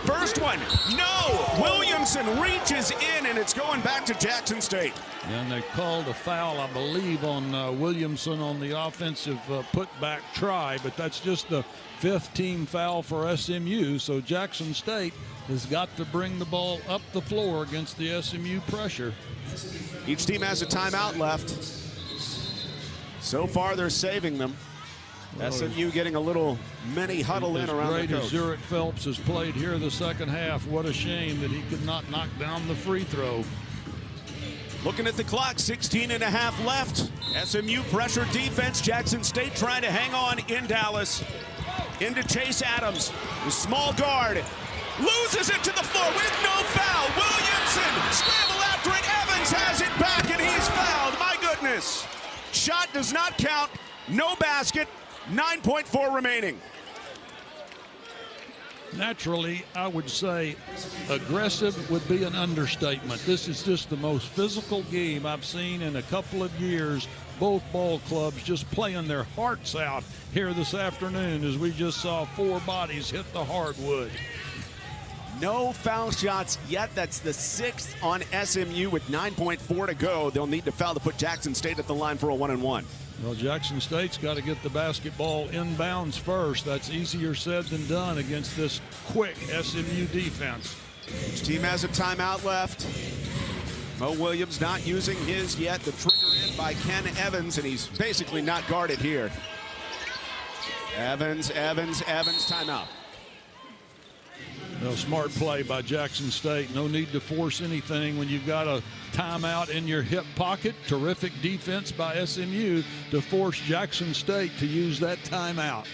[SPEAKER 1] First one, no! Williamson reaches in, and it's going back to Jackson State.
[SPEAKER 2] And they called a foul, I believe, on Williamson on the offensive putback try, but that's just the 5th team foul for SMU. So Jackson State has got to bring the ball up the floor against the SMU pressure.
[SPEAKER 1] Each team has a timeout left. So far, they're saving them. SMU getting a little mini huddle in around the coach.
[SPEAKER 2] As great as Zurich Phelps has played here the second half, what a shame that he could not knock down the free throw.
[SPEAKER 1] Looking at the clock, 16.5 left. SMU pressure defense. Jackson State trying to hang on in Dallas. Into Chase Adams, the small guard. Loses it to the floor with no foul. Williamson, scramble after it. Evans has it back, and he's fouled. My goodness. Shot does not count. No basket. 9.4 remaining.
[SPEAKER 2] Naturally, I would say aggressive would be an understatement. This is just the most physical game I've seen in a couple of years. Both ball clubs just playing their hearts out here this afternoon as we just saw 4 bodies hit the hardwood.
[SPEAKER 1] No foul shots yet. That's the 6th on SMU with 9.4 to go. They'll need to foul to put Jackson State at the line for a 1-and-1.
[SPEAKER 2] Well, Jackson State's got to get the basketball inbounds first. That's easier said than done against this quick SMU defense.
[SPEAKER 1] Each team has a timeout left. Mo Williams not using his yet. The trigger in by Ken Evans, and he's basically not guarded here. Evans, timeout.
[SPEAKER 2] No, smart play by Jackson State. No need to force anything when you've got a timeout in your hip pocket. Terrific defense by SMU to force Jackson State to use that timeout.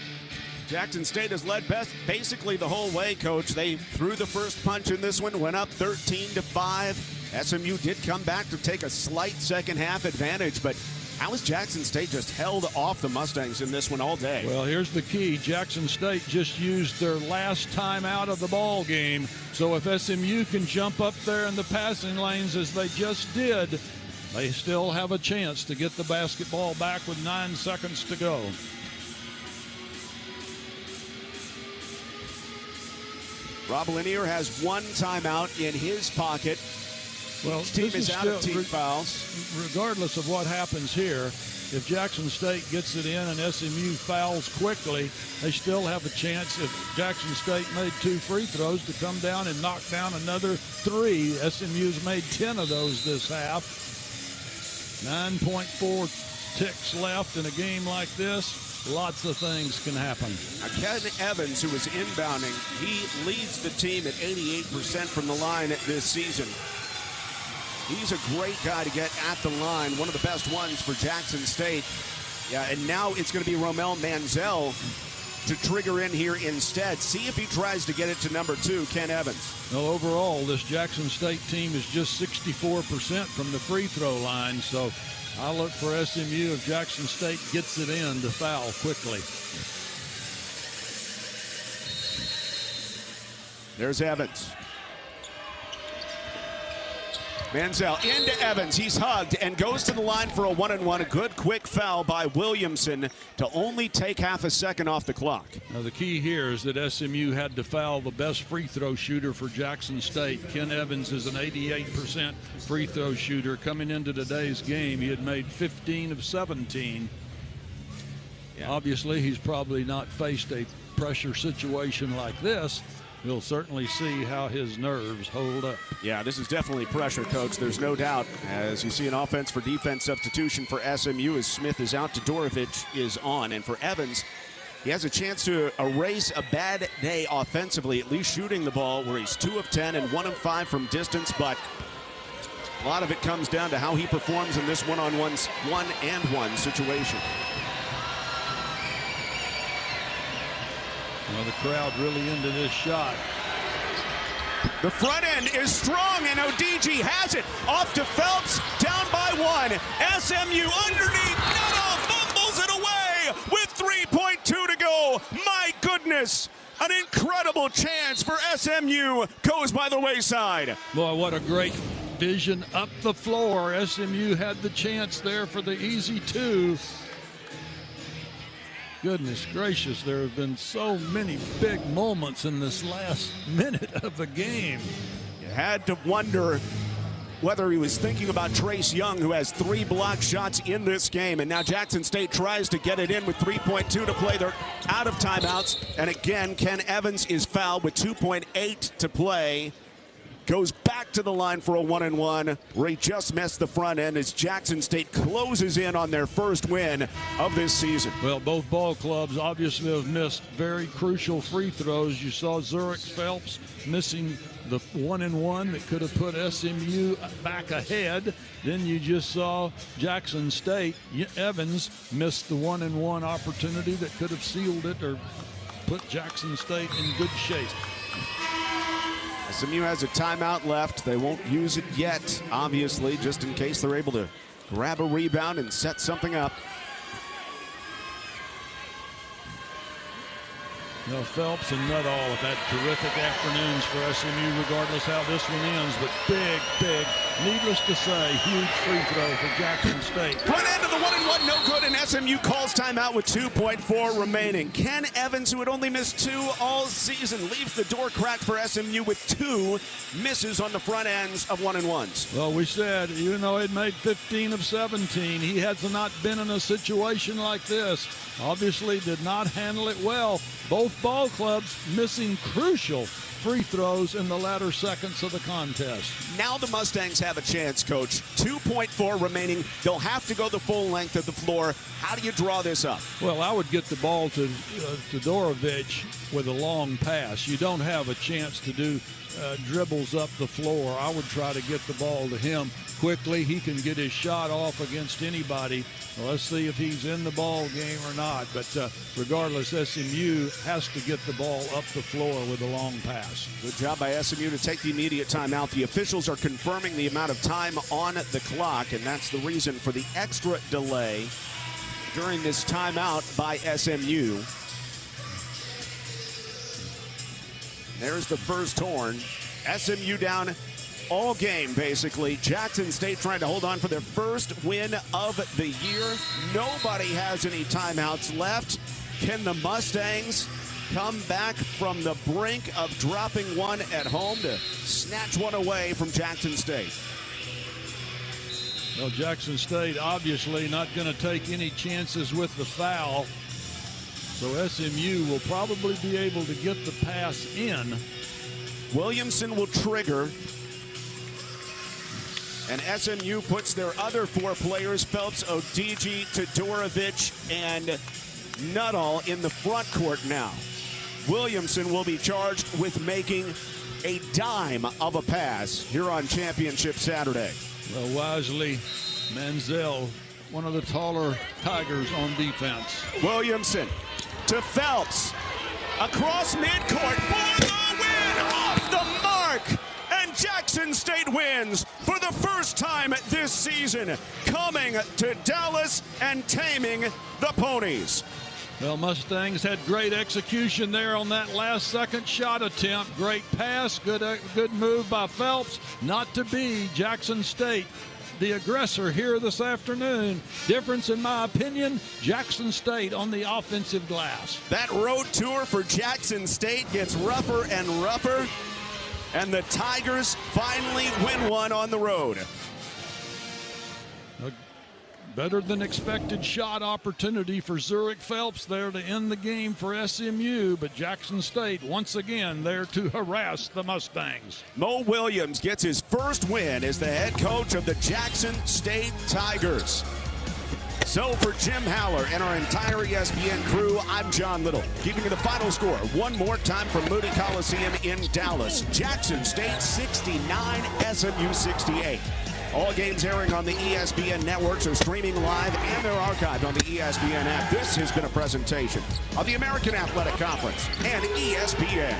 [SPEAKER 1] Jackson State has led basically the whole way, Coach. They threw the first punch in this one, went up 13-5. SMU did come back to take a slight second half advantage, but how has Jackson State just held off the Mustangs in this one all day?
[SPEAKER 2] Well, here's the key. Jackson State just used their last time out of the ball game. So if SMU can jump up there in the passing lanes as they just did, they still have a chance to get the basketball back with 9 seconds to go.
[SPEAKER 1] Rob Lanier has 1 timeout in his pocket.
[SPEAKER 2] Well,
[SPEAKER 1] each team is out of team fouls.
[SPEAKER 2] Regardless of what happens here, if Jackson State gets it in and SMU fouls quickly, they still have a chance, if Jackson State made 2 free throws, to come down and knock down another 3. SMU's made 10 of those this half. 9.4 ticks left in a game like this. Lots of things can happen.
[SPEAKER 1] Now, Ken Evans, who is inbounding, he leads the team at 88% from the line this season. He's a great guy to get at the line, one of the best ones for Jackson State. Yeah, and now it's going to be Romel Manziel to trigger in here instead. See if he tries to get it to number 2, Ken Evans.
[SPEAKER 2] Well, overall, this Jackson State team is just 64% from the free throw line, so I look for SMU if Jackson State gets it in to foul quickly.
[SPEAKER 1] There's Evans. Manziel into Evans. He's hugged and goes to the line for a 1-and-1. A good quick foul by Williamson to only take half a second off the clock.
[SPEAKER 2] Now the key here is that SMU had to foul the best free throw shooter for Jackson State. Ken Evans is an 88% free throw shooter. Coming into today's game, he had made 15 of 17. Yeah. Obviously, he's probably not faced a pressure situation like this. We'll certainly see how his nerves hold up.
[SPEAKER 1] Yeah, this is definitely pressure, Coach. There's no doubt. As you see an offense for defense substitution for SMU as Smith is out, Todorovic is on. And for Evans, he has a chance to erase a bad day offensively, at least shooting the ball, where he's 2 of 10 and 1 of 5 from distance. But a lot of it comes down to how he performs in this one-and-one situation.
[SPEAKER 2] Well, the crowd really into this shot.
[SPEAKER 1] The front end is strong, and ODG has it. Off to Phelps, down by 1. SMU underneath. Nuttall fumbles it away with 3.2 to go. My goodness, an incredible chance for SMU goes by the wayside.
[SPEAKER 2] Boy, what a great vision up the floor. SMU had the chance there for the easy 2. Goodness gracious, there have been so many big moments in this last minute of the game.
[SPEAKER 1] You had to wonder whether he was thinking about Trace Young, who has 3 block shots in this game. And now Jackson State tries to get it in with 3.2 to play. They're out of timeouts. And again, Ken Evans is fouled with 2.8 to play. Goes back to the line for a 1-and-1 where he just missed the front end as Jackson State closes in on their first win of this season.
[SPEAKER 2] Well, both ball clubs obviously have missed very crucial free throws. You saw Zurich Phelps missing the 1-and-1 that could have put SMU back ahead. Then you just saw Jackson State, Evans missed the 1-and-1 opportunity that could have sealed it or put Jackson State in good shape.
[SPEAKER 1] SMU has a timeout left. They won't use it yet, obviously, just in case they're able to grab a rebound and set something up.
[SPEAKER 2] Now, Phelps and Nuttall have had terrific afternoons for SMU, regardless how this one ends. But big, needless to say, huge free throw for Jackson State.
[SPEAKER 1] Front end of the 1-and-1, no good, and SMU calls timeout with 2.4 remaining. Ken Evans, who had only missed 2 all season, leaves the door cracked for SMU with 2 misses on the front ends of 1-and-1s.
[SPEAKER 2] Well, we said, even though he'd made 15 of 17, he has not been in a situation like this. Obviously did not handle it well. Both ball clubs missing crucial free throws in the latter seconds of the contest.
[SPEAKER 1] Now the Mustangs have a chance, Coach. 2.4 remaining. They'll have to go the full length of the floor. How do you draw this up?
[SPEAKER 2] Well, I would get the ball to Dorovich with a long pass. You don't have a chance to do dribbles up the floor. I would try to get the ball to him quickly. He can get his shot off against anybody. Well, let's see if he's in the ball game or not. But regardless, SMU has to get the ball up the floor with a long pass.
[SPEAKER 1] Good job by SMU to take the immediate timeout. The officials are confirming the amount of time on the clock, and that's the reason for the extra delay during this timeout by SMU. There's the first horn. SMU down all game, basically. Jackson State trying to hold on for their first win of the year. Nobody has any timeouts left. Can the Mustangs come back from the brink of dropping one at home to snatch one away from Jackson State?
[SPEAKER 2] Well, Jackson State obviously not going to take any chances with the foul. So SMU will probably be able to get the pass in.
[SPEAKER 1] Williamson will trigger. And SMU puts their other 4 players, Phelps, Odigi, Todorovic, and Nuttall, in the front court now. Williamson will be charged with making a dime of a pass here on Championship Saturday.
[SPEAKER 2] Well, wisely, Manziel, one of the taller Tigers on defense.
[SPEAKER 1] Williamson to Phelps. Across midcourt for the win, off the mark. And Jackson State wins for the first time this season, coming to Dallas and taming the Ponies.
[SPEAKER 2] Well, Mustangs had great execution there on that last second shot attempt. Great pass, good move by Phelps. Not to be Jackson State, the aggressor here this afternoon. Difference, in my opinion, Jackson State on the offensive glass.
[SPEAKER 1] That road tour for Jackson State gets rougher and rougher, and the Tigers finally win one on the road.
[SPEAKER 2] A better than expected shot opportunity for Zurich Phelps there to end the game for SMU, but Jackson State once again there to harass the Mustangs.
[SPEAKER 1] Mo Williams gets his first win as the head coach of the Jackson State Tigers. So for Jim Howler and our entire ESPN crew, I'm John Little. Giving you the final score one more time from Moody Coliseum in Dallas. Jackson State 69, SMU 68. All games airing on the ESPN networks are streaming live and they're archived on the ESPN app. This has been a presentation of the American Athletic Conference and ESPN.